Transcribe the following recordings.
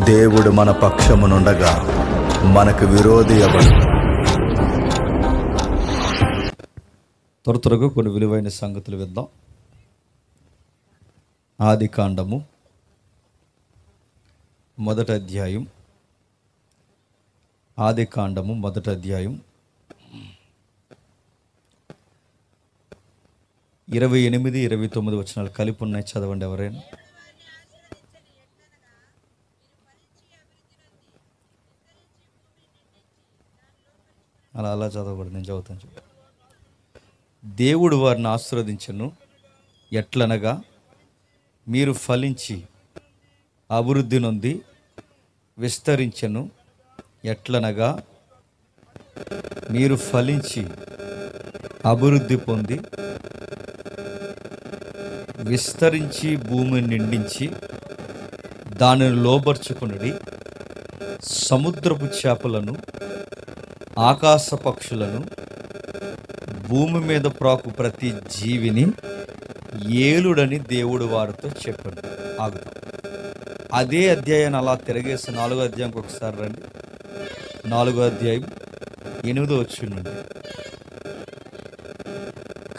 దేవుడు మన పక్షమునుండగా మనకు విరోధి ఎవడు? త్వరగా కొన్ని విలువైన సంగతులు విద్దాం. ఆదికాండము మొదటి అధ్యాయం. ఆదికాండము మొదటి అధ్యాయం 28, 29 వచనాలు కలిపి ఉన్నాయి. చదవండి ఎవరైనా. అలా చదవకూడదు, నేను చదువుతాను చూడండి. దేవుడు వారిని ఆశీర్వదించెను, ఎట్లనగా మీరు ఫలించి అభివృద్ధి నొంది విస్తరించెను. ఎట్లనగా మీరు ఫలించి అభివృద్ధి పొంది విస్తరించి భూమిని నిండించి దానిని లోబర్చుకుని సముద్రపు చేపలను, ఆకాశ పక్షులను, భూమి మీద ప్రాకు ప్రతి జీవిని ఏలుడని దేవుడు వారితో చెప్పాడు. ఆగుతాం. అదే అధ్యాయాన్ని అలా తిరగేసి 4వ అధ్యాయంకి ఒకసారి రండి. 4వ అధ్యాయం 8వ వచనం నుండి.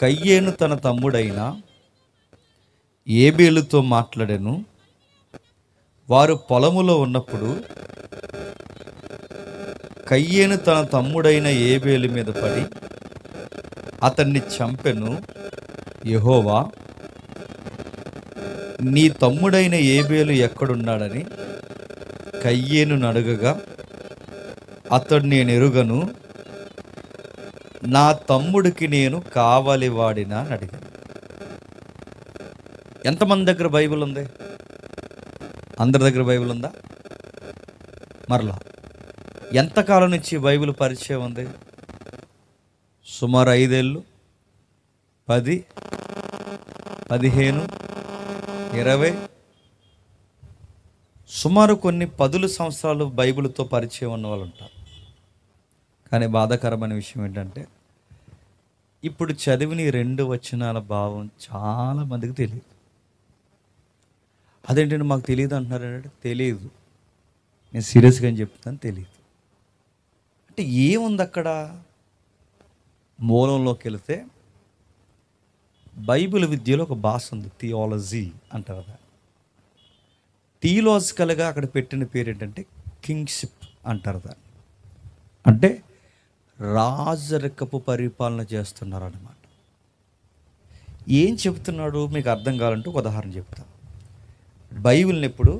కయ్యేను తన తమ్ముడైన ఏబేలుతో మాట్లాడాను. వారు పొలములో ఉన్నప్పుడు కయ్యేను తన తమ్ముడైన ఏబేలు మీద పడి అతన్ని చంపెను. యెహోవా, నీ తమ్ముడైన ఏబేలు ఎక్కడున్నాడని కయ్యేను అడగగా, అతడు నేను ఎరుగను, నా తమ్ముడికి నేను కావాలి వాడినా అని అడిగాను. ఎంతమంది దగ్గర బైబిల్ ఉంది? అందరి దగ్గర బైబిల్ ఉందా? మరలా ఎంతకాలం నుంచి బైబిల్ పరిచయం ఉంది? సుమారు 5 ఏళ్ళు, 10, 15, 20, సుమారు కొన్ని 10 సంవత్సరాలు బైబిల్తో పరిచయం ఉన్న వాళ్ళు ఉంటారు. కానీ బాధాకరమైన విషయం ఏంటంటే, ఇప్పుడు చదివిన 2 వచనాల భావం చాలామందికి తెలియదు. అదేంటంటే మాకు తెలియదు అంటున్నారంటే, తెలియదు. నేను సీరియస్గా చెప్తాను, తెలియదు. అంటే ఏముంది అక్కడ? మూలంలోకి వెళితే బైబిల్ విద్యలో ఒక భాష ఉంది, థియాలజీ అంటారు. థియలాజికల్గా అక్కడ పెట్టిన పేరు ఏంటంటే కింగ్షిప్ అంటారు దాన్ని. అంటే రాజరికపు పరిపాలన చేస్తున్నారు అన్నమాట. ఏం చెప్తున్నాడు మీకు అర్థం కావాలంటే ఒక ఉదాహరణ చెప్తాను. బైబిల్ని ఎప్పుడు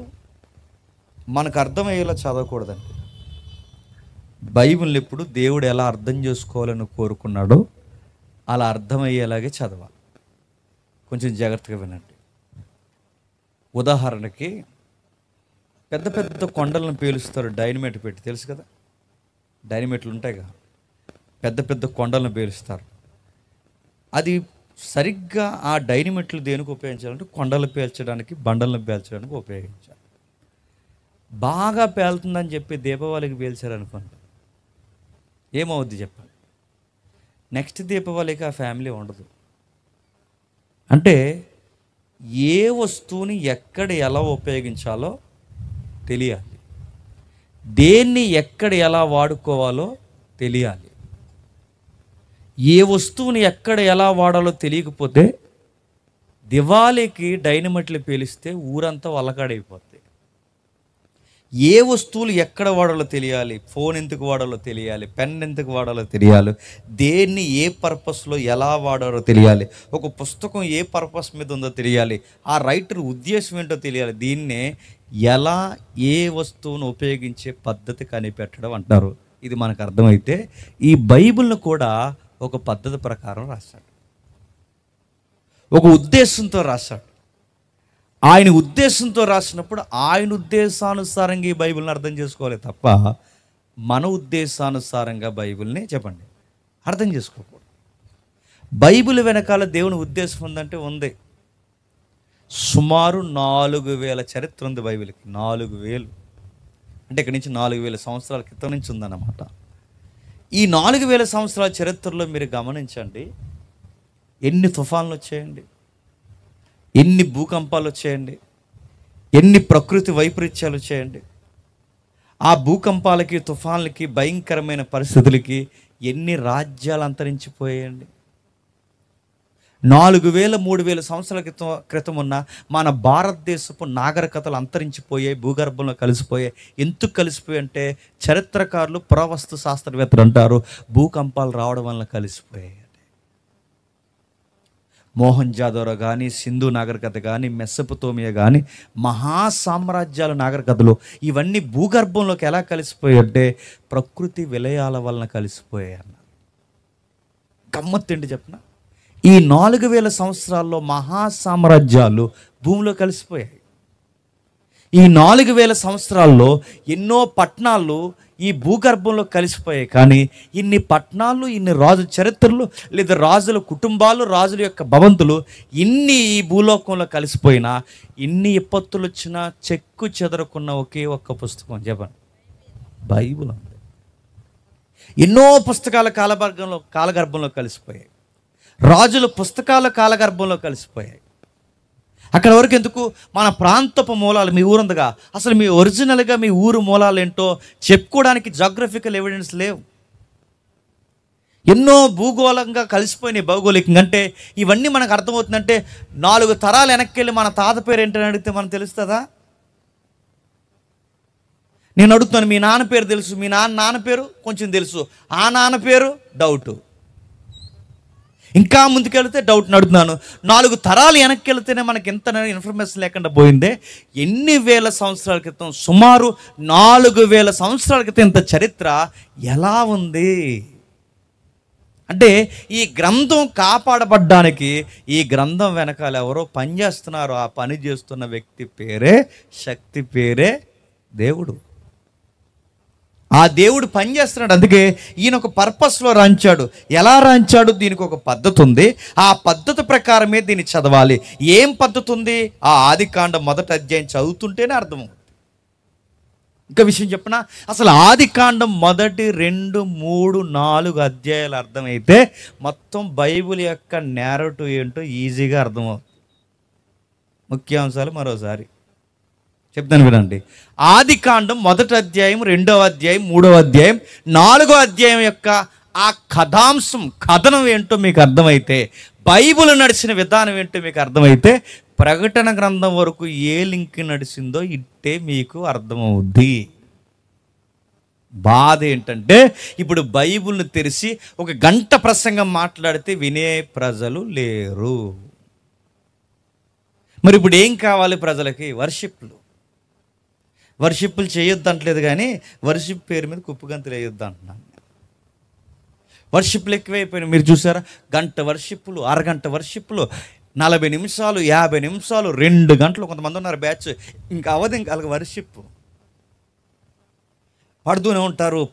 మనకు అర్థమయ్యేలా చదవకూడదండి. బైబిల్ని ఎప్పుడు దేవుడు ఎలా అర్థం చేసుకోవాలని కోరుకున్నాడో అలా అర్థమయ్యేలాగే చదవాలి. కొంచెం జాగ్రత్తగా వినండి. ఉదాహరణకి పెద్ద పెద్ద కొండలను పేలుస్తారు డైనమైట్ పెట్టి, తెలుసు కదా, డైనమైట్లు ఉంటాయి కదా, పెద్ద పెద్ద కొండలను పేలుస్తారు. అది సరిగ్గా ఆ డైనమైట్లు దేనికి ఉపయోగించాలంటే కొండలు పేల్చడానికి, బండలను పేల్చడానికి ఉపయోగించాలి. బాగా పేలుతుందని చెప్పి దీపావళికి పేల్చారనుకోండి, ఏమవుద్ది చెప్పండి? నెక్స్ట్ దీపావళికి ఆ ఫ్యామిలీ ఉండదు. అంటే ఏ వస్తువుని ఎక్కడ ఎలా ఉపయోగించాలో తెలియాలి, దేన్ని ఎక్కడ ఎలా వాడుకోవాలో తెలియాలి. ఏ వస్తువుని ఎక్కడ ఎలా వాడాలో తెలియకపోతే దివాళీకి డైనమైట్లు పేలిస్తే ఊరంతా వల్లకాడైపోతుంది. ఏ వస్తువులు ఎక్కడ వాడాలో తెలియాలి, ఫోన్ ఎందుకు వాడాలో తెలియాలి, పెన్ ఎందుకు వాడాలో తెలియాలి, దేన్ని ఏ పర్పస్లో ఎలా వాడాలో తెలియాలి, ఒక పుస్తకం ఏ పర్పస్ మీద ఉందో తెలియాలి, ఆ రైటర్ ఉద్దేశం ఏంటో తెలియాలి. దీన్నే ఎలా ఏ వస్తువును ఉపయోగించే పద్ధతి కనిపెట్టడం అంటారు. ఇది మనకు అర్థమైతే ఈ బైబిల్ను కూడా ఒక పద్ధతి ప్రకారం రాశాడు, ఒక ఉద్దేశంతో రాశాడు. ఆయన ఉద్దేశంతో రాసినప్పుడు ఆయన ఉద్దేశానుసారంగా ఈ బైబిల్ని అర్థం చేసుకోవాలి తప్ప మన ఉద్దేశానుసారంగా బైబిల్ని చెప్పండి అర్థం చేసుకోకూడదు. బైబిల్ వెనకాల దేవుని ఉద్దేశం ఉందంటే ఉంది. సుమారు 4000 చరిత్ర ఉంది బైబిల్కి. 4000 అంటే ఇక్కడి నుంచి 4000 సంవత్సరాల క్రితం నుంచి ఉందన్నమాట. ఈ 4000 సంవత్సరాల చరిత్రలో మీరు గమనించండి, ఎన్ని తుఫాన్లు వచ్చాయండి, ఎన్ని భూకంపాలు వచ్చాయండి, ఎన్ని ప్రకృతి వైపరీత్యాలు వచ్చాయండి. ఆ భూకంపాలకి, తుఫాన్లకి, భయంకరమైన పరిస్థితులకి ఎన్ని రాజ్యాలు అంతరించిపోయాయండి. 4000-3000 సంవత్సరాల క్రితం ఉన్న మన భారతదేశపు నాగరికతలు అంతరించిపోయాయి, భూగర్భంలో కలిసిపోయాయి. ఎందుకు కలిసిపోయాయి అంటే చరిత్రకారులు, పురావస్తు శాస్త్రవేత్తలు అంటారు భూకంపాలు రావడం వల్ల కలిసిపోయాయి. మోహన్ జాదోరో కానీ, సింధు నాగరికత కానీ, మెస్సపోతేమియా కానీ, మహాసామ్రాజ్యాల నాగరికతలు ఇవన్నీ భూగర్భంలోకి ఎలా కలిసిపోయాయి అంటే ప్రకృతి విలయాల వలన కలిసిపోయాయి అన్నారు. గమ్మత్తేంటి చెప్పిన, ఈ 4000 సంవత్సరాల్లో మహాసామ్రాజ్యాలు భూమిలో కలిసిపోయాయి. ఈ 4000 సంవత్సరాల్లో ఎన్నో పట్టణాలు ఈ భూగర్భంలో కలిసిపోయాయి. కానీ ఇన్ని పట్టణాలు, ఇన్ని రాజు చరిత్రలు, లేదా రాజుల కుటుంబాలు, రాజుల యొక్క భవంతులు ఇన్ని ఈ భూలోకంలో కలిసిపోయినా ఇన్ని విపత్తులు వచ్చినా చెక్కు చెదరకున్న ఒకే ఒక్క పుస్తకం చెప్పండి, బైబిల్ ఉంది. ఎన్నో పుస్తకాల కాలగర్భంలో కలిసిపోయాయి. రాజుల పుస్తకాల కాలగర్భంలో కలిసిపోయాయి. అక్కడ వరకు ఎందుకు, మన ప్రాంతపు మూలాలు, మీ ఊరుందిగా, అసలు మీ ఒరిజినల్గా మీ ఊరు మూలాలు ఏంటో చెప్పుకోవడానికి జాగ్రఫికల్ ఎవిడెన్స్ లేవు. ఎన్నో భూగోళంగా కలిసిపోయినాయి. భౌగోళికంగా అంటే ఇవన్నీ మనకు అర్థమవుతుందంటే 4 తరాలు వెనక్కి వెళ్ళి మన తాత పేరు ఏంటని అడిగితే మనకు తెలుస్తుందా? నేను అడుగుతాను, మీ నాన్న పేరు తెలుసు, మీ నాన్న పేరు కొంచెం తెలుసు, ఆ నాన్న పేరు డౌటు. ఇంకా ముందుకెళ్తే డౌట్ అడుగుతున్నాను, 4 తరాలు వెనక్కి వెళితేనే మనకి ఎంత ఇన్ఫర్మేషన్ లేకుండా పోయిందే. ఎన్ని వేల సంవత్సరాల క్రితం, సుమారు 4000 సంవత్సరాల క్రితం ఇంత చరిత్ర ఎలా ఉంది అంటే ఈ గ్రంథం కాపాడబడ్డానికి ఈ గ్రంథం వెనకాల ఎవరో పని చేస్తున్నారు. ఆ పని చేస్తున్న వ్యక్తి పేరే, శక్తి పేరే దేవుడు. ఆ దేవుడు పని చేస్తున్నాడు. అందుకే ఈయన ఒక పర్పస్లో రాంచాడు. ఎలా రాంచాడు? దీనికి ఒక పద్ధతి ఉంది. ఆ పద్ధతి ప్రకారమే దీన్ని చదవాలి. ఏం పద్ధతి ఉంది? ఆ ఆదికాండం 1వ అధ్యాయం చదువుతుంటేనే అర్థం. ఇంకా విషయం చెప్పనా, అసలు ఆదికాండం 1, 2, 3, 4 అధ్యాయాలు అర్థమైతే మొత్తం బైబిల్ యొక్క నేరేటివ్ ఏంటో ఈజీగా అర్థమవుతుంది. ముఖ్యాంశాలు మరోసారి చెప్తాను వినండి. ఆదికాండం 1వ అధ్యాయం, 2వ అధ్యాయం, 3వ అధ్యాయం, 4వ అధ్యాయం యొక్క ఆ కథనం ఏంటో మీకు అర్థమైతే, బైబిల్ నడిచిన విధానం ఏంటో మీకు అర్థమైతే, ప్రకటన గ్రంథం వరకు ఏ లింక్ నడిచిందో ఇట్టే మీకు అర్థమవుద్ది. బాధ ఏంటంటే ఇప్పుడు బైబిల్ని తెరిచి 1 గంట ప్రసంగం మాట్లాడితే వినే ప్రజలు లేరు. మరి ఇప్పుడు ఏం కావాలి ప్రజలకి? వర్షిప్లు చేయొద్దు అంటలేదు, కానీ వర్షిప్ పేరు మీద కుప్పగంతులు వేయొద్దు అంటున్నాను. వర్షిప్లు ఎక్కువైపోయినాయి. మీరు చూసారా, గంట వర్షిప్లు, అరగంట వర్షిప్లు, 40 నిమిషాలు, 50 నిమిషాలు, 2 గంటలు. కొంతమంది ఉన్నారు బ్యాచ్, ఇంకా అవదు, ఇంకా అలాగ వర్షిప్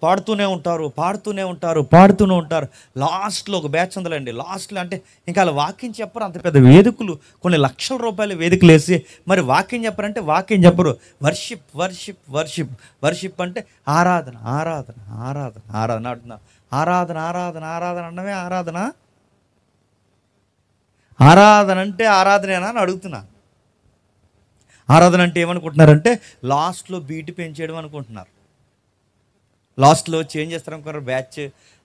పాడుతూనే ఉంటారు. లాస్ట్లో ఒక బ్యాచ్ ఉందండి. లాస్ట్లో అంటే ఇంకా అలా వాక్యం చెప్పరు. అంత పెద్ద వేదికలు, కొన్ని లక్షల రూపాయల వేదికలు వేసి మరి వాక్యం చెప్పరంటే వాక్యం చెప్పరు. వర్షిప్ అంటే ఆరాధన అంటున్నా. ఆరాధన అన్నవే ఆరాధన అంటే ఆరాధనేనా అని అడుగుతున్నా. ఆరాధన అంటే ఏమనుకుంటున్నారంటే లాస్ట్లో బీటు పెంచేయడం అనుకుంటున్నారు. లాస్ట్లో చేంజ్ చేస్తారు అనుకున్నారు బ్యాచ్.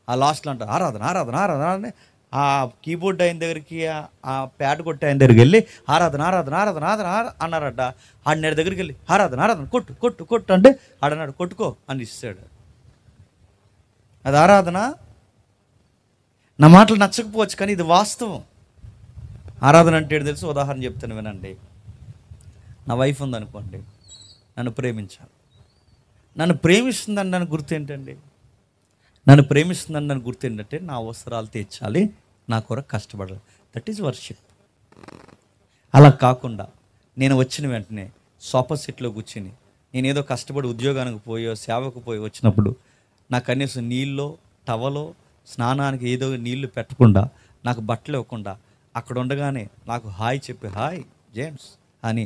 ఆ లాస్ట్లో అంటారు ఆరాధన అని ఆ కీబోర్డ్ ఆయన దగ్గరికి, ఆ ప్యాడ్ కొట్టే ఆయన దగ్గరికి వెళ్ళి ఆరాధన అన్నారట. ఆడినాడు దగ్గరికి వెళ్ళి ఆరాధన కొట్టు అంటే ఆడన్నాడు కొట్టుకో అని ఇస్తాడు. అది ఆరాధన. నా మాటలు నచ్చకపోవచ్చు, కానీ ఇది వాస్తవం. ఆరాధన అంటే ఏంటో తెలుసు. ఉదాహరణ చెప్తాను వినండి. నా వైఫ్ ఉందనుకోండి, నన్ను ప్రేమించాలి. నన్ను ప్రేమిస్తుందని నన్ను గుర్తు ఏంటంటే నా అవసరాలు తీర్చాలి, నా కొరకు కష్టపడాలి. That is worship. అలా కాకుండా నేను వచ్చిన వెంటనే సోఫా సెట్లో కూర్చుని నేను ఏదో కష్టపడి ఉద్యోగానికి పోయో సేవకు పోయి వచ్చినప్పుడు నాకు కనీసం నీళ్ళో టవలో స్నానానికి ఏదో నీళ్లు పెట్టకుండా, నాకు బట్టలు ఇవ్వకుండా, అక్కడ ఉండగానే నాకు హాయ్ చెప్పి హాయ్ జేమ్స్ అని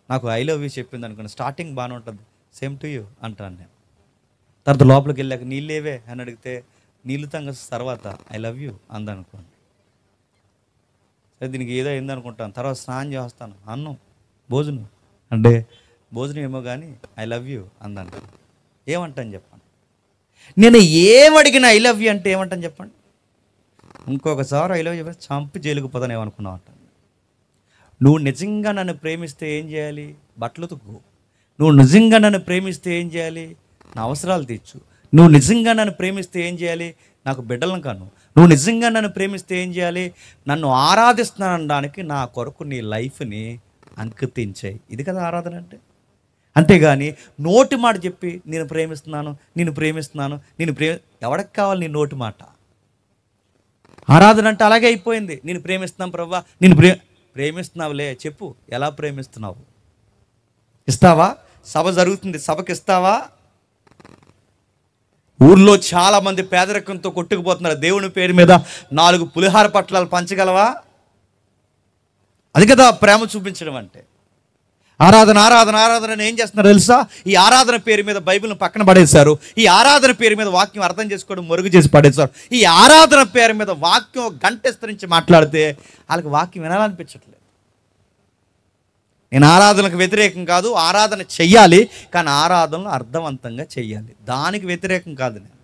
నాకు ఐ లవ్ యూ చెప్పింది అనుకోండి, స్టార్టింగ్ బాగానే ఉంటుంది. సేమ్ టు యూ అంటాను నేను. తర్వాత లోపలికి వెళ్ళాక నీళ్ళేవే అని అడిగితే నీళ్ళు తంగ తర్వాత ఐ లవ్ యూ అందనుకోండి. సరే దీనికి ఏదో అయిందనుకుంటాను. తర్వాత స్నానం చేస్తాను, అన్నం భోజనం అంటే భోజనం ఏమో కానీ ఐ లవ్ యూ అందాను. ఏమంటాను చెప్పండి? నేను ఏమడిగినా ఐ లవ్ యూ అంటే ఏమంటాను చెప్పండి? ఇంకొకసారి ఐ లవ్ యూ చంపి జైలుకు పోతాను ఏమనుకున్నావు అంటాను. నువ్వు నిజంగా నన్ను ప్రేమిస్తే ఏం చేయాలి? బట్టలు ఉతుక్కో. నువ్వు నిజంగా నన్ను ప్రేమిస్తే ఏం చేయాలి? నా అవసరాలు తీర్చు. నువ్వు నిజంగా నన్ను ప్రేమిస్తే ఏం చేయాలి? నాకు బిడ్డలను కను. నువ్వు నిజంగా నన్ను ప్రేమిస్తే ఏం చేయాలి? నన్ను ఆరాధిస్తున్నానడానికి నా కొరకు నీ లైఫ్ని అంకితించేయి. ఇది కదా ఆరాధన అంటే. అంతేగాని నోటి మాట చెప్పి నేను ప్రేమిస్తున్నాను, ఎవరికి కావాలి నీ నోటి మాట? ఆరాధన అంటే అలాగే అయిపోయింది. నేను ప్రేమిస్తున్నాను ప్రభువా, ప్రేమిస్తున్నావులే, చెప్పు ఎలా ప్రేమిస్తున్నావు? ఇస్తావా? సభ జరుగుతుంది, సభకి ఇస్తావా? ఊర్లో చాలామంది పేదరికంతో కొట్టుకుపోతున్నారు, దేవుని పేరు మీద 4 పులిహార పట్లాలు పంచగలవా? అది కదా ప్రేమ చూపించడం అంటే. ఆరాధన ఏం చేస్తున్నారు తెలుసా? ఈ ఆరాధన పేరు మీద బైబిల్ని పక్కన పడేశారు. ఈ ఆరాధన పేరు మీద వాక్యం అర్థం చేసుకోవడం మరుగు చేసి పడేశారు. ఈ ఆరాధన పేరు మీద వాక్యం గంటెస్తరించి మాట్లాడితే వాళ్ళకి వాక్యం వినాలనిపించట్లేదు. నేను ఆరాధనకు వ్యతిరేకం కాదు, ఆరాధన చెయ్యాలి, కానీ ఆరాధనలు అర్థవంతంగా చెయ్యాలి. దానికి వ్యతిరేకం కాదు నేను.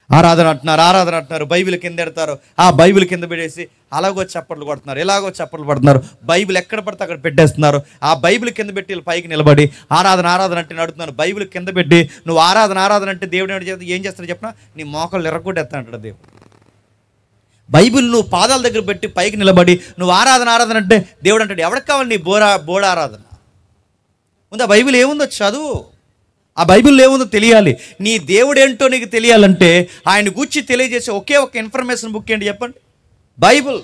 ఆరాధన అంటున్నారు, బైబిల్ కింద పెడతారు, ఆ బైబిల్ కింద పెట్టేసి అలాగో చప్పట్లు కొడుతున్నారు, ఇలాగో చప్పట్లు పడుతున్నారు, బైబిల్ ఎక్కడ పడితే అక్కడ పెట్టేస్తున్నారు. ఆ బైబిల్ కింద పెట్టి పైకి నిలబడి ఆరాధన అంటే నడుతున్నారు. బైబిల్ కింద పెట్టి నువ్వు ఆరాధన అంటే దేవుడు ఏం చేస్తాడు చెప్పినా నీ మోకాళ్ళు ఎర్రగొట్టేస్తా అంటాడు దేవుడు. బైబిల్ నువ్వు పాదాల దగ్గర పెట్టి పైకి నిలబడి నువ్వు ఆరాధన అంటే దేవుడు అంటాడు ఎవరికి కావాలి నీ బోడ ఆరాధన? ముందు ఆ బైబిల్ ఏముందో చదువు. ఆ బైబిల్లో ఏముందో తెలియాలి. నీ దేవుడు ఏంటో నీకు తెలియాలంటే ఆయన గూర్చి తెలియజేసే ఒకే ఒక ఇన్ఫర్మేషన్ బుక్ ఏంటి చెప్పండి? బైబిల్.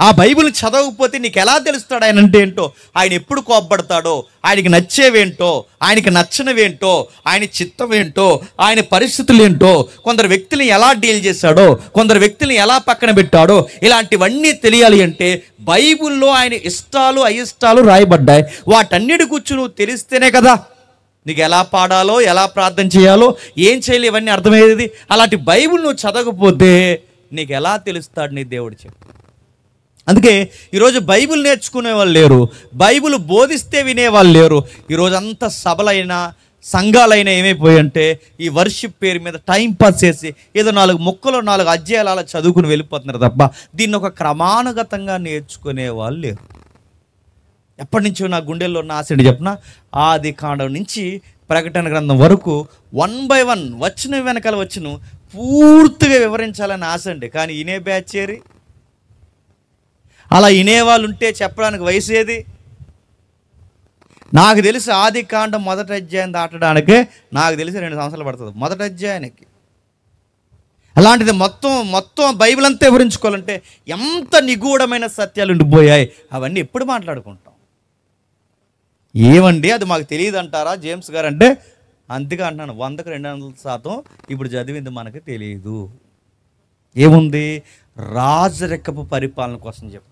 ఆ బైబిల్ చదవకపోతే నీకు ఎలా తెలుస్తాడు ఆయన అంటే ఏంటో, ఆయన ఎప్పుడు కోప్పడతాడో, ఆయనకి నచ్చేవేంటో, ఆయనకి నచ్చనివేంటో, ఆయన చిత్తం ఏంటో, ఆయన పరిస్థితులు ఏంటో, కొందరు వ్యక్తుల్ని ఎలా డీల్ చేశాడో, కొందరు వ్యక్తుల్ని ఎలా పక్కన పెట్టాడో, ఇలాంటివన్నీ తెలియాలి అంటే బైబిల్లో ఆయన ఇష్టాలు అయిష్టాలు రాయబడ్డాయి. వాటన్నిటి గురించి నువ్వు తెలిస్తేనే కదా నీకు ఎలా పాడాలో, ఎలా ప్రార్థన చేయాలో, ఏం చేయాలి ఇవన్నీ అర్థమయ్యేది. అలాంటి బైబిల్ నువ్వు చదవకపోతే నీకు ఎలా తెలుస్తాడు నీ దేవుడు చెప్పు. అందుకే ఈరోజు బైబిల్ నేర్చుకునే వాళ్ళు లేరు, బైబిల్ బోధిస్తే వినేవాళ్ళు లేరు. ఈరోజు అంతా సభలైనా సంఘాలైనా ఏమైపోయాయంటే ఈ వర్షిప్ పేరు మీద టైంపాస్ చేసి ఏదో 4 ముక్కలు 4 అధ్యాయాలు అలా చదువుకుని వెళ్ళిపోతున్నారు తప్ప దీన్ని ఒక క్రమానుగతంగా నేర్చుకునే వాళ్ళు లేరు. ఎప్పటి నుంచో నా గుండెల్లో ఉన్న ఆశ చెప్పిన ఆది కాండం నుంచి ప్రకటన గ్రంథం వరకు 1 by 1 వచ్చిన వెనకాల వచ్చిన పూర్తిగా వివరించాలని ఆశ అండి. కానీ ఇనే బ్యాచ్ చేరి అలా వినేవాళ్ళు ఉంటే చెప్పడానికి వయసు ఏది? నాకు తెలిసి ఆది కాండం మొదటి అధ్యాయం దాటడానికే నాకు తెలిసి 2 సంవత్సరాలు పడుతుంది మొదటి అధ్యాయానికి. అలాంటిది మొత్తం బైబిల్ అంతా వివరించుకోవాలంటే ఎంత నిగూఢమైన సత్యాలు ఉండిపోయాయి. అవన్నీ ఎప్పుడు మాట్లాడుకుంటాం? ఏమండి అది మాకు తెలియదు అంటారా జేమ్స్ గారు అంటే? అందుకే అంటున్నాను 100కి 200% ఇప్పుడు చదివింది మనకు తెలియదు. ఏముంది? రాజరికపు పరిపాలన కోసం చెప్తున్నారు,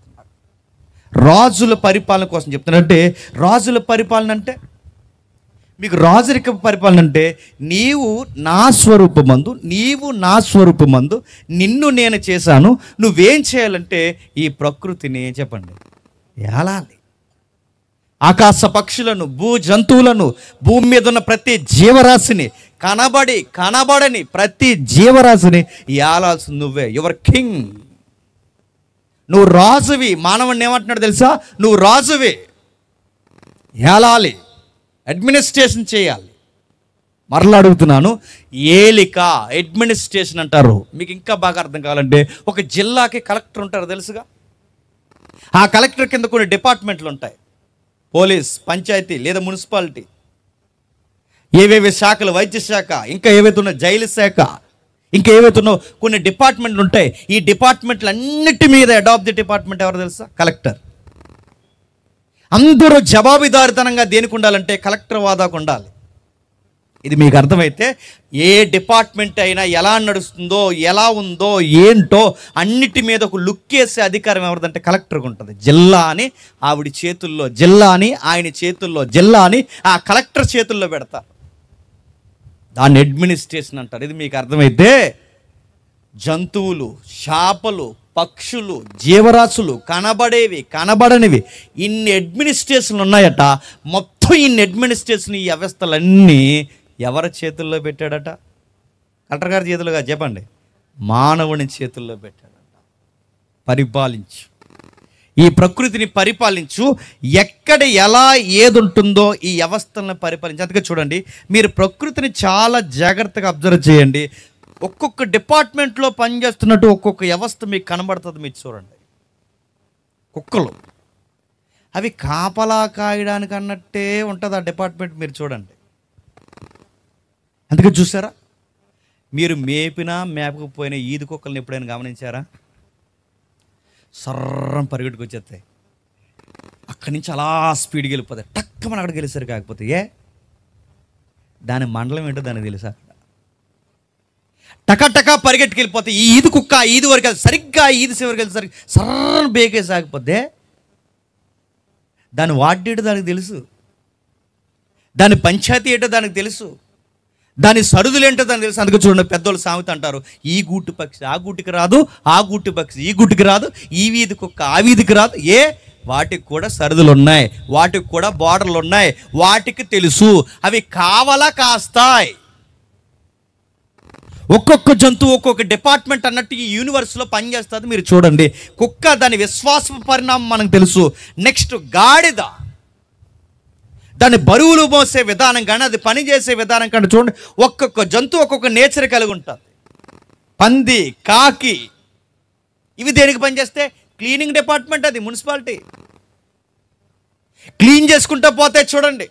రాజుల పరిపాలన కోసం చెప్తున్నారు. అంటే రాజుల పరిపాలన అంటే మీకు రాజరికపు పరిపాలన అంటే నీవు నా స్వరూపమందు నిన్ను నేను చేశాను. నువ్వేం చేయాలంటే ఈ ప్రకృతిని చెప్పండి ఏలాలి, ఆకాశ పక్షులను, భూ జంతువులను, భూమి మీద ఉన్న ప్రతి జీవరాశిని, కనబడని ప్రతి జీవరాశిని ఏలాల్సి నువ్వే. Your king. నువ్వు రాజువి. మానవుడిని ఏమంటున్నాడు తెలుసా? నువ్వు రాజువి, ఏలాలి, అడ్మినిస్ట్రేషన్ చేయాలి. మరలా అడుగుతున్నాను, ఏలిక అడ్మినిస్ట్రేషన్ అంటారు. మీకు ఇంకా బాగా అర్థం కావాలంటే ఒక జిల్లాకి కలెక్టర్ ఉంటారు తెలుసుగా. ఆ కలెక్టర్ కింద కొన్ని డిపార్ట్మెంట్లు ఉంటాయి, పోలీస్, పంచాయతీ లేదా మున్సిపాలిటీ, ఏవేవి శాఖలు, వైద్య శాఖ, ఇంకా ఏవైతే ఉన్న జైలు శాఖ, ఇంకా ఏవైతే ఉన్నో కొన్ని డిపార్ట్మెంట్లు ఉంటాయి. ఈ డిపార్ట్మెంట్లు అన్నిటి మీద హెడ్ ఆఫ్ ది డిపార్ట్మెంట్ ఎవరు తెలుసా? కలెక్టర్. అందరూ జవాబుదారితనంగా దేనికి ఉండాలంటే కలెక్టర్ వాదాకు ఉండాలి. ఇది మీకు అర్థమైతే ఏ డిపార్ట్మెంట్ అయినా ఎలా నడుస్తుందో, ఎలా ఉందో, ఏంటో అన్నిటి మీద ఒక లుక్ వేసే అధికారం ఎవరిదంటే కలెక్టర్కి ఉంటుంది. జిల్లా అని ఆవిడ చేతుల్లో, జిల్లా అని ఆయన చేతుల్లో, జిల్లా అని ఆ కలెక్టర్ చేతుల్లో పెడతారు. దాన్ని అడ్మినిస్ట్రేషన్ అంటారు. ఇది మీకు అర్థమైతే జంతువులు, చేపలు, పక్షులు, జీవరాశులు, కనబడేవి, కనబడనివి, ఇన్ని అడ్మినిస్ట్రేషన్లు ఉన్నాయట. మొత్తం మొత్తం ఈ అడ్మినిస్ట్రేషన్, ఈ వ్యవస్థలన్నీ ఎవరి చేతుల్లో పెట్టాడట? కలెక్టర్ గారి చేతులుగా చెప్పండి, మానవుని చేతుల్లో పెట్టాడట. పరిపాలించు, ఈ ప్రకృతిని పరిపాలించు, ఎక్కడ ఎలా ఏది ఉంటుందో ఈ వ్యవస్థలను పరిపాలించు. అందుకే చూడండి, మీరు ప్రకృతిని చాలా జాగ్రత్తగా అబ్జర్వ్ చేయండి. ఒక్కొక్క డిపార్ట్మెంట్లో పనిచేస్తున్నట్టు ఒక్కొక్క వ్యవస్థ మీకు కనబడుతుంది. మీరు చూడండి, కుక్కలు అవి కాపలా కాయడానికి అన్నట్టే ఉంటుంది ఆ డిపార్ట్మెంట్. మీరు చూడండి, అందుకే చూసారా, మీరు మేపినా మేపకపోయినా ఈది కుక్కల్ని ఎప్పుడైనా గమనించారా? సర్రం పరిగెట్టుకు వచ్చేస్తాయి, అక్కడి నుంచి అలా స్పీడ్కి వెళ్ళిపోతాయి. టక్కమని అక్కడికి వెళ్ళేసరి కాకపోతే దాని మండలం ఏంటో దానికి తెలుసా? టకా పరిగెట్టుకు వెళ్ళిపోతాయి. ఈ ఈది కుక్క ఈది వరకు వెళ్తే సరిగ్గా ఈది చివరికి వెళ్ళేసరికి సర్రని బేకేసి ఆగిపోతే దాని వాడేటో దానికి తెలుసు, దాని పంచాయతీ ఏంటో దానికి తెలుసు, దాని సరుదులు ఏంటో దానికి తెలుసు. అందుకే చూడండి, పెద్దోళ్ళు సామెత అంటారు, ఈ గూటి పక్షి ఆ గూటికి రాదు, ఆ గూటి పక్షి ఈ గూటికి రాదు, ఈ వీధి కుక్క ఆ వీధికి రాదు. వాటికి కూడా సరుదులు ఉన్నాయి, వాటికి కూడా బార్డర్లు ఉన్నాయి, వాటికి తెలుసు, అవి కావలా కాస్తాయి. ఒక్కొక్క జంతువు ఒక్కొక్క డిపార్ట్మెంట్ అన్నట్టు ఈ యూనివర్స్లో పనిచేస్తుంది. మీరు చూడండి, కుక్క దాని విశ్వాస పరిణామం మనకు తెలుసు. నెక్స్ట్ గాడిద, దాని బరువులు మోసే విధానం కానీ అది పనిచేసే విధానం కానీ చూడండి, ఒక్కొక్క జంతువు ఒక్కొక్క నేచర్ కలిగి ఉంటుంది. పంది, కాకి ఇవి దేనికి పనిచేస్తే? క్లీనింగ్ డిపార్ట్మెంట్, అది మున్సిపాలిటీ క్లీన్ చేసుకుంటూ పోతే చూడండి.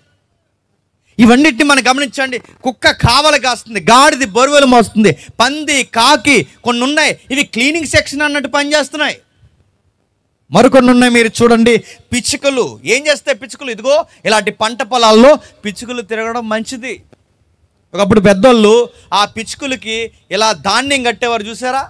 ఇవన్నిటిని మనం గమనించండి. కుక్క కావలి కాస్తుంది, గాడిది బరువులు మోస్తుంది, పంది, కాకి కొన్ని ఉన్నాయి, ఇవి క్లీనింగ్ సెక్షన్ అన్నట్టు పనిచేస్తున్నాయి. మరికొన్ని ఉన్నాయి. మీరు చూడండి, పిచ్చుకలు ఏం చేస్తాయి? పిచ్చుకలు ఇదిగో ఇలాంటి పంట పొలాల్లో పిచ్చుకలు తిరగడం మంచిది. ఒకప్పుడు పెద్దోళ్ళు ఆ పిచ్చుకలకి ఇలా ధాన్యం కట్టేవారు, చూసారా?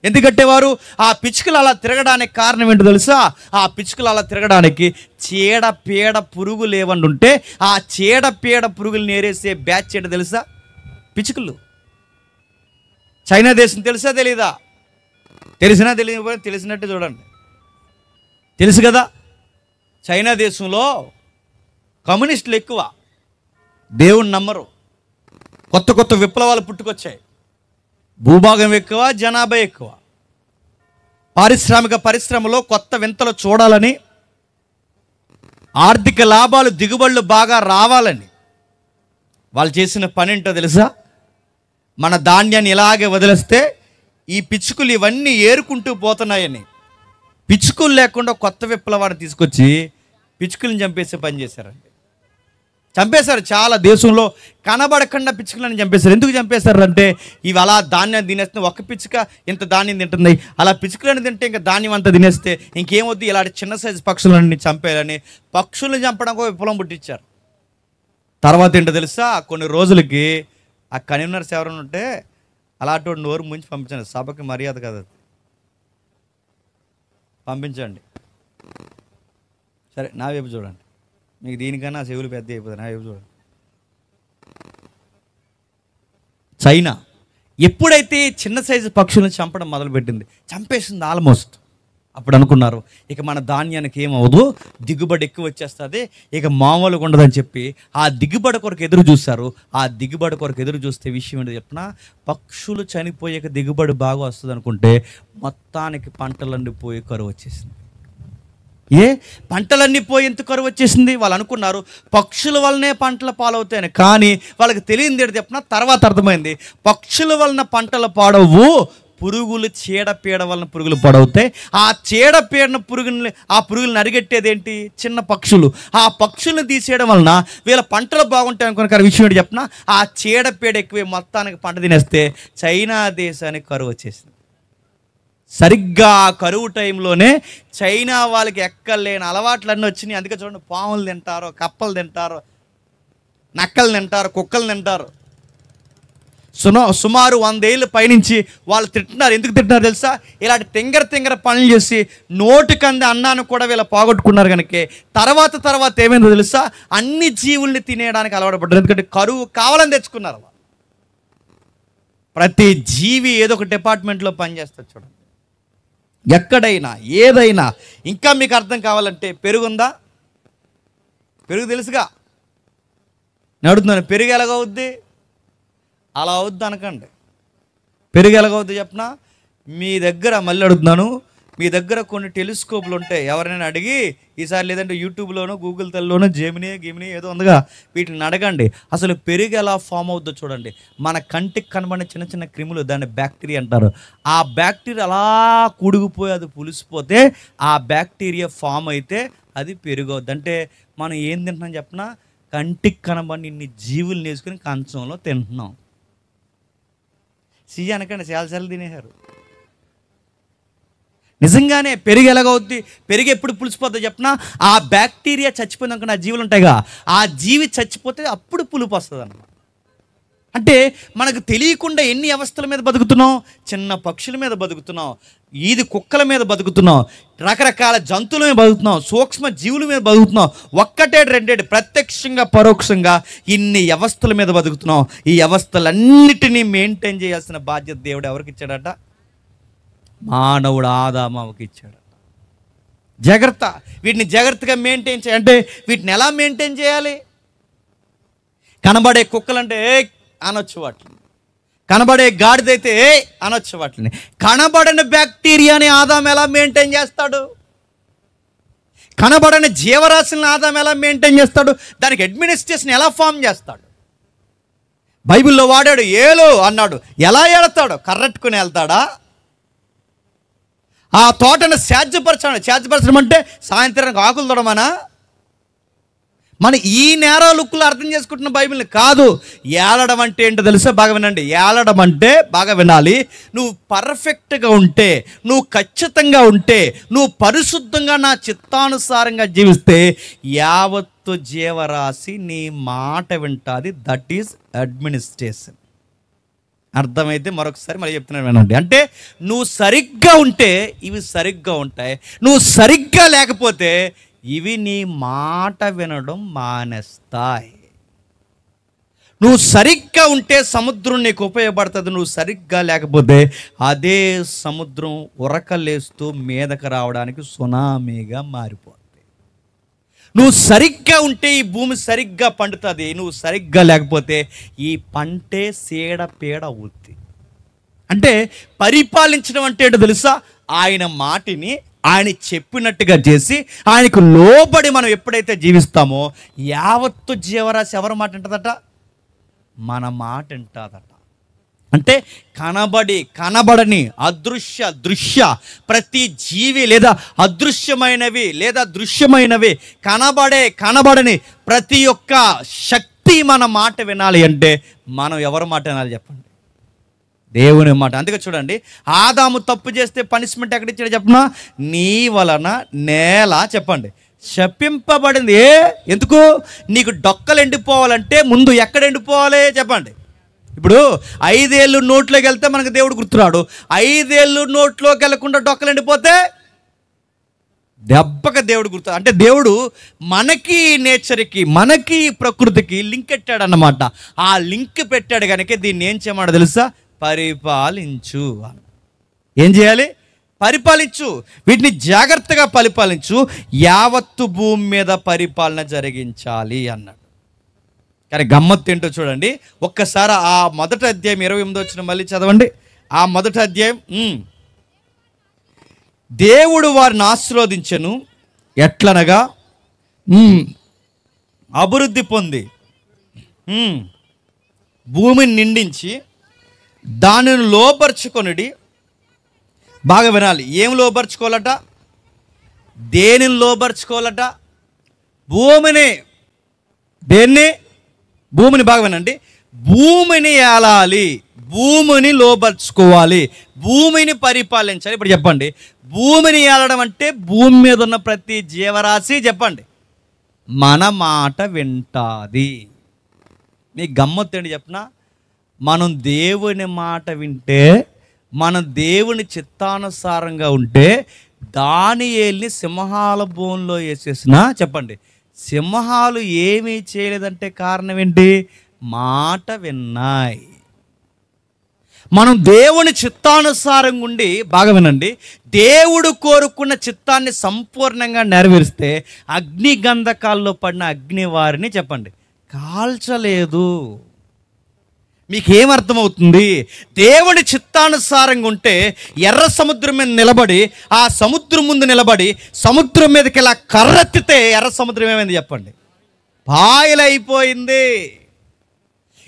ఎందుకు కట్టేవారు? ఆ పిచ్చుకలు అలా తిరగడానికి కారణం ఏంటో తెలుసా? ఆ పిచ్చుకలు అలా తిరగడానికి చీడపీడ పురుగులు ఏమన్నా ఉంటే ఆ చీడపీడ పురుగులు నేరేసే బ్యాచ్ ఏంటో తెలుసా? పిచ్చుకలు. చైనా దేశం తెలుసా తెలీదా? తెలిసినా తెలియకపోయినా తెలిసినట్టు చూడండి, తెలుసు కదా. చైనా దేశంలో కమ్యూనిస్టులు ఎక్కువ, దేవుణ్ణి నమ్మరు, కొత్త కొత్త విప్లవాలు పుట్టుకొచ్చాయి, భూభాగం ఎక్కువ, జనాభా ఎక్కువ, పారిశ్రామిక పరిశ్రమలో కొత్త వింతలు చూడాలని, ఆర్థిక లాభాలు దిగుబడులు బాగా రావాలని వాళ్ళు చేసిన పని ఏంటో తెలుసా? మన ధాన్యాన్ని ఇలాగే వదిలేస్తే ఈ పిచ్చుకలు ఇవన్నీ ఏరుకుంటూ పోతున్నాయని పిచ్చుకలు లేకుండా కొత్త విప్లవాన్ని తీసుకొచ్చి పిచ్చుకలను చంపేసే పని చేశారండి. చంపేశారు. చాలా దేశంలో కనబడకుండా పిచ్చుకలను చంపేశారు. ఎందుకు చంపేశారు అంటే, ఇవి అలా ధాన్యాన్ని తినేస్తే ఒక పిచ్చుక ఇంత ధాన్యం తింటుంది, అలా పిచ్చుకలను తింటే ఇంకా ధాన్యం అంతా తినేస్తే ఇంకేమొద్దు, ఇలాంటి చిన్న సైజు పక్షులన్నీ చంపేయాలని పక్షులను చంపడానికి విప్లవం పుట్టించారు. తర్వాత ఏంటో తెలుసా? కొన్ని రోజులకి ఆ కన్వీనర్స్ ఎవరైనా ఉంటే అలాంటి నోరు ముంచి పంపించండి, సభకి మర్యాద కదా, పంపించండి. సరే, నా వైపు చూడండి, మీకు దీనికన్నా చెవులు పెద్ద అయిపోతుంది, నా వైపు చూడండి. చైనా ఎప్పుడైతే చిన్న సైజు పక్షులను చంపడం మొదలుపెట్టింది, చంపేసింది ఆల్మోస్ట్, అప్పుడు అనుకున్నారు ఇక మన ధాన్యానికి ఏమవుదు, దిగుబడి ఎక్కువ వచ్చేస్తుంది, ఇక మామూలుగా ఉండదని చెప్పి ఆ దిగుబడి కొరకు ఎదురు చూస్తారు. ఆ దిగుబడి కొరకు ఎదురు చూస్తే విషయం ఏంటో చెప్పిన, పక్షులు చనిపోయాక దిగుబడి బాగా వస్తుంది అనుకుంటే మొత్తానికి పంటలన్నీ పోయి కరువు వచ్చేసింది. పంటలన్నీ పోయి ఎంత కరువు వచ్చేసింది? వాళ్ళు అనుకున్నారు పక్షుల వల్లనే పంటలు పాలవుతాయని, కానీ వాళ్ళకి తెలియదు ఏంటి చెప్పిన, తర్వాత అర్థమైంది పక్షుల వలన పంటలు పాడవు, పురుగులు చీడపీడ వలన పురుగులు పాడవుతాయి. ఆ చీడపీడన పురుగులను అరిగెట్టేది ఏంటి? చిన్న పక్షులు. ఆ పక్షులను తీసేయడం వలన వీళ్ళ పంటలు బాగుంటాయి అనుకున్న విషయం ఏంటి చెప్పిన, ఆ చీడపీడ ఎక్కువ మొత్తానికి పంట తినేస్తే చైనా దేశానికి కరువు వచ్చేసింది. సరిగ్గా ఆ కరువు టైంలోనే చైనా వాళ్ళకి ఎక్కలేని అలవాట్లన్నీ వచ్చినాయి. అందుకే చూడండి, పాములు తింటారు, కప్పలు తింటారు, నక్కలు తింటారు, కుక్కలు తింటారు. సుమారు 100 ఏళ్ళ పైనుంచి వాళ్ళు తింటున్నారు. ఎందుకు తింటున్నారు తెలుసా? ఇలాంటి తింగర పనులు చేసి నోటికంది అన్నాన్ని కూడా వీళ్ళు పోగొట్టుకున్నారు కనుక తర్వాత ఏమైందో తెలుసా? అన్ని జీవుల్ని తినేయడానికి అలవాటు పడ్డారు. ఎందుకంటే కరువు కావాలని తెచ్చుకున్నారు. ప్రతి జీవి ఏదో ఒక డిపార్ట్మెంట్లో పనిచేస్తారు. చూడండి, ఎక్కడైనా ఏదైనా. ఇంకా మీకు అర్థం కావాలంటే, పెరుగుందా? పెరుగు తెలుసుగా, నేను అడుగుతున్నాను, పెరుగు ఎలాగవుద్ది? అలా అవుద్ది అనకండి. పెరుగు ఎలాగవుద్ది చెప్పనా? మీ దగ్గర, మళ్ళీ అడుగుతున్నాను, మీ దగ్గర కొన్ని టెలిస్కోప్లు ఉంటాయి, ఎవరైనా అడిగి ఈసారి, లేదంటే యూట్యూబ్లోనో గూగుల్ తల్లోనో గిమిని ఏదో ఉందిగా, వీటిని అడగండి. అసలు పెరుగు ఎలా ఫామ్ అవుద్దో చూడండి. మన కంటికి కనబడిన చిన్న చిన్న క్రిములు, దాన్ని బ్యాక్టీరియా అంటారు. ఆ బ్యాక్టీరియా అలా కూడుకుపోయి అది పులిసిపోతే ఆ బ్యాక్టీరియా ఫామ్ అయితే అది పెరుగు అవుద్ది. అంటే మనం ఏం తింటున్నాం చెప్పనా? కంటికి కనబడిన ఇన్ని జీవులు నేసుకుని కంచంలో తింటున్నాం. సిజి అనకండి, చాలాసార్లు తినేశారు. నిజంగానే పెరుగు ఎలాగవుద్ది? పెరుగు ఎప్పుడు పులిసిపోద్దో చెప్పనా? ఆ బ్యాక్టీరియా చచ్చిపోయిందనుకున్న ఆ జీవులు ఉంటాయిగా, ఆ జీవి చచ్చిపోతే అప్పుడు పులుపు వస్తుంది అన్నమాట. అంటే మనకు తెలియకుండా ఎన్ని అవస్థల మీద బతుకుతున్నాం. చిన్న పక్షుల మీద బతుకుతున్నాం, ఈది కుక్కల మీద బతుకుతున్నాం, రకరకాల జంతువుల మీద బతుకుతున్నాం, సూక్ష్మ జీవుల మీద బతుకుతున్నాం. ఒక్కటేడు రెండేడు ప్రత్యక్షంగా పరోక్షంగా ఇన్ని వ్యవస్థల మీద బతుకుతున్నాం. ఈ వ్యవస్థలన్నిటినీ మెయింటైన్ చేయాల్సిన బాధ్యత దేవుడు ఎవరికి ఇచ్చాడట? మానవుడు ఆదాముకి ఇచ్చాడట. జాగ్రత్త, వీటిని జాగ్రత్తగా మెయింటైన్ చేయాలి. అంటే వీటిని ఎలా మెయింటైన్ చేయాలి? కనబడే కుక్కలంటే అనొచ్చు వాటిని, కనబడే గాడిదైతే అనొచ్చు వాటిని. కనబడని బ్యాక్టీరియాని ఆదాం ఎలా మెయింటైన్ చేస్తాడు? కనబడని జీవరాశులను ఆదాం ఎలా మెయింటైన్ చేస్తాడు? దానికి అడ్మినిస్ట్రేషన్ ఎలా ఫామ్ చేస్తాడు? బైబిల్లో వాడాడు ఏలు అన్నాడు. ఎలా ఏడతాడు? కర్రెట్టుకుని వెళ్తాడా? ఆ తోటను సేద్యపరచడం అంటే సాయంత్రానికి ఆకులు తొడమనా? మన ఈ నేర లుక్కులు అర్థం చేసుకుంటున్న బైబిల్ని కాదు. ఏలడం అంటే ఏంటో తెలుసా? బాగా వినండి. ఏలడం అంటే, బాగా వినాలి, నువ్వు పర్ఫెక్ట్గా ఉంటే, నువ్వు ఖచ్చితంగా ఉంటే, నువ్వు పరిశుద్ధంగా నా చిత్తానుసారంగా జీవిస్తే యావత్తు జీవరాశి నీ మాట వింటుంది. That is administration. అర్థమైతే మరొకసారి మళ్ళీ చెప్తున్నాను వినండి. అంటే నువ్వు సరిగ్గా ఉంటే ఇవి సరిగ్గా ఉంటాయి, నువ్వు సరిగ్గా లేకపోతే ఇవి నీ మాట వినడం మానేస్తాయి. నువ్వు సరిగ్గా ఉంటే సముద్రం నీకు ఉపయోగపడుతుంది, నువ్వు సరిగ్గా లేకపోతే అదే సముద్రం ఉరకలేస్తూ మీదకు రావడానికి సునామీగా మారిపోతుంది. నువ్వు సరిగ్గా ఉంటే ఈ భూమి సరిగ్గా పండుతుంది, నువ్వు సరిగ్గా లేకపోతే ఈ పంటే పీడ అవుద్ది. అంటే పరిపాలించడం అంటే ఏంటో తెలుసా? ఆయన మాటిని ఆయన చెప్పినట్టుగా చేసి ఆయనకు లోబడి మనం ఎప్పుడైతే జీవిస్తామో యావత్తు జీవరాశి ఎవరి మాట వింటుందట? మన మాట వింటుందట. అంటే కనబడని దృశ్య ప్రతి జీవి, లేదా అదృశ్యమైనవి లేదా దృశ్యమైనవి, కనబడని ప్రతి ఒక్క శక్తి మన మాట వినాలి అంటే మనం ఎవరి మాట వినాలి చెప్పండి? దేవుని మాట. అందుకే చూడండి, ఆదాము తప్పు చేస్తే పనిష్మెంట్ ఎక్కడ ఇచ్చాడు చెప్పనా? నీ వలన నేల, చెప్పండి, శపింపబడింది. ఎందుకు? నీకు డొక్కలు ఎండిపోవాలంటే ముందు ఎక్కడ ఎండిపోవాలి చెప్పండి? ఇప్పుడు 5 ఏళ్ళు నోట్లోకి వెళ్తే మనకు దేవుడు గుర్తురాడు. 5 ఏళ్ళు నోట్లోకి వెళ్ళకుండా డొక్కలు ఎండిపోతే దెబ్బక దేవుడు గుర్తు. అంటే దేవుడు మనకి నేచర్కి, మనకి ప్రకృతికి లింక్ పెట్టాడు అన్నమాట. ఆ లింక్ పెట్టాడు కనుక దీన్ని ఏం చేయమన్నాడు తెలుసా? పరిపాలించు. ఏం చేయాలి? పరిపాలించు. వీటిని జాగ్రత్తగా పరిపాలించు, యావత్తు భూమి మీద పరిపాలన జరిగించాలి అన్నాడు. కానీ గమ్మత్తు ఏంటో చూడండి. ఒక్కసారి ఆ మొదటి అధ్యాయం 28 వచ్చిన మళ్ళీ చదవండి. ఆ మొదటి అధ్యాయం, దేవుడు వారిని ఆశీర్వదించెను ఎట్లనగా అభివృద్ధి పొంది భూమిని నిండించి దానిని లోపరుచుకొనుడి. బాగా వినాలి, ఏం లోపరుచుకోవాలట? దేనిని లోపరుచుకోవాలట? భూమిని. దేన్ని? భూమిని. బాగా వినండి, భూమిని ఏలాలి, భూమిని లోపరుచుకోవాలి, భూమిని పరిపాలించాలి. ఇప్పుడు చెప్పండి, భూమిని ఏలడం అంటే భూమి మీద ఉన్న ప్రతి జీవరాశి చెప్పండి మన మాట వింటాది. మీకు గమ్మత్తు ఏంటి చెప్పనా? మనం దేవుని మాట వింటే, మనం దేవుని చిత్తానుసారంగా ఉంటే, దానియేలుని సింహాల బోన్లో వేసేసిన చెప్పండి, సింహాలు ఏమీ చేయలేదంటే కారణం ఏంటి? మాట విన్నాయి. మనం దేవుని చిత్తానుసారంగా ఉండి, బాగా వినండి, దేవుడు కోరుకున్న చిత్తాన్ని సంపూర్ణంగా నెరవేరిస్తే అగ్ని గంధకాల్లో పడిన అగ్ని వారిని చెప్పండి కాల్చలేదు. మీకేమర్థమవుతుంది? దేవుని చిత్తానుసారంగా ఉంటే ఎర్ర సముద్రం మీద నిలబడి, ఆ సముద్రం ముందు నిలబడి సముద్రం మీదకి ఇలా కర్రెత్తితే ఎర్ర సముద్రం ఏమైంది చెప్పండి? పాయలైపోయింది.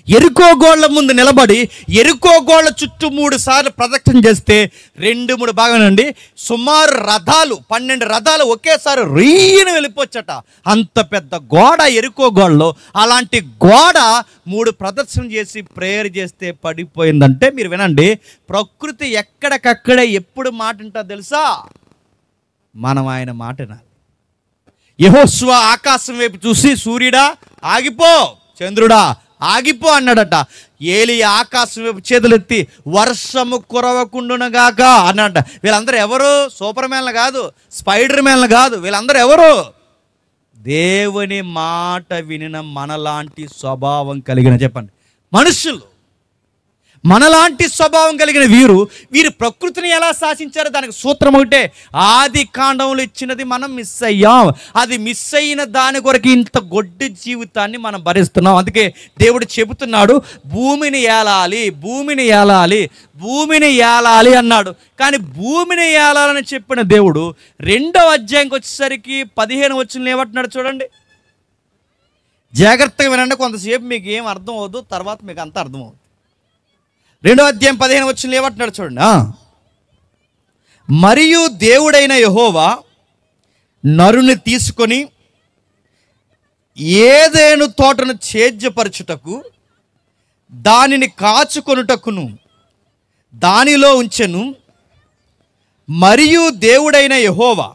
ఎరుకో గోళ్ల ముందు నిలబడి ఎరుకో గోళ్ల చుట్టూ 3 సార్లు ప్రదక్షిణ చేస్తే 2-3 భాగమేనండి, సుమారు 12 రథాలు ఒకేసారి రీని వెళ్ళిపోచ్చట. అంత పెద్ద గోడ ఎరుకో గోడలో. అలాంటి గోడ 3 ప్రదక్షిణ చేసి ప్రేయర్ చేస్తే పడిపోయిందంటే మీరు వినండి, ప్రకృతి ఎక్కడికక్కడే ఎప్పుడు మాట వింటా తెలుసా? మనం ఆయన మాట వినాలి. యెహోషువ ఆకాశం వైపు చూసి, సూర్యుడా ఆగిపో, చంద్రుడా ఆగిపో అన్నాడట. ఏలియా ఆకాశం వైపు చేతులెత్తి వర్షము కురవకుండునగాక అన్నాడట. వీళ్ళందరూ ఎవరు? సూపర్ మ్యాన్లు కాదు, స్పైడర్ మ్యాన్లు కాదు. వీళ్ళందరూ ఎవరు? దేవుని మాట వినిన మనలాంటి స్వభావం కలిగిన, చెప్పండి, మనుషులు. మనలాంటి స్వభావం కలిగిన వీరు ప్రకృతిని ఎలా శాసించారో దానికి సూత్రం ఒకటే. ఆది కాండంలో ఇచ్చినది మనం మిస్ అయ్యాం. అది మిస్ అయిన దాని కొరకు ఇంత గొడ్డు జీవితాన్ని మనం భరిస్తున్నాం. అందుకే దేవుడు చెబుతున్నాడు, భూమిని ఏలాలి, భూమిని ఏలాలి, భూమిని ఏలాలి అన్నాడు. కానీ భూమిని ఏలాలని చెప్పిన దేవుడు 2వ అధ్యాయంకి వచ్చేసరికి 15 వచనంలో ఏమంటున్నాడు చూడండి. జాగ్రత్తగా వినండి, కొంతసేపు మీకు ఏం అర్థం అవ్వదు, తర్వాత మీకు అంత అర్థం అవుతుంది. 2వ అధ్యాయం 15 వచనంలో ఏమంటున్నాడు చూడండి. మరియు దేవుడైన యెహోవా నరుని తీసుకొని ఏదెను తోటను ఛేద్యపరచుటకు, దానిని కాచుకొనుటకును దానిలో ఉంచెను. మరియు దేవుడైన యెహోవా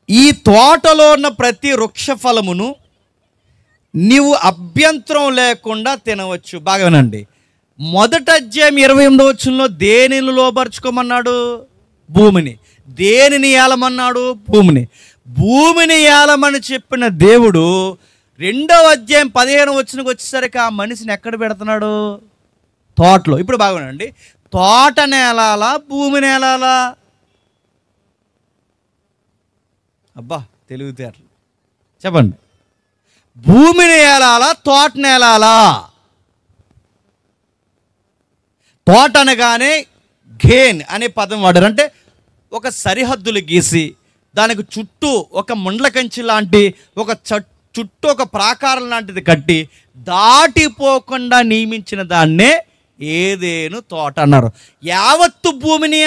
ఈ తోటలో ఉన్న ప్రతి వృక్ష ఫలమును నీవు అభ్యంతరం లేకుండా తినవచ్చు. బాగా వినండి, 1వ అధ్యాయం 28వ వచనంలో దేనిని లోబరుచుకోమన్నాడు? భూమిని. దేనిని ఏలమన్నాడు? భూమిని. భూమిని ఏలమని చెప్పిన దేవుడు 2వ అధ్యాయం 15వ వచనంకి వచ్చేసరికి ఆ మనిషిని ఎక్కడ పెడుతున్నాడు? తోటలో. ఇప్పుడు బాగా వినండి, తోట నేలాలా, భూమి నేలాలా? అబ్బా తెలివితేటలు చెప్పండి. భూమిని ఏలాలా, తోటని ఏలాలా? తోట అనగానే గేన్ అనే పదం వాడారు. అంటే ఒక సరిహద్దులు గీసి దానికి చుట్టూ ఒక ముండ్ల కంచి లాంటి ఒక చుట్టూ ఒక ప్రాకారం లాంటిది కట్టి దాటిపోకుండా నియమించిన దాన్నే ఏదేను తోట అన్నారు. యావత్తు భూమిని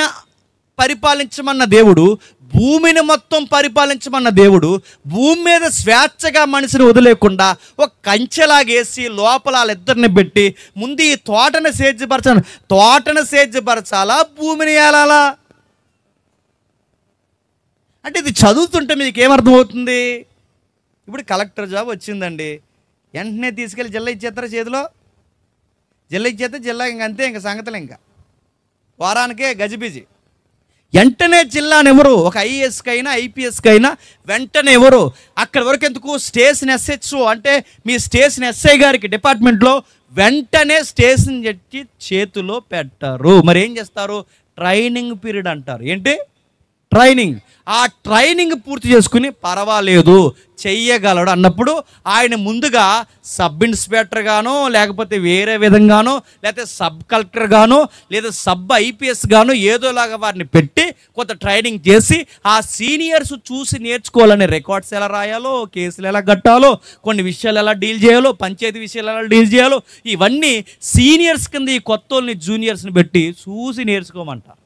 పరిపాలించమన్న దేవుడు, భూమిని మొత్తం పరిపాలించమన్న దేవుడు భూమి మీద స్వేచ్ఛగా మనిషిని వదిలేకుండా ఒక కంచెలాగేసి లోపల వాళ్ళిద్దరిని పెట్టి ముందు ఈ తోటను సేద్యపరచాలి. తోటను సేద్యపరచాలా, భూమిని ఏలాలా? అంటే ఇది చదువుతుంటే మీకు ఏమర్థమవుతుంది? ఇప్పుడు కలెక్టర్ జాబ్ వచ్చిందండి, వెంటనే తీసుకెళ్ళి జిల్లా ఇచ్చేస్తారా? చేతిలో జిల్లా ఇచ్చేస్తే జిల్లా ఇంకంతే, ఇంకా సంగతులు ఇంకా వారానికే గజిబిజి. వెంటనే జిల్లాని ఎవరు? ఒక ఐఏఎస్కి అయినా ఐపీఎస్కి అయినా వెంటనే ఎవరు? అక్కడి వరకు ఎందుకు? స్టేషన్ ఎస్హెచ్ఓ అంటే మీ స్టేషన్ ఎస్ఐ గారికి డిపార్ట్మెంట్లో వెంటనే స్టేషన్ చెట్టి చేతిలో పెట్టారు. మరి ఏం చేస్తారు? ట్రైనింగ్ పీరియడ్ అంటారు. ఏంటి? ట్రైనింగ్. ఆ ట్రైనింగ్ పూర్తి చేసుకుని పర్వాలేదు చెయ్యగలడు అన్నప్పుడు ఆయన ముందుగా సబ్ ఇన్స్పెక్టర్ గానో, లేకపోతే వేరే విధంగానో, లేకపోతే సబ్ కలెక్టర్ గానో, లేదా సబ్ ఐపీఎస్ గానో ఏదోలాగా వారిని పెట్టి కొంత ట్రైనింగ్ చేసి ఆ సీనియర్స్ చూసి నేర్చుకోవాలని, రికార్డ్స్ ఎలా రాయాలో, కేసులు ఎలా కట్టాలో, కొన్ని విషయాలు ఎలా డీల్ చేయాలో, పంచాయతీ విషయాలు ఎలా డీల్ చేయాలో, ఇవన్నీ సీనియర్స్ కింద ఈ కొత్త వాళ్ళని జూనియర్స్ని పెట్టి చూసి నేర్చుకోమంటారు.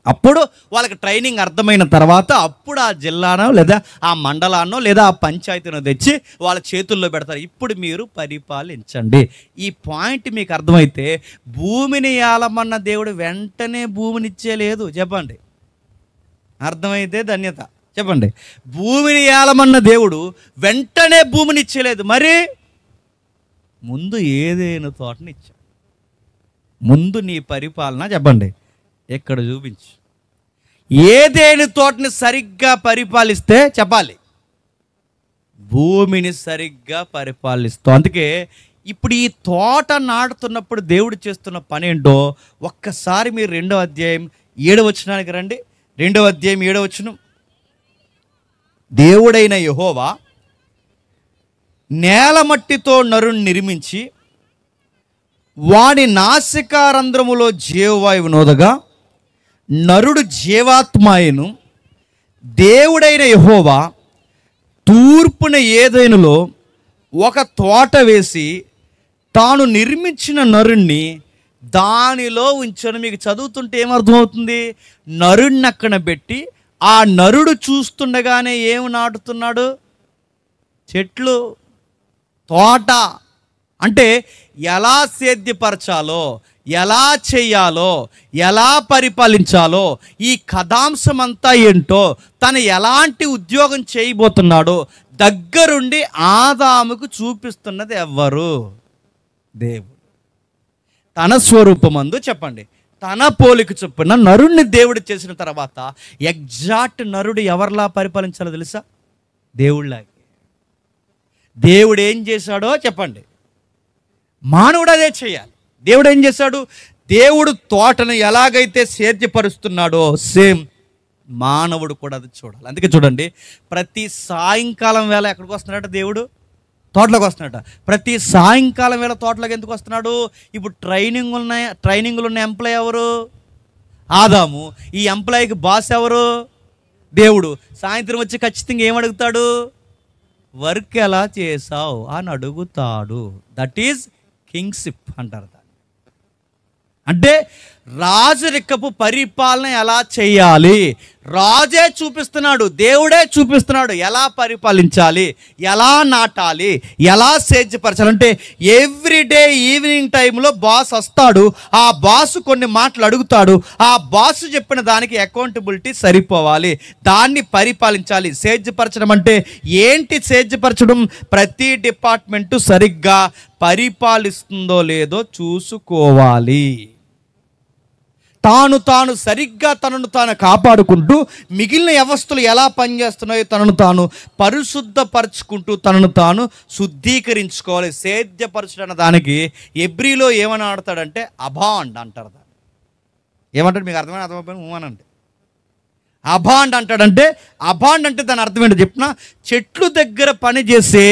అప్పుడు వాళ్ళకి ట్రైనింగ్ అర్థమైన తర్వాత అప్పుడు ఆ జిల్లానో లేదా ఆ మండలాన్నో లేదా ఆ పంచాయతీనో తెచ్చి వాళ్ళ చేతుల్లో పెడతారు. ఇప్పుడు మీరు పరిపాలించండి. ఈ పాయింట్ మీకు అర్థమైతే భూమిని ఏలమన్న దేవుడు వెంటనే భూమిని ఇచ్చేలేదు. చెప్పండి, అర్థమైతే ధన్యత. చెప్పండి, భూమిని ఏలమన్న దేవుడు వెంటనే భూమిని ఇచ్చేలేదు. మరి ముందు ఏదేను తోటని ఇచ్చాడు. ముందు నీ పరిపాలన చెప్పండి ఎక్కడ చూపించు. ఏదేను తోటని సరిగ్గా పరిపాలిస్తే చెప్పాలి భూమిని సరిగ్గా పరిపాలిస్తాం. అందుకే ఇప్పుడు ఈ తోట నాటుతున్నప్పుడు దేవుడు చేస్తున్న పని ఏంటో ఒక్కసారి మీరు 2వ అధ్యాయం 7వ వచనానికి రండి. 2వ అధ్యాయం 7వ వచనం. దేవుడైన యెహోవా నేల మట్టితో నరుని నిర్మించి వాడి నాసికారంధ్రములో జీవవాయువు నోదగా నరుడు జీవాత్మాయను. దేవుడైన యెహోవా తూర్పున ఏదైనాలో ఒక తోట వేసి తాను నిర్మించిన నరుణ్ణి దానిలో ఉంచను. మీకు చదువుతుంటే ఏమర్థమవుతుంది? నరుణ్ణి అక్కడ పెట్టి ఆ నరుడు చూస్తుండగానే ఏమి నాటుతున్నాడు? చెట్లు, తోట. అంటే ఎలా సేద్యపరచాలో, ఎలా చేయాలో, ఎలా పరిపాలించాలో, ఈ కథాంశం అంతా ఏంటో, తను ఎలాంటి ఉద్యోగం చేయబోతున్నాడో దగ్గరుండి ఆదాముకు చూపిస్తున్నది ఎవ్వరు? దేవుడు. తన స్వరూపమందు చెప్పండి, తన పోలిక చొప్పున నరుణ్ణి దేవుడు చేసిన తర్వాత ఎగ్జాక్ట్ నరుడు ఎవరిలా పరిపాలించాలో తెలుసా? దేవుళ్ళలాగే. దేవుడు ఏం చేశాడో చెప్పండి, మానవుడు అదే చేయాలి. దేవుడు ఏం చేశాడు? దేవుడు తోటను ఎలాగైతే సేద్యపరుస్తున్నాడో సేమ్ మానవుడు కూడా అది చూడాలి. అందుకే చూడండి, ప్రతి సాయంకాలం వేళ ఎక్కడికి వస్తున్నాడట? దేవుడు తోటలోకి వస్తున్నాడట. ప్రతి సాయంకాలం వేళ తోటలోకి ఎందుకు వస్తున్నాడు? ఇప్పుడు ట్రైనింగ్లు ఉన్న ఎంప్లాయ్ ఎవరు? ఆదాము. ఈ ఎంప్లాయ్కి బాస్ ఎవరు? దేవుడు. సాయంత్రం వచ్చి ఖచ్చితంగా ఏమడుగుతాడు? వర్క్ ఎలా చేసావు అని అడుగుతాడు. దట్ ఈజ్ కింగ్షిప్ అంటారు. అంటే రాజరికపు పరిపాలన ఎలా చేయాలి రాజే చూపిస్తున్నాడు, దేవుడే చూపిస్తున్నాడు. ఎలా పరిపాలించాలి, ఎలా నాటాలి, ఎలా సేద్యపరచాలి. అంటే ఎవ్రీడే ఈవినింగ్ టైంలో బాస్ వస్తాడు. ఆ బాస్ కొన్ని మాటలు అడుగుతాడు. ఆ బాస్ చెప్పిన దానికి అకౌంటబిలిటీ సరిపోవాలి, దాన్ని పరిపాలించాలి. సేద్యపరచడం అంటే ఏంటి? సేద్యపరచడం ప్రతి డిపార్ట్మెంటు సరిగ్గా పరిపాలిస్తుందో లేదో చూసుకోవాలి. తాను సరిగ్గా తనను తాను కాపాడుకుంటూ మిగిలిన వ్యవస్థలు ఎలా పనిచేస్తున్నాయో తనను తాను పరిశుద్ధపరచుకుంటూ తనను తాను శుద్ధీకరించుకోవాలి. సేద్యపరచడం దానికి ఎబ్రిలో ఏమని ఆడతాడంటే అభాండ్ అంటారు. దాన్ని ఏమంటాడు? మీకు అర్థమైపోయిన అనంటే అభాండ్ అంటాడంటే, అభాండ్ అంటే దాని అర్థం ఏంటో చెప్పిన, చెట్లు దగ్గర పని చేసే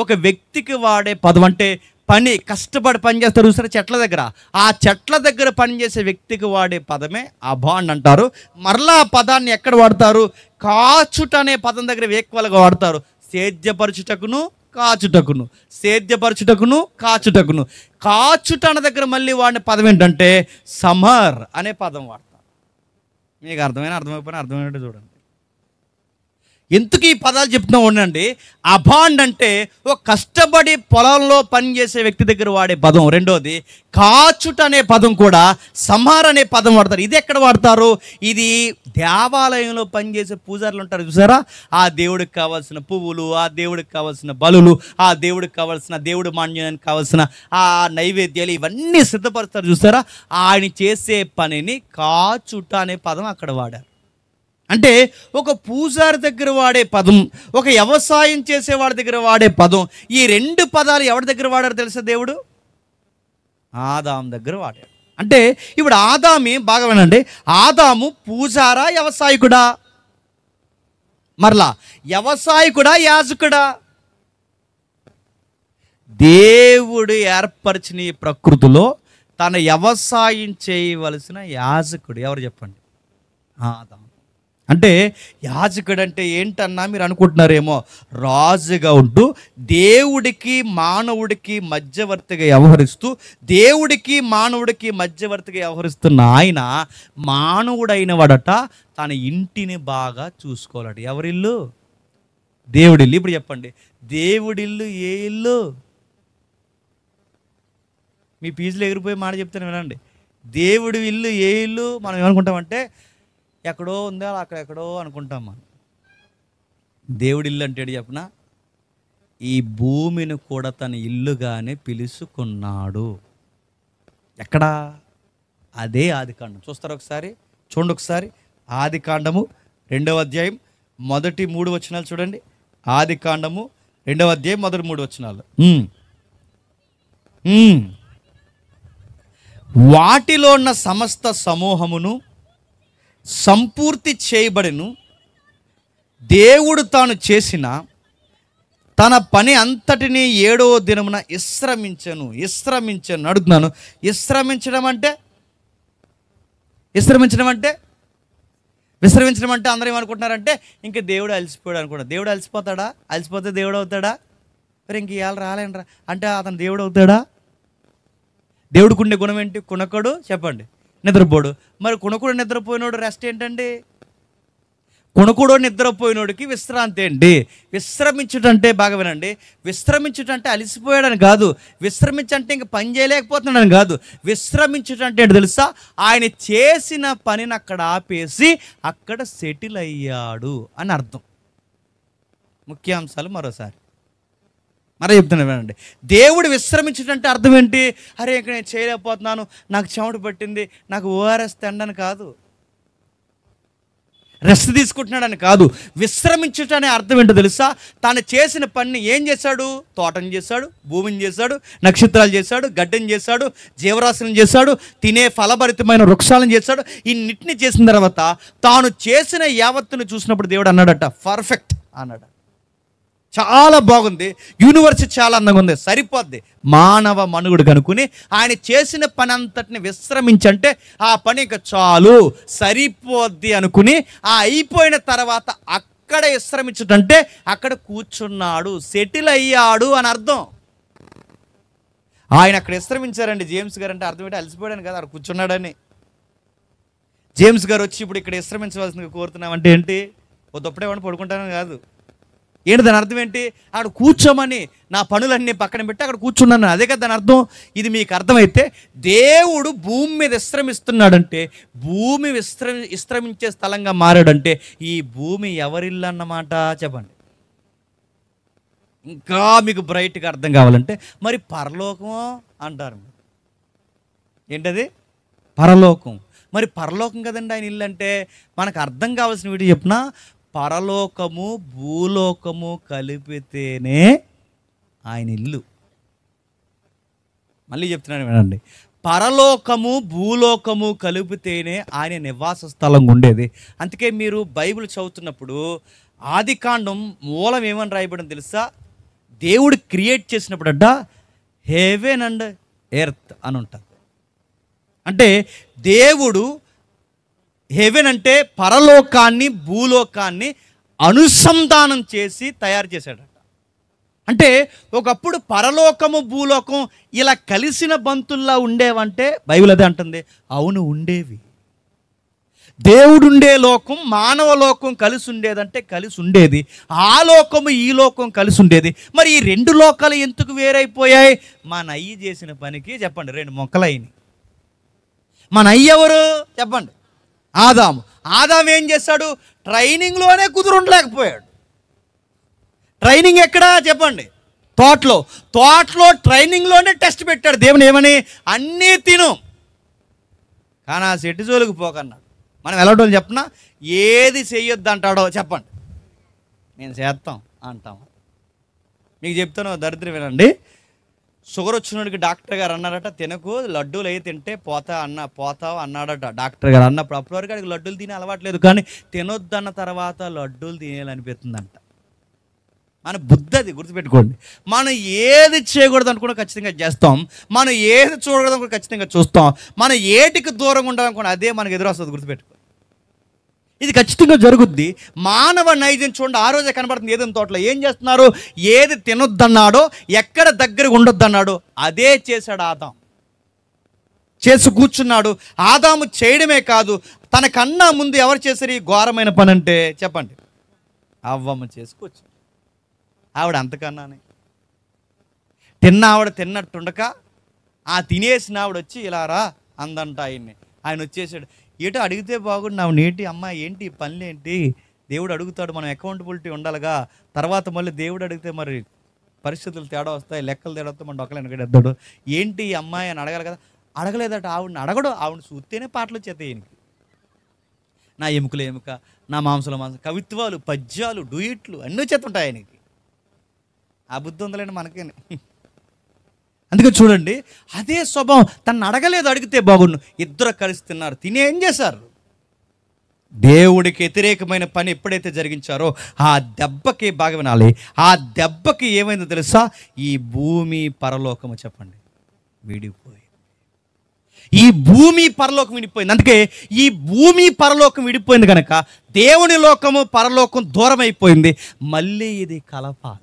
ఒక వ్యక్తికి వాడే పదం. అంటే పని కష్టపడి పని చేస్తారు చూసారా చెట్ల దగ్గర, ఆ చెట్ల దగ్గర పనిచేసే వ్యక్తికి వాడే పదమే అభాండ్ అంటారు. మరలా ఆ పదాన్ని ఎక్కడ వాడతారు? కాచుట అనే పదం దగ్గర వేక్వలుగా వాడతారు. సేద్యపరచుటకును కాచుటకును, సేద్యపరచుటకును కాచుటకును. కాచుట అనే దగ్గర మళ్ళీ వాడిన పదం ఏంటంటే సమర్ అనే పదం వాడతారు. మీకు అర్థమైపోయినా అర్థమైనట్టు చూడండి. ఎందుకు ఈ పదాలు చెప్తున్నా ఉండండి. అభాండ్ అంటే ఒక కష్టపడి పొలంలో పనిచేసే వ్యక్తి దగ్గర వాడే పదం. రెండోది కాచుట అనే పదం కూడా సంహార్ అనే పదం వాడతారు. ఇది ఎక్కడ వాడతారు? ఇది దేవాలయంలో పనిచేసే పూజారులు ఉంటారు చూసారా, ఆ దేవుడికి కావాల్సిన పువ్వులు, ఆ దేవుడికి కావాల్సిన బలులు, ఆ దేవుడికి కావాల్సిన దేవుడి మాన్యానికి కావాల్సిన ఆ నైవేద్యాలు ఇవన్నీ సిద్ధపరుస్తారు చూసారా, ఆయన చేసే పనిని కాచుట అనే పదం అక్కడ వాడారు. అంటే ఒక పూజారి దగ్గర వాడే పదం, ఒక వ్యవసాయం చేసేవాడి దగ్గర వాడే పదం, ఈ రెండు పదాలు ఎవరి దగ్గర వాడారు తెలుసా? దేవుడు ఆదాము దగ్గర వాడాడు. అంటే ఇప్పుడు ఆదామి బాగా వినండి, ఆదాము పూజారా వ్యవసాయకుడా? మరలా వ్యవసాయకుడా యాజకుడా? దేవుడు ఏర్పరిచిన ఈ ప్రకృతిలో తన వ్యవసాయం చేయవలసిన యాజకుడు ఎవరు చెప్పండి? ఆదాము. అంటే యాజకుడు అంటే ఏంటన్నా మీరు అనుకుంటున్నారేమో, రాజుగా ఉంటూ దేవుడికి మానవుడికి మధ్యవర్తిగా వ్యవహరిస్తూ, దేవుడికి మానవుడికి మధ్యవర్తిగా వ్యవహరిస్తున్న ఆయన మానవుడైన వాడట తన ఇంటిని బాగా చూసుకోవాలట. ఎవరిల్లు? దేవుడిల్లు. ఇప్పుడు చెప్పండి, దేవుడిల్లు ఏ ఇల్లు? మీ పీజులు ఎగిరిపోయి మాట చెప్తాను వినండి. దేవుడి ఇల్లు ఏ ఇల్లు? మనం ఏమనుకుంటామంటే ఎక్కడో ఉందా అక్కడ ఎక్కడో అనుకుంటాం మనం. దేవుడి ఇల్లు అంటే చెప్పిన ఈ భూమిని కూడా తన ఇల్లుగానే పిలుచుకున్నాడు. ఎక్కడా? అదే ఆదికాండం. చూస్తారు ఒకసారి, చూడండి ఒకసారి. ఆదికాండము 2వ అధ్యాయం మొదటి 3 వచనాలు చూడండి. ఆదికాండము 2వ అధ్యాయం మొదటి 3 వచనాలు. వాటిలో ఉన్న సమస్త సమూహమును సంపూర్తి చేయబడిను. దేవుడు తాను చేసిన తన పని అంతటినీ 7వ దినమున విశ్రమించను. అడుగుతున్నాను, విశ్రమించడం అంటే అందరూ ఏమనుకుంటున్నారంటే ఇంక దేవుడు అలసిపోయాడు అనుకుంటారు. దేవుడు అలసిపోతాడా? అలసిపోతే దేవుడు అవుతాడా? మరి ఇంక ఇవాళ రాలేనరా అంటే అతను దేవుడు అవుతాడా? దేవుడికి ఉండే గుణం ఏంటి? కుణకుడు, చెప్పండి, నిద్రపోడు. మరి కుణకుడు నిద్రపోయినోడు రెస్ట్ ఏంటండి? కుణకుడు నిద్రపోయినోడికి విశ్రాంతి ఏంటి? విశ్రమించుటంటే, బాగా వినండి, విశ్రమించుటంటే అలసిపోయాడని కాదు, విశ్రమించంటే ఇంక పని చేయలేకపోతున్నాడని కాదు. విశ్రమించుటంటే ఏంటి తెలుసా? ఆయన చేసిన పనిని అక్కడ ఆపేసి అక్కడ సెటిల్ అయ్యాడు అని అర్థం. ముఖ్యాంశాలు మరోసారి చెప్తున్నా వినండి. దేవుడు విశ్రమించుటంటే అర్థం ఏంటి? అరే ఇంక నేను చేయలేకపోతున్నాను, నాకు చెమట పట్టింది, నాకు ఓఆర్ఎస్ తిండని కాదు, రెస్ట్ తీసుకుంటున్నాడని కాదు. విశ్రమించుటనే అర్థం ఏంటో తెలుసా? తాను చేసిన పనిని ఏం చేశాడు? తోటను చేశాడు, భూమిని చేశాడు, నక్షత్రాలు చేశాడు, గడ్డని చేశాడు, జీవరాశులను చేశాడు, తినే ఫలభరితమైన వృక్షాలను చేశాడు. ఇన్నిటిని చేసిన తర్వాత తాను చేసిన యావత్తును చూసినప్పుడు దేవుడు అన్నాడట, పర్ఫెక్ట్ అన్నాడు. చాలా బాగుంది, యూనివర్స్ చాలా అందంగా ఉంది, సరిపోద్ది. మానవ మనుగుడు కనుక్కుని ఆయన చేసిన పని అంతటిని విశ్రమించంటే ఆ పని ఇక చాలు, సరిపోద్ది అనుకుని ఆ అయిపోయిన తర్వాత అక్కడ విశ్రమించటంటే అక్కడ కూర్చున్నాడు, సెటిల్ అయ్యాడు అని అర్థం. ఆయన అక్కడ విశ్రమించారండి. జేమ్స్ గారు అంటే అర్థం ఏంటి? అలసిపోయాడని కదా, అక్కడ కూర్చున్నాడని. జేమ్స్ గారు వచ్చి ఇప్పుడు ఇక్కడ విశ్రమించవలసిందిగా కోరుతున్నామంటే ఏంటి? ఓ దుప్పటేమని పడుకుంటానని కాదు. ఏంటి దాని అర్థం ఏంటి? అక్కడ కూర్చోమని, నా పనులన్నీ పక్కన పెట్టి అక్కడ కూర్చున్నాను, అదే కదా దాని అర్థం. ఇది మీకు అర్థమైతే దేవుడు భూమి మీద విశ్రమిస్తున్నాడంటే, భూమి విశ్రమించే స్థలంగా మారాడంటే ఈ భూమి ఎవరిల్లు అన్నమాట? చెప్పండి. ఇంకా మీకు బ్రైట్గా అర్థం కావాలంటే మరి పరలోకం అంటారు. ఏంటది? పరలోకం. మరి పరలోకం కదండి ఆయన ఇల్లు అంటే. మనకు అర్థం కావాల్సిన వీటి చెప్పిన, పరలోకము భూలోకము కలిపితేనే ఆయన ఇల్లు. మళ్ళీ చెప్తున్నాను వినండి, పరలోకము భూలోకము కలిపితేనే ఆయన నివాస స్థలంగా ఉండేది. అందుకే మీరు బైబిల్ చదువుతున్నప్పుడు ఆదికాండం మూలం ఏమని రాయబడింది తెలుసా? దేవుడు క్రియేట్ చేసినప్పుడట హెవెన్ అండ్ ఎర్త్ అని ఉంటుంది. అంటే దేవుడు హెవెన్ అంటే పరలోకాన్ని భూలోకాన్ని అనుసంధానం చేసి తయారు చేశాడట. అంటే ఒకప్పుడు పరలోకము భూలోకం ఇలా కలిసిన బంతుల్లా ఉండేవంటే బైబిల్ అదే అంటుంది. అవును, ఉండేవి. దేవుడు ఉండే లోకం మానవ లోకం కలిసి ఉండేదంటే కలిసి ఉండేది. ఆ లోకము ఈ లోకం కలిసి ఉండేది. మరి ఈ రెండు లోకాలు ఎందుకు వేరైపోయాయి? మన అయ్యి చేసిన పనికి చెప్పండి 2 మొక్కలు అయినాయి. మన అయ్య ఎవరు చెప్పండి? ఆదాము. ఆదాము ఏం చేశాడు? ట్రైనింగ్లోనే కుదురుండలేకపోయాడు. ట్రైనింగ్ ఎక్కడా చెప్పండి? తోటలో ట్రైనింగ్లోనే టెస్ట్ పెట్టాడు దేవుని. ఏమని? అన్నీ తిను, కానీ ఆ చెట్టు జోలికి పోకన్నాడు. మనం ఎలాంటి చెప్పనా? ఏది చెయ్యొద్దు అంటాడో చెప్పండి, నేను చేస్తాం అంటాం. మీకు చెప్తాను దరిద్రం వినండి. షుగర్ వచ్చినోడికి డాక్టర్ గారు అన్నారట, తినకు, లడ్డూలు అవి తింటే పోతావు అన్నాడట డాక్టర్ గారు. అన్నప్పుడు అప్పటి వరకు అడిగి లడ్డూలు తినే అలవాట్లేదు, కానీ తినొద్దన్న తర్వాత లడ్డూలు తినేయాలనిపిస్తుందంట. మన బుద్ధి అది, గుర్తుపెట్టుకోండి. మనం ఏది చేయకూడదు అనుకున్నా ఖచ్చితంగా చేస్తాం, మనం ఏది చూడకూడదు అనుకున్నా ఖచ్చితంగా చూస్తాం, మనం ఏటికి దూరంగా ఉండాలనుకున్నా అదే మనకు ఎదురొస్తుంది. గుర్తుపెట్టుకో, ఇది ఖచ్చితంగా జరుగుద్ది. మానవ నైజం చూడండి, ఆ రోజే కనబడుతుంది. ఏదైనా తోటలో ఏం చేస్తున్నారు? ఏది తినొద్దన్నాడో, ఎక్కడ దగ్గర ఉండొద్దన్నాడో అదే చేశాడు ఆదాము. చేసి కూర్చున్నాడు. ఆదాము చేయడమే కాదు, తనకన్నా ముందు ఎవరు చేశారు ఈ ఘోరమైన పని అంటే చెప్పండి? అవ్వమ్మ చేసుకొచ్చు. ఆవిడ అంతకన్నానే ఆవిడ తిన్నట్టుండక ఆ తినేసిన ఆవిడ వచ్చి ఇలా రా అందంట ఆయన వచ్చేసాడు. ఏటో అడిగితే బాగుండు, నా నేటి అమ్మ ఏంటి పనులేంటి? దేవుడు అడుగుతాడు, మనం అకౌంటబిలిటీ ఉండాలిగా. తర్వాత మళ్ళీ దేవుడు అడిగితే మరి పరిస్థితులు తేడా వస్తాయి, లెక్కలు తేడా వస్తాయి, మన డొక్కలు వెనకడెద్దాడు. ఏంటి ఈ అమ్మాయి అని అడగాలి కదా. అడగలేదట, ఆవిడని అడగడు. ఆవిడ చూస్తేనే పాటలు వచ్చేస్తాయి ఈయనకి. నా ఎముకలు ఎముక, నా మాంసంలో మాంసం, కవిత్వాలు, పద్యాలు, డూయిట్లు అన్నీ వచ్చేస్తుంటాయి ఆయనకి. ఆ బుద్ధి ఉందలేండి మనకే. అందుకే చూడండి, అదే స్వభావం. తను అడగలేదు, అడిగితే బాగుండు. ఇద్దరు కలిసి తిన్నారు. తిని ఏం చేశారు? దేవుడికి వ్యతిరేకమైన పని ఎప్పుడైతే జరిగించారో ఆ దెబ్బకి బాగా వినాలి. ఆ దెబ్బకి ఏమైందో తెలుసా? ఈ భూమి పరలోకము చెప్పండి విడిపోయి. ఈ భూమి పరలోకం విడిపోయింది. అందుకే ఈ భూమి పరలోకం విడిపోయింది కనుక దేవుని లోకము పరలోకం దూరం అయిపోయింది. మళ్ళీ ఇది కలపాలి.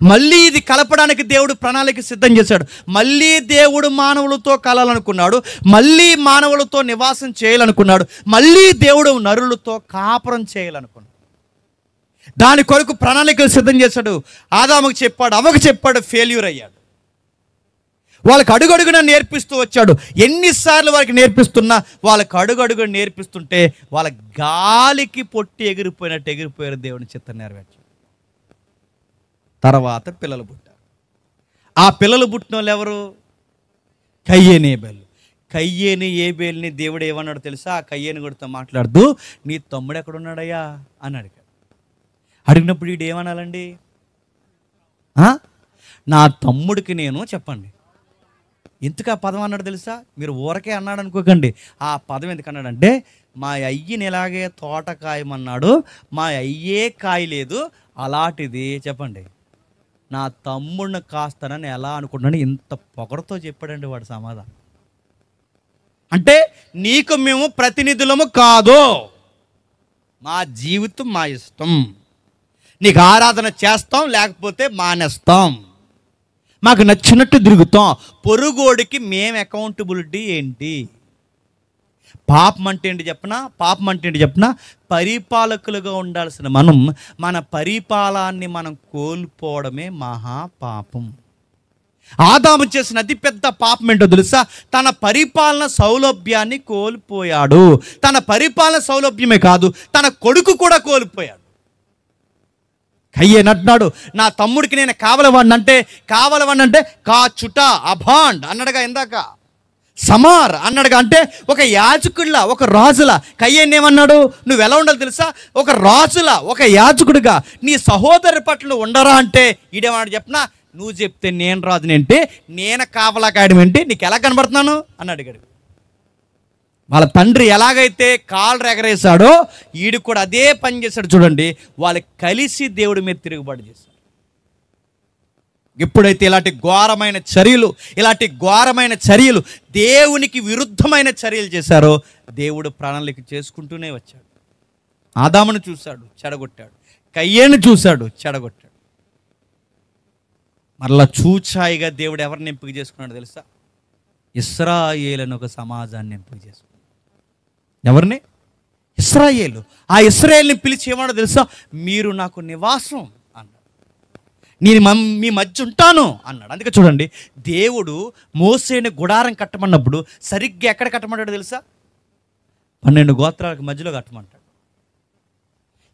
మళ్ళీ ఇది కలపడానికి దేవుడు ప్రణాళిక సిద్ధం చేశాడు. మళ్ళీ దేవుడు మానవులతో కలాలనుకున్నాడు. మళ్ళీ మానవులతో నివాసం చేయాలనుకున్నాడు. మళ్ళీ దేవుడు నరులతో కాపురం చేయాలనుకున్నాడు. దాని కొరకు ప్రణాళికలు సిద్ధం చేశాడు. ఆదాముకు చెప్పాడు, అవ్వకు చెప్పాడు, ఫెయిల్యూర్ అయ్యాడు. వాళ్ళకి అడుగడుగున నేర్పిస్తూ వచ్చాడు. ఎన్నిసార్లు వాళ్ళకి నేర్పిస్తున్నా వాళ్ళకి అడుగడుగున నేర్పిస్తుంటే వాళ్ళ గాలికి పొట్టి ఎగిరిపోయినట్టు ఎగిరిపోయారు. దేవుని చిత్తం నెరవేర్చాడు. తర్వాత పిల్లలు పుట్టారు. ఆ పిల్లలు పుట్టిన వాళ్ళు ఎవరు? కయ్యేను, ఏబేలు. కయ్యేను, ఏబేల్ని దేవుడు ఏమన్నాడు తెలుసా? ఆ కయ్యేను కొడుతూ మాట్లాడుతూ, నీ తమ్ముడు ఎక్కడున్నాడయ్యా అని అడిగాడు. అడిగినప్పుడు వీడు ఏమనాలండి? నా తమ్ముడికి నేను చెప్పండి. ఎందుకు ఆ పదం అన్నాడు తెలుసా? మీరు ఊరకే అన్నాడు అనుకోకండి. ఆ పదం ఎందుకు అన్నాడంటే, మా అయ్యని ఎలాగే తోట కాయమన్నాడు, మా అయ్యే కాయలేదు, అలాంటిది చెప్పండి నా తమ్ముడిని కాస్తానని ఎలా అనుకుంటున్నాను. ఇంత పొగరతో చెప్పాడండి వాడు సమాధానం. అంటే నీకు మేము ప్రతినిధులము కాదు, మా జీవితం మా ఇష్టం, నీకు ఆరాధన చేస్తాం లేకపోతే మానేస్తాం, మాకు నచ్చినట్టు తిరుగుతాం, పొరుగోడికి మేము అకౌంటబిలిటీ ఏంటి? పాపం అంటే ఏంటి చెప్పనా? పాపం అంటే ఏంటి చెప్పనా? పరిపాలకులుగా ఉండాల్సిన మనం మన పరిపాలనాన్ని మనం కోల్పోవడమే మహాపాపం. ఆదాము చేసిన అతిపెద్ద పాపం ఏంటో తెలుసా? తన పరిపాలన సౌలభ్యాన్ని కోల్పోయాడు. తన పరిపాలన సౌలభ్యమే కాదు, తన కొడుకు కూడా కోల్పోయాడు. కయ్యేనంటున్నాడు, నా తమ్ముడికి నేను కావలవాడినంటే కాచుట, అభాండ్ అన్నాడుగా ఇందాక, సమార్ అన్నాడుగా, అంటే ఒక యాజకుడిలా, ఒక రాజులా. కయ్యేన్ ఏమన్నాడు? నువ్వు ఎలా ఉండాలి తెలుసా? ఒక రాజులా, ఒక యాజకుడిగా నీ సహోదరు పట్ల ఉండరా అంటే ఈడేమన్నాడు చెప్పనా? నువ్వు చెప్తే నేను రాజునేంటి, నేను కావలా కాయడం ఏంటి, నీకు ఎలా కనబడుతున్నాను అని అడిగాడు. వాళ్ళ తండ్రి ఎలాగైతే కాళ్ళు ఎగరేశాడో ఈడు కూడా అదే పని చేశాడు. చూడండి, వాళ్ళు కలిసి దేవుడి మీద తిరుగుబాటు చేశారు. ఎప్పుడైతే ఇలాంటి ఘోరమైన చర్యలు దేవునికి విరుద్ధమైన చర్యలు చేశారో దేవుడు ప్రణాళిక చేసుకుంటూనే వచ్చాడు. ఆదామును చూశాడు, చెడగొట్టాడు. కయ్యేను చూశాడు, చెడగొట్టాడు. మరలా చూచాయిగా దేవుడు ఎవరిని ఎంపిక చేసుకున్నాడు తెలుసా? ఇశ్రాయేలును ఒక సమాజాన్ని ఎంపిక చేసుకున్నాడు. ఎవరిని? ఇశ్రాయేలు. ఆ ఇశ్రాయేల్ని పిలిచి ఏమన్నా తెలుసా? మీరు నాకు నివాసం అన్నాడు, నేను మీ మధ్య ఉంటాను అన్నాడు. అందుకే చూడండి, దేవుడు మోసేని గుడారం కట్టమన్నప్పుడు సరిగ్గా ఎక్కడ కట్టమంటాడు తెలుసా? 12 గోత్రాలకు మధ్యలో కట్టమంటాడు.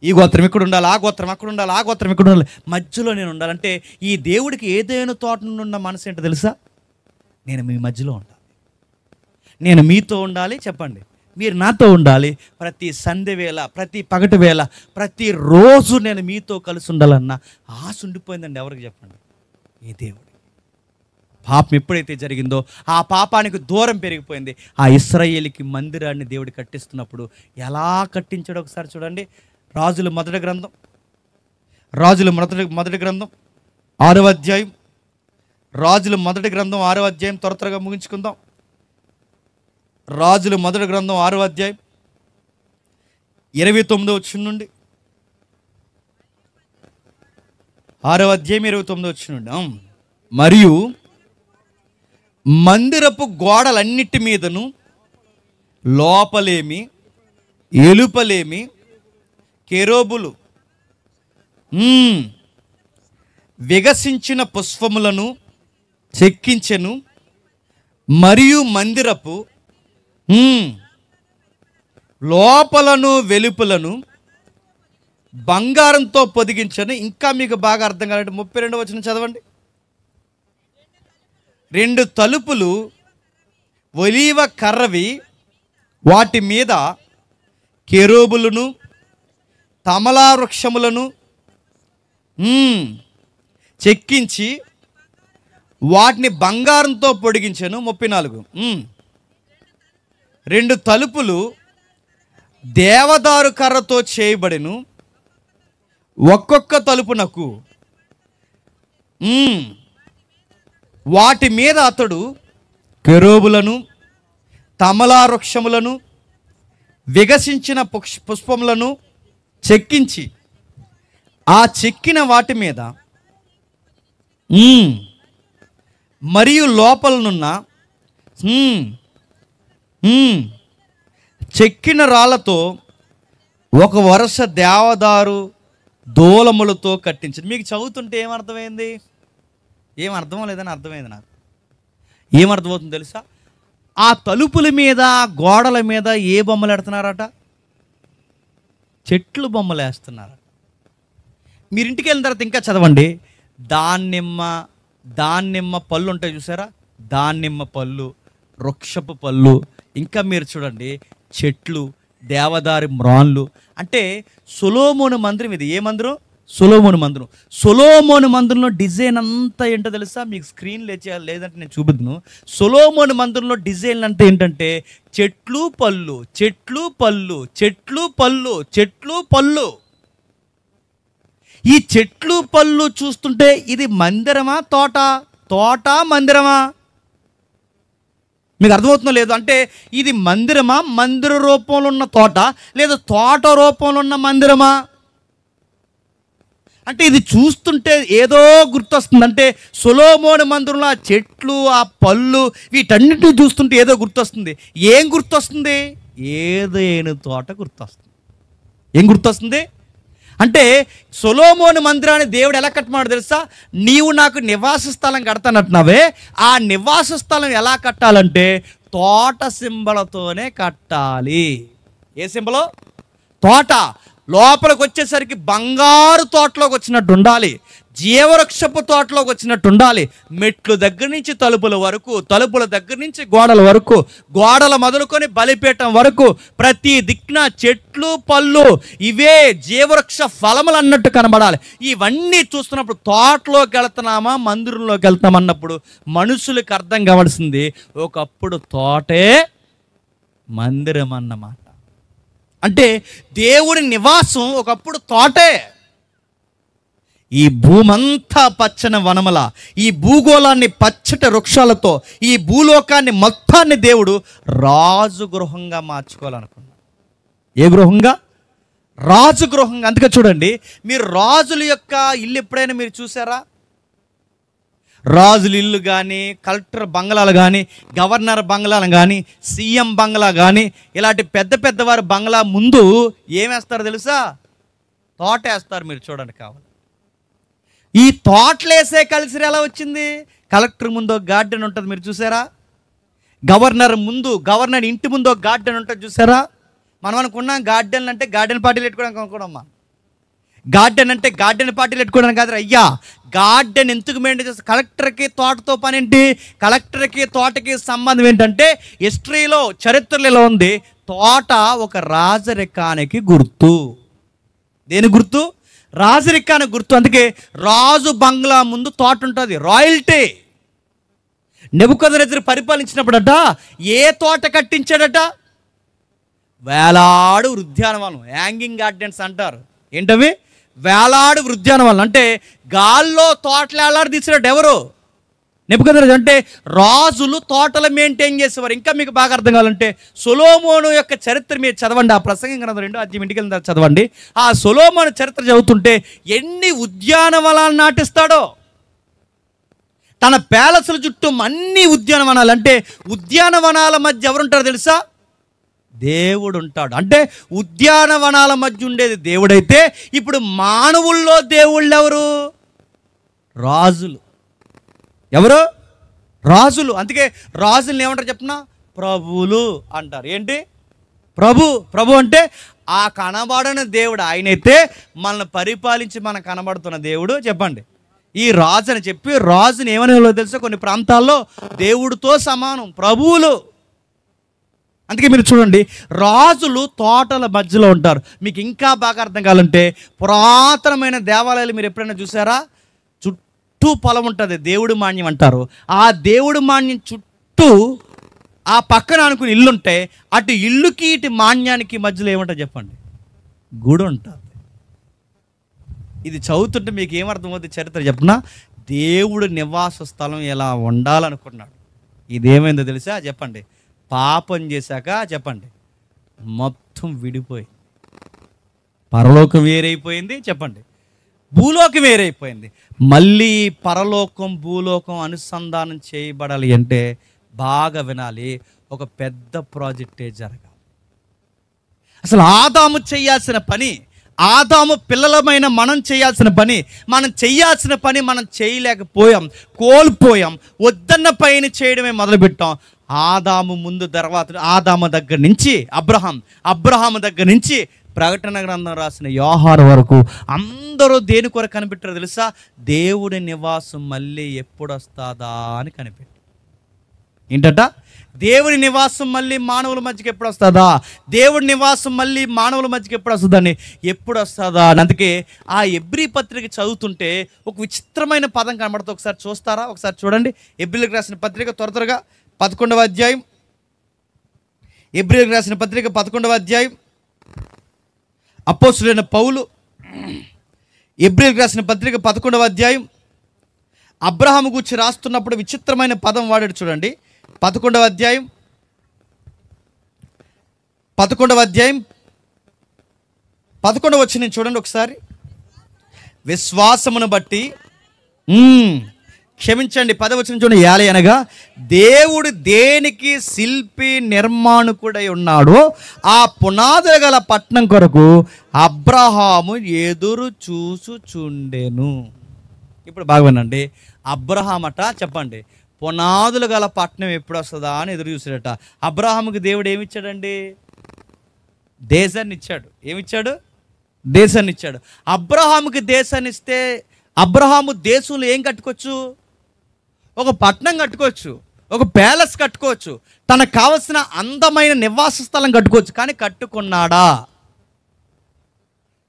ఈ గోత్రం ఇక్కడ ఉండాలి, ఆ గోత్రం అక్కడ ఉండాలి, ఆ గోత్రం ఇక్కడ ఉండాలి, మధ్యలో నేను ఉండాలంటే ఈ దేవుడికి ఏదైనా తోట నుండి ఉన్న మనసు ఏంటో తెలుసా? నేను మీ మధ్యలో ఉండాలి, నేను మీతో ఉండాలి, చెప్పండి మీరు నాతో ఉండాలి. ప్రతి సంధ్య వేళ, ప్రతి పగటి వేళ, ప్రతిరోజు నేను మీతో కలిసి ఉండాలన్న ఆశ ఉండిపోయిందండి. ఎవరికి చెప్పండి? ఈ దేవుడు. పాపం ఎప్పుడైతే జరిగిందో ఆ పాపానికి దూరం పెరిగిపోయింది. ఆ ఇశ్రాయేలుకి మందిరాన్ని దేవుడు కట్టిస్తున్నప్పుడు ఎలా కట్టించాడో ఒకసారి చూడండి. రాజుల మొదటి గ్రంథం 6వ అధ్యాయం. రాజుల మొదటి గ్రంథం 6వ అధ్యాయం, త్వరగా ముగించుకుందాం. రాజుల మొదటి గ్రంథం 6వ అధ్యాయం 29వ వచనం నుండి, 6వ అధ్యాయం 29వ వచనం నుండి. మరియు మందిరపు గోడలన్నిటి మీదను లోపలేమి ఎలుపలేమి కెరూబులు వికసించిన పుష్పములను చెక్కించెను. మరియు మందిరపు లోపలను వెలుపలను బంగారంతో పొదిగించను. ఇంకా మీకు బాగా అర్థం కావాలంటే 32వ వచనం చదవండి. 2 తలుపులు ఒలీవ కర్రవి, వాటి మీద కెరూబులను తమలా వృక్షములను చెక్కించి వాటిని బంగారంతో పొడిగించెను. 34. 2 తలుపులు దేవదారు కర్రతో చేయబడెను. ఒక్కొక్క తలుపునకు వాటి మీద అతడు కెరూబులను, తమలా వృక్షములను, వికసించిన పుష్పములను చెక్కించి ఆ చెక్కిన వాటి మీద మరియు లోపలనున్న చెక్కిన రాళ్లతో ఒక వరుస దేవదారు దూలములతో కట్టించింది. మీకు చదువుతుంటే ఏమర్థమైంది? ఏం అర్థమో లేదని అర్థమైంది నాకు. ఏమర్థమవుతుంది తెలుసా? ఆ తలుపుల మీద, గోడల మీద ఏ బొమ్మలు పెడుతున్నారట? చెట్లు బొమ్మలు వేస్తున్నారట. మీరు ఇంటికి వెళ్ళిన తర్వాత ఇంకా చదవండి. దానిమ్మ పళ్ళు ఉంటాయి చూసారా? దానిమ్మ పళ్ళు, వృక్షపు పళ్ళు, ఇంకా మీరు చూడండి చెట్లు, దేవదారి మ్రాన్లు. అంటే సొలొమోను మందిరం ఇది. ఏ మందిరం? సొలొమోను మందిరం. సొలొమోను మందిరంలో డిజైన్ అంతా ఏంటో తెలుసా? మీకు స్క్రీన్ లేదంటే నేను చూపిద్దును. సొలొమోను మందిరంలో డిజైన్ అంతా ఏంటంటే చెట్లు పళ్ళు, చెట్లు పళ్ళు, చెట్లు పళ్ళు, చెట్లు పళ్ళు. ఈ చెట్లు పళ్ళు చూస్తుంటే ఇది మందిరమా తోట మందిరమా? మీకు అర్థమవుతుందో లేదు? అంటే ఇది మందిరమా, మందిర రూపంలో ఉన్న తోట, లేదా తోట రూపంలో ఉన్న మందిరమా? అంటే ఇది చూస్తుంటే ఏదో గుర్తొస్తుంది. అంటే సొలొమోను మందిరంలో ఆ చెట్లు, ఆ పళ్ళు, వీటన్నిటిని చూస్తుంటే ఏదో గుర్తొస్తుంది. ఏం గుర్తొస్తుంది? ఏదేను తోట గుర్తొస్తుంది. ఏం గుర్తొస్తుంది? అంటే సొలొమోను మందిరాన్ని దేవుడు ఎలా కట్టమన్నాడు తెలుసా? నీవు నాకు నివాస స్థలం కడతానంటున్నావే, ఆ నివాస స్థలం ఎలా కట్టాలంటే తోట సింబలతోనే కట్టాలి. ఏ సింబలు? తోట. లోపలికి వచ్చేసరికి బంగారు తోటలోకి వచ్చినట్టు ఉండాలి, జీవవృక్షపు తోటలోకి వచ్చినట్టు ఉండాలి. మెట్లు దగ్గర నుంచి తలుపుల వరకు, తలుపుల దగ్గర నుంచి గోడల వరకు, గోడల మొదలుకొని బలిపీఠం వరకు ప్రతి దిక్కున చెట్లు పళ్ళు, ఇవే జీవవృక్ష ఫలములు అన్నట్టు కనబడాలి. ఇవన్నీ చూస్తున్నప్పుడు తోటలోకి వెళ్తున్నామా, మందిరంలోకి వెళ్తాం అన్నప్పుడు మనుషులకు అర్థం కావాల్సింది ఒకప్పుడు తోటే మందిరం అన్నమాట. అంటే దేవుడి నివాసం ఒకప్పుడు తోటే. ఈ భూమంతా పచ్చని వనమల, ఈ భూగోళాన్ని పచ్చటి వృక్షాలతో, ఈ భూలోకాన్ని మొత్తాన్ని దేవుడు రాజగృహంగా మార్చుకోవాలనుకున్నాడు. ఏ గృహంగా? రాజగృహంగా. అందుకే చూడండి, మీరు రాజుల యొక్క ఇల్లు ఎప్పుడైనా మీరు చూసారా? రాజుల ఇల్లు కానీ, కలెక్టర్ బంగ్లాలు కానీ, గవర్నర్ బంగ్లాలు కానీ, సీఎం బంగ్లా కానీ, ఇలాంటి పెద్ద పెద్దవారి బంగ్లా ముందు ఏమేస్తారు తెలుసా? తోట వేస్తారు. మీరు చూడండి కావాలి. ఈ తోటలేసే కల్చర్ ఎలా వచ్చింది? కలెక్టర్ ముందు ఒక గార్డెన్ ఉంటుంది, మీరు చూసారా? గవర్నర్ ఇంటి ముందు ఒక గార్డెన్ ఉంటుంది, చూసారా? మనం అనుకున్నాం గార్డెన్ అంటే గార్డెన్ పార్టీలు పెట్టుకోవడానికి అనుకున్నామ్మా. గార్డెన్ అంటే గార్డెన్ పార్టీలు పెట్టుకోవడానికి కాదు అయ్యా. గార్డెన్ ఎందుకు మెయింటైన్ చేస్తారు? కలెక్టర్కి తోటతో పని ఏంటి? కలెక్టర్కి తోటకి సంబంధం ఏంటంటే హిస్టరీలో, చరిత్రలో ఉంది, తోట ఒక రాజరికానికి గుర్తు. దేని గుర్తు? రాజరికానికి గుర్తు. అందుకే రాజు బంగ్లా ముందు తోట ఉంటుంది, రాయల్టీ. నెబుకద్నెజరు పరిపాలించినప్పుడట ఏ తోట కట్టించాడట? వేలాడు ఉద్యానవనం, హ్యాంగింగ్ గార్డెన్స్ అంటారు. ఏంటవి? వేలాడు ఉద్యానవనం. అంటే గాల్లో తోటలు వేలాడు తీసినట్టు ఎవరు? నెబుకద్నెజరు. అంటే రాజులు తోటలు మెయింటైన్ చేసేవారు. ఇంకా మీకు బాగా అర్థం కావాలంటే సొలొమోను యొక్క చరిత్ర మీరు చదవండి. ఆ ప్రసంగం గ్రంథం 2వ అధ్యాయం ఇంటికి వెళ్ళిన చదవండి. ఆ సొలొమోను చరిత్ర చదువుతుంటే ఎన్ని ఉద్యానవనాలు నాటిస్తాడో. తన ప్యాలెస్ల చుట్టూ అన్ని ఉద్యానవనాలు. అంటే ఉద్యానవనాల మధ్య ఎవరుంటారో తెలుసా? దేవుడు ఉంటాడు. అంటే ఉద్యానవనాల మధ్య ఉండేది దేవుడైతే ఇప్పుడు మానవుల్లో దేవుళ్ళు ఎవరు? రాజులు. ఎవరు? రాజులు. అందుకే రాజుల్ని ఏమంటారు చెప్పిన? ప్రభువులు అంటారు. ఏంటి? ప్రభు అంటే ఆ కనబడని దేవుడు ఆయనైతే మనల్ని పరిపాలించి మనకు కనబడుతున్న దేవుడు. చెప్పండి. ఈ రాజు అని చెప్పి రాజుని ఏమనేవాళ్ళో తెలుసా? కొన్ని ప్రాంతాల్లో దేవుడితో సమానం, ప్రభువులు. అందుకే మీరు చూడండి, రాజులు తోటల మధ్యలో ఉంటారు. మీకు ఇంకా బాగా అర్థం కావాలంటే పురాతనమైన దేవాలయాలు మీరు ఎప్పుడైనా చూసారా? చుట్టూ పొలం ఉంటుంది, దేవుడి మాన్యం అంటారు. ఆ దేవుడి మాన్యం చుట్టూ ఆ పక్కన అనుకుని ఇల్లుంటే అటు ఇల్లుకి ఇటు మాన్యానికి మధ్యలో ఏముంటుంది చెప్పండి? గుడి ఉంటుంది. ఇది చదువుతుంటే మీకు ఏమర్థమవుతుంది చరిత్ర చెప్పనా? దేవుడు నివాస స్థలం ఎలా ఉండాలనుకున్నాడు. ఇదేమైందో తెలుసా చెప్పండి? పాపం చేశాక చెప్పండి మొత్తం విడిపోయింది. పరలోకం వేరైపోయింది చెప్పండి, భూలోకం వేరైపోయింది. మళ్ళీ పరలోకం భూలోకం అనుసంధానం చేయబడాలి అంటే బాగా వినాలి, ఒక పెద్ద ప్రాజెక్టే జరగాలి. అసలు ఆదాము చేయాల్సిన పని, ఆదాము పిల్లలమైన మనం చేయాల్సిన పని, మనం చేయాల్సిన పని మనం చేయలేకపోయాం, కోల్పోయాం. వద్దన్న పైన చేయడమే మొదలుపెట్టాం. ఆదాము ముందు తర్వాత ఆదాము దగ్గర నుంచి అబ్రహాము దగ్గర నుంచి ప్రకటన గ్రంథం రాసిన యోహాను వరకు అందరూ దేని కొరకు కనిపెట్టారో తెలుసా? దేవుడి నివాసం మళ్ళీ ఎప్పుడు వస్తుందా అని కనిపెట్టారు. ఏంటట? దేవుడి నివాసం మళ్ళీ మానవుల మధ్యకి ఎప్పుడు వస్తుందా, దేవుడి నివాసం మళ్ళీ మానవుల మధ్యకి ఎప్పుడు వస్తుందని, ఎప్పుడు వస్తుందా అని. అందుకే ఆ ఎబ్రీ పత్రిక చదువుతుంటే ఒక విచిత్రమైన పదం కనబడుతుంది. ఒకసారి చూస్తారా? ఒకసారి చూడండి. ఎబ్రీలకు రాసిన పత్రిక త్వరగా 11వ అధ్యాయం. ఎబ్రీలకు రాసిన పత్రిక 11వ అధ్యాయం. అపోస్తులైన పౌలు ఎబ్రీలకు రాసిన పత్రిక 11వ అధ్యాయం అబ్రహాము గురించి రాస్తున్నప్పుడు విచిత్రమైన పదం వాడాడు చూడండి. 11వ అధ్యాయం 11వ వచనం చూడండి ఒకసారి. విశ్వాసమును బట్టి క్షమించండి 10వ వచనం చూడండి. అనగా దేవుడు దేనికి శిల్పి నిర్మాణకుడై ఉన్నాడో ఆ పునాదులు గల పట్టణం కొరకు అబ్రహాము ఎదురు చూసుచుండెను. ఇప్పుడు బాగా వినండి. అబ్రహామట చెప్పండి పునాదులు గల పట్టణం ఎప్పుడు వస్తుందా అని ఎదురు చూసాడట. అబ్రహాముకి దేవుడు ఏమిచ్చాడండి? దేశాన్ని ఇచ్చాడు. ఏమిచ్చాడు? దేశాన్ని ఇచ్చాడు. అబ్రహాముకి దేశాన్ని ఇస్తే అబ్రహాము దేశంలో ఏం కట్టుకోవచ్చు? ఒక పట్టణం కట్టుకోవచ్చు, ఒక ప్యాలెస్ కట్టుకోవచ్చు, తనకు కావలసిన అందమైన నివాస స్థలం కట్టుకోవచ్చు. కానీ కట్టుకున్నాడా?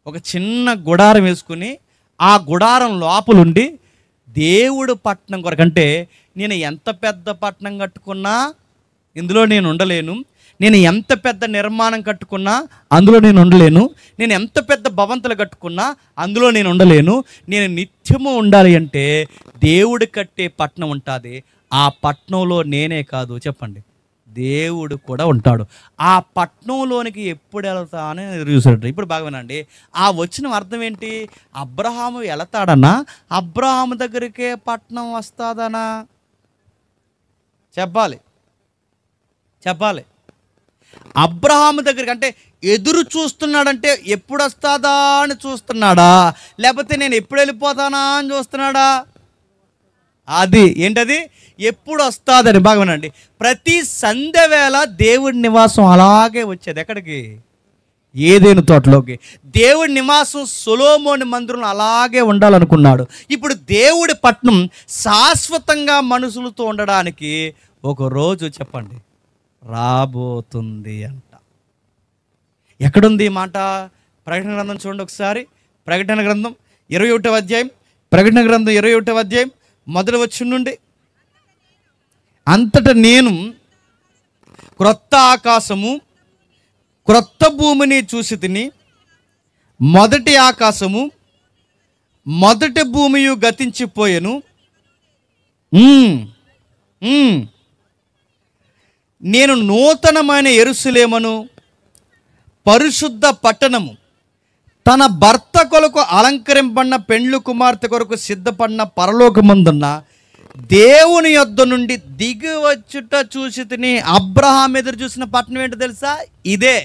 ఒక చిన్న గుడారం వేసుకుని ఆ గుడారం లోపలుండి దేవుడు పట్టణం కొరకంటే నేను ఎంత పెద్ద పట్టణం కట్టుకున్నా ఇందులో నేను ఉండలేను, నేను ఎంత పెద్ద నిర్మాణం కట్టుకున్నా అందులో నేను ఉండలేను, నేను ఎంత పెద్ద భవంతులు కట్టుకున్నా అందులో నేను ఉండలేను, నేను నిత్యము ఉండాలి అంటే దేవుడు కట్టే పట్టణం ఉంటుంది. ఆ పట్టణంలో నేనే కాదు చెప్పండి దేవుడు కూడా ఉంటాడు. ఆ పట్టణంలోనికి ఎప్పుడు వెళ్తా అని చూసాడు. ఇప్పుడు బాగా వినండి. ఆ వచ్చిన అర్థం ఏంటి? అబ్రహాము వెళతాడన్నా, అబ్రహాము దగ్గరికే పట్టణం వస్తుందనా? చెప్పాలి. అబ్రహాము దగ్గరికి అంటే ఎదురు చూస్తున్నాడంటే ఎప్పుడు వస్తుందా అని చూస్తున్నాడా, లేకపోతే నేను ఎప్పుడు వెళ్ళిపోతానా అని చూస్తున్నాడా? అది ఏంటది? ఎప్పుడు వస్తుందని. బాగా వినండి. ప్రతి సంధ్య వేళ దేవుడి నివాసం అలాగే వచ్చేది. ఎక్కడికి? ఏదైనా తోటలోకి. దేవుడి నివాసం సొలొమోను మందిరం అలాగే ఉండాలనుకున్నాడు. ఇప్పుడు దేవుడి పట్నం శాశ్వతంగా మనుషులతో ఉండడానికి ఒక రోజు చెప్పండి రాబోతుంది అంట. ఎక్కడుంది ఈ మాట? ప్రకటన గ్రంథం చూడండి ఒకసారి. ప్రకటన గ్రంథం 21వ అధ్యాయం. ప్రకటన గ్రంథం 21వ అధ్యాయం మొదటి వచనం నుండి. అంతటా నేను క్రొత్త ఆకాశము క్రొత్త భూమిని చూసి తిని, మొదటి ఆకాశము మొదటి భూమియు గతించిపోయెను, నేను నూతనమైన యెరూషలేమును పరిశుద్ధ పట్టణము తన భర్త కొరకు అలంకరింపబడిన పెండ్లు కుమార్తె కొరకు సిద్ధపడిన పరలోకమందున్న దేవుని యొద్ద నుండి దిగి వచ్చుట చూసి తిని. అబ్రహాం ఎదురు చూసిన పట్టణం ఏంటో తెలుసా? ఇదే.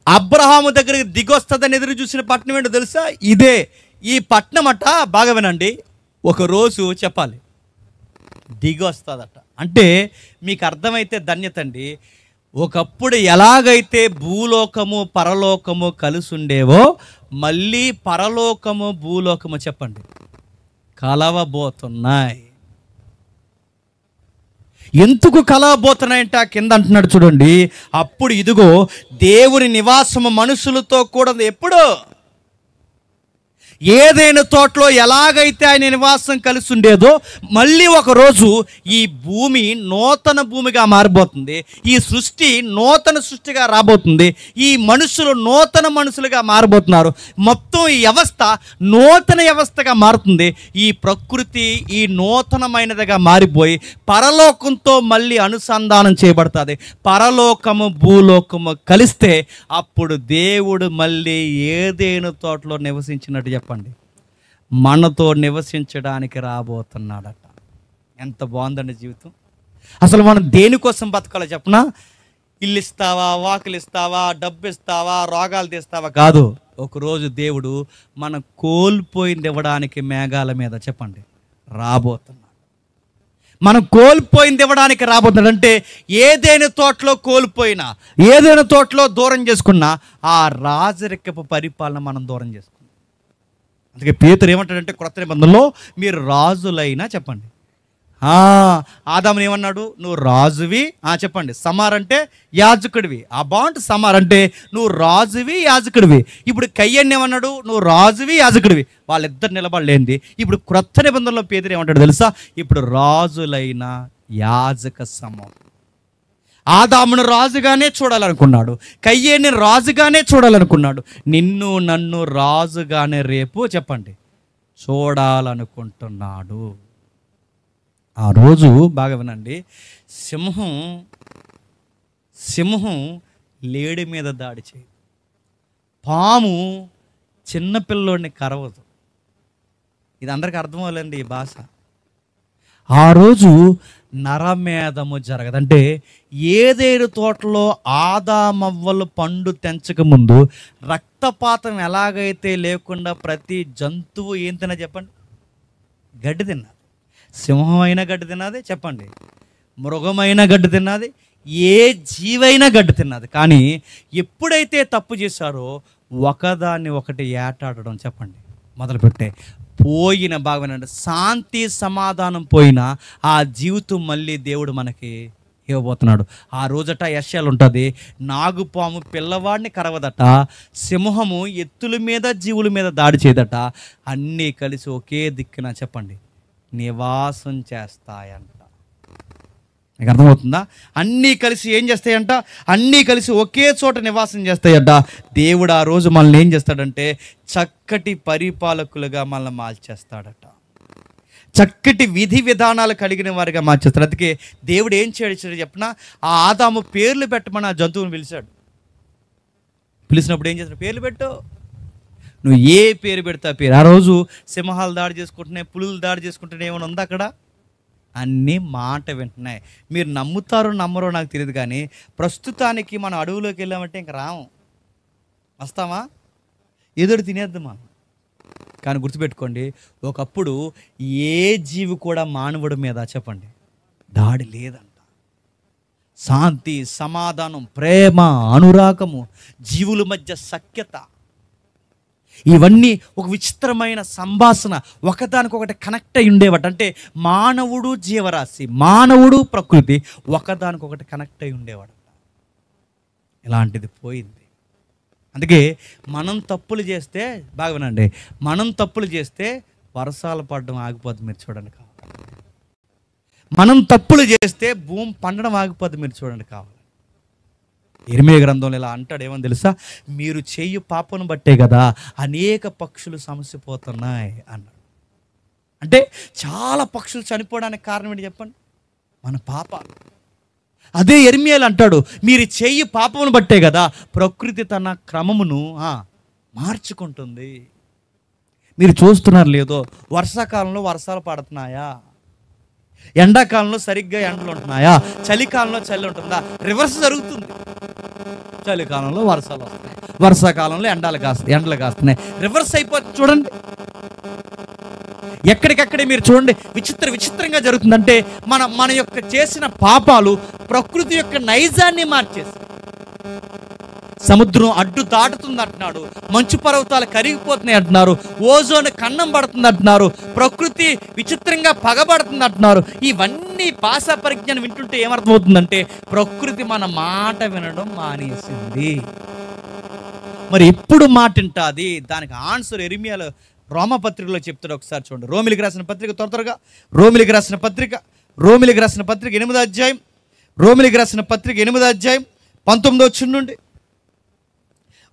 అబ్రహాము దగ్గరికి దిగి వస్తుందని ఎదురు చూసిన పట్టణం ఏంటో తెలుసా? ఇదే. ఈ పట్టణం అట బాగా వినండి, ఒకరోజు చెప్పాలి దిగి వస్తుందట. అంటే మీకు అర్థమైతే ధన్యత అండి. ఒకప్పుడు ఎలాగైతే భూలోకము పరలోకము కలిసి ఉండేవో మళ్ళీ పరలోకము భూలోకము చెప్పండి కలవబోతున్నాయి. ఎందుకు కలవబోతున్నాయంట కింద అంటున్నాడు చూడండి. అప్పుడు ఇదిగో దేవుని నివాసము మనుషులతో కూడా ఎప్పుడు? ఏదైనా తోటలో ఎలాగైతే ఆయన నివాసం కలిసి ఉండేదో మళ్ళీ ఒకరోజు ఈ భూమి నూతన భూమిగా మారిపోతుంది. ఈ సృష్టి నూతన సృష్టిగా రాబోతుంది. ఈ మనుషులు నూతన మనుషులుగా మారబోతున్నారు. మొత్తం ఈ వ్యవస్థ నూతన వ్యవస్థగా మారుతుంది. ఈ ప్రకృతి ఈ నూతనమైనదిగా మారిపోయి పరలోకంతో మళ్ళీ అనుసంధానం చేయబడుతుంది. పరలోకము భూలోకము కలిస్తే అప్పుడు దేవుడు మళ్ళీ ఏదేను తోటలో నివసించినట్టు చెప్పండి, మనతో నివసించడానికి రాబోతున్నాడట. ఎంత బాగుందండి జీవితం. అసలు మనం దేనికోసం బతకాలో చెప్పనా? ఇల్లు ఇస్తావా, వాకిలు ఇస్తావా, డబ్బు ఇస్తావా, రోగాలు తీస్తావా కాదు. ఒకరోజు దేవుడు మనం కోల్పోయింది ఇవ్వడానికి మేఘాల మీద చెప్పండి రాబోతున్నాడు. మనం కోల్పోయింది ఇవ్వడానికి రాబోతున్నాడు. అంటే ఏదైనా తోటలో కోల్పోయినా, ఏదైనా తోటలో దూరం చేసుకున్నా ఆ రాజరికపు పరిపాలన మనం దూరం చేసుకున్నాం. అందుకే పేతురు ఏమంటాడంటే క్రొత్త నిబంధనలో మీరు రాజులైనా చెప్పండి. ఆదాముని ఏమన్నాడు? నువ్వు రాజువి. చెప్పండి. సమార్ అంటే యాజకుడివి. ఆ బాంట్ సమార్ అంటే నువ్వు రాజువి యాజకుడివి. ఇప్పుడు కయ్యన్ని ఏమన్నాడు? నువ్వు రాజువి యాజకుడివి. వాళ్ళిద్దరు నిలబడలేంది. ఇప్పుడు క్రొత్త నిబంధనలో పేతురు ఏమంటాడు తెలుసా? ఇప్పుడు రాజులైన యాజక సమూహం. ఆదామును రాజుగానే చూడాలనుకున్నాడు, కయ్యేని రాజుగానే చూడాలనుకున్నాడు. నిన్ను నన్ను రాజుగానే రేపు చెప్పండి చూడాలనుకుంటున్నాడు. ఆ రోజు బాగా వినండి, సింహం లేడి మీద దాడి చేయదు, పాము చిన్నపిల్లోడిని కరవదు. ఇది అందరికి అర్థం అవ్వాలండి ఈ భాష. ఆ రోజు నరమేధము జరగదు. అంటే ఏదేరు తోటలో ఆదామవ్వలు పండు తెంచక ముందు రక్తపాతం ఎలాగైతే లేకుండా ప్రతి జంతువు ఏం తిన్నా చెప్పండి? గడ్డి తిన్నది. సింహం అయినా గడ్డి తిన్నది చెప్పండి, మృగమైన గడ్డి తిన్నది, ఏ జీవైనా గడ్డి తిన్నది. కానీ ఎప్పుడైతే తప్పు చేశారో ఒకదాన్ని ఒకటి ఏటాడడం చెప్పండి మొదలుపెట్టే పోయిన భాగమేనండి. శాంతి సమాధానం పోయినా ఆ జీవితం మళ్ళీ దేవుడు మనకి ఇవ్వబోతున్నాడు. ఆ రోజట యెషయాలు ఉంటుంది, నాగుపాము పిల్లవాడిని కరవదట, సింహము ఎత్తుల మీద జీవుల మీద దాడి చేయదట, అన్నీ కలిసి ఒకే దిక్కున చెప్పండి నివాసం చేస్తాయంట. మీకు అర్థమవుతుందా? అన్నీ కలిసి ఏం చేస్తాయంట? అన్నీ కలిసి ఒకే చోట నివాసం చేస్తాయంట. దేవుడు ఆ రోజు మనల్ని ఏం చేస్తాడంటే చక్కటి పరిపాలకులుగా మనల్ని మార్చేస్తాడట. చక్కటి విధి విధానాలు కలిగిన వారిగా మార్చేస్తాడు. అందుకే దేవుడు ఏం చేయడు చెప్పినా, ఆ ఆదాము పేర్లు పెట్టమని ఆ జంతువుని పిలిచాడు. పిలిచినప్పుడు ఏం చేస్తాడు? పేర్లు పెట్టు, నువ్వు ఏ పేరు పెడతా పేరు. ఆ రోజు సింహాలు దాడి చేసుకుంటున్నాయి, పులులు దాడి చేసుకుంటున్నాయి, ఏమైనా ఉందా అక్కడ? అన్నీ మాట వింటున్నాయి. మీరు నమ్ముతారో నమ్మరో నాకు తెలియదు, కానీ ప్రస్తుతానికి మనం అడవులోకి వెళ్ళామంటే ఇంక రాము. వస్తామా? ఏదోటి తినేద్దాం మనం. కానీ గుర్తుపెట్టుకోండి, ఒకప్పుడు ఏ జీవి కూడా మానవుడి మీద చెప్పండి దాడి లేదంట. శాంతి, సమాధానం, ప్రేమ, అనురాగము, జీవుల మధ్య సఖ్యత, ఇవన్నీ ఒక విచిత్రమైన సంభాషణ, ఒకదానికొకటి కనెక్ట్ అయి ఉండేవాట. అంటే మానవుడు జీవరాశి, మానవుడు ప్రకృతి ఒకదానికొకటి కనెక్ట్ అయి ఉండేవాడు. ఇలాంటిది పోయింది. అందుకే మనం తప్పులు చేస్తే బాగా వినండి, మనం తప్పులు చేస్తే వర్షాలు పడడం ఆగిపోద్ది. మీరు చూడండి కావాలి. మనం తప్పులు చేస్తే భూమి పండడం ఆగిపోద్ది. మీరు చూడండి కావాలి. ఇర్మియా గ్రంథంలో ఇలా అంటాడు, ఏమని తెలుసా? మీరు చేయు పాపను బట్టే కదా అనేక పక్షులు సమసిపోతున్నాయి అన్నాడు. అంటే చాలా పక్షులు చనిపోవడానికి కారణం ఏంటి చెప్పండి? మన పాపాలు. అదే ఇర్మియాలో అంటాడు, మీరు చేయు పాపమును బట్టే కదా ప్రకృతి తన క్రమమును మార్చుకుంటుంది. మీరు చూస్తున్నారు లేదో, వర్షాకాలంలో వర్షాలు పడుతున్నాయా? ఎండాకాలంలో సరిగ్గా ఎండలు ఉంటున్నాయా? చలికాలంలో చలి ఉంటుందా? రివర్స్ జరుగుతుంది. చలికాలంలో వర్షాలు వస్తున్నాయి, వర్షాకాలంలో ఎండలు కాస్తున్నాయి. రివర్స్ అయిపోతుంది. చూడండి, ఎక్కడికక్కడే మీరు చూడండి, విచిత్రంగా జరుగుతుందంటే మన యొక్క చేసిన పాపాలు ప్రకృతి యొక్క నైజాన్ని మార్చేసి, సముద్రం అడ్డు దాటుతుంది అంటున్నాడు, మంచు పర్వతాలు కరిగిపోతున్నాయి అంటున్నారు, ఓజోన్ కన్నం పడుతుంది అంటున్నారు, ప్రకృతి విచిత్రంగా పగబడుతుంది అంటున్నారు. ఇవన్నీ భాషా పరిజ్ఞానం వింటుంటే ఏమర్థమవుతుందంటే ప్రకృతి మన మాట వినడం మానేసింది. మరి ఎప్పుడు మాట వింటాది? దానికి ఆన్సర్ ఇర్మియాలో రోమపత్రికలో చెప్తాడు, ఒకసారి చూడండి. రోమిలికి రాసిన పత్రిక త్వరగా, రోమిలికి రాసిన పత్రిక 8వ అధ్యాయం, రోమిలికి రాసిన పత్రిక 8వ అధ్యాయం 19వ వచనం నుండి.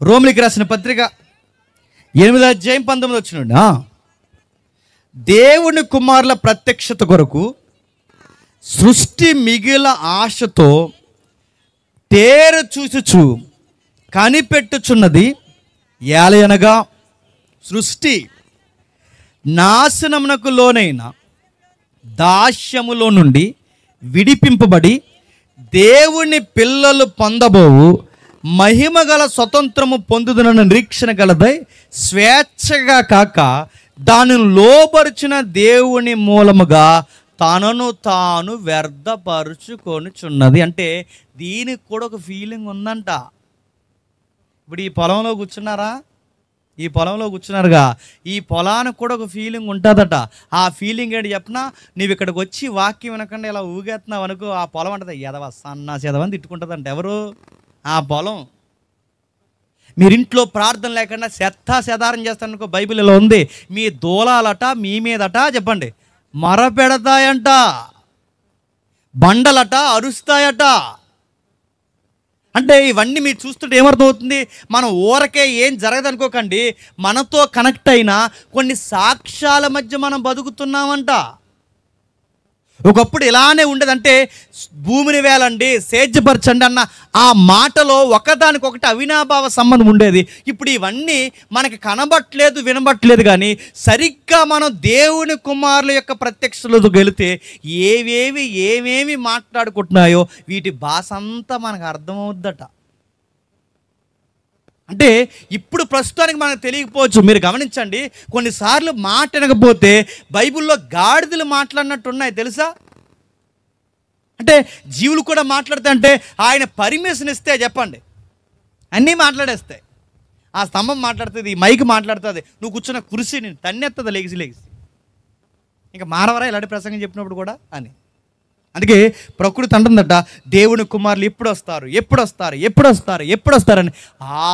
రోమిలికి రాసిన పత్రిక 8వ అధ్యాయం 19వ వచనం నుండి. దేవుని కుమారుల ప్రత్యక్షత కొరకు సృష్టి మిగిల ఆశతో తేరు చూచుచు కనిపెట్టుచున్నది ఏలయనగా, సృష్టి నాశనమునకు లోనైన దాస్యములో నుండి విడిపింపబడి దేవుని పిల్లలు పొందబోవు మహిమగల స్వతంత్రము పొందుదనన్న నిరీక్షణ గలదై స్వేచ్ఛగా కాక దానిని లోపరిచిన దేవుని మూలముగా తనను తాను వ్యర్థపరుచుకొనుచున్నది. అంటే దీనికి కూడా ఒక ఫీలింగ్ ఉందంట. ఇప్పుడు ఈ పొలంలో కూర్చున్నారా, ఈ పొలంలో కూర్చున్నారుగా, ఈ పొలానికి కూడా ఒక ఫీలింగ్ ఉంటుందట. ఆ ఫీలింగ్ ఏంటి చెప్పినా, నువ్వు ఇక్కడికి వచ్చి వాక్యం వినకుండా ఇలా ఊగేస్తున్నావు అనుకో, ఆ పొలం అంటది ఎదవ సన్నాసి ఎదవని తిట్టుకుంటుందంట. ఎవరు? ఆ పొలం. మీరింట్లో ప్రార్థన లేకుండా సెదారం చేస్తారనుకో, బైబిల్ ఇలా ఉంది, మీ దూలాలట మీ మీదట చెప్పండి మరపెడతాయంట, బండలట అరుస్తాయట. అంటే ఇవన్నీ మీరు చూస్తుంటే ఏమర్థం అవుతుంది? మనం ఊరకే ఏం జరగదనుకోకండి, మనతో కనెక్ట్ అయిన కొన్ని సాక్ష్యాల మధ్య మనం బతుకుతున్నామంట. ఒకప్పుడు ఇలానే ఉండేదంటే భూమిని వేలండి, సేద్యపరచండి అన్న ఆ మాటలో ఒకదానికొకటి అవినాభావ సంబంధం ఉండేది. ఇప్పుడు ఇవన్నీ మనకి కనబట్లేదు, వినబట్లేదు, కానీ సరిగ్గా మనం దేవుని కుమారుల యొక్క ప్రత్యక్షతలోకి వెళితే ఏమేమి మాట్లాడుకుంటున్నాయో వీటి భాష అంతా మనకు అర్థమవుద్దట. అంటే ఇప్పుడు ప్రస్తుతానికి మనకు తెలియకపోవచ్చు. మీరు గమనించండి, కొన్నిసార్లు మాట వినకపోతే బైబిల్లో గాడిదలు మాట్లాడినట్టు ఉన్నాయి తెలుసా? అంటే జీవులు కూడా మాట్లాడుతుంటే ఆయన పర్మిషన్ ఇస్తే చెప్పండి అన్నీ మాట్లాడేస్తాయి. ఆ స్తంభం మాట్లాడుతుంది, ఈ మైక్ మాట్లాడుతుంది, నువ్వు కూర్చున్న కుర్చీని తన్నెత్తది లేచి ఇంకా మానవరా ఇలాంటి ప్రసంగం చెప్పినప్పుడు కూడా అని. అందుకే ప్రకృతి అంటుందట, దేవుని కుమారులు ఎప్పుడు వస్తారని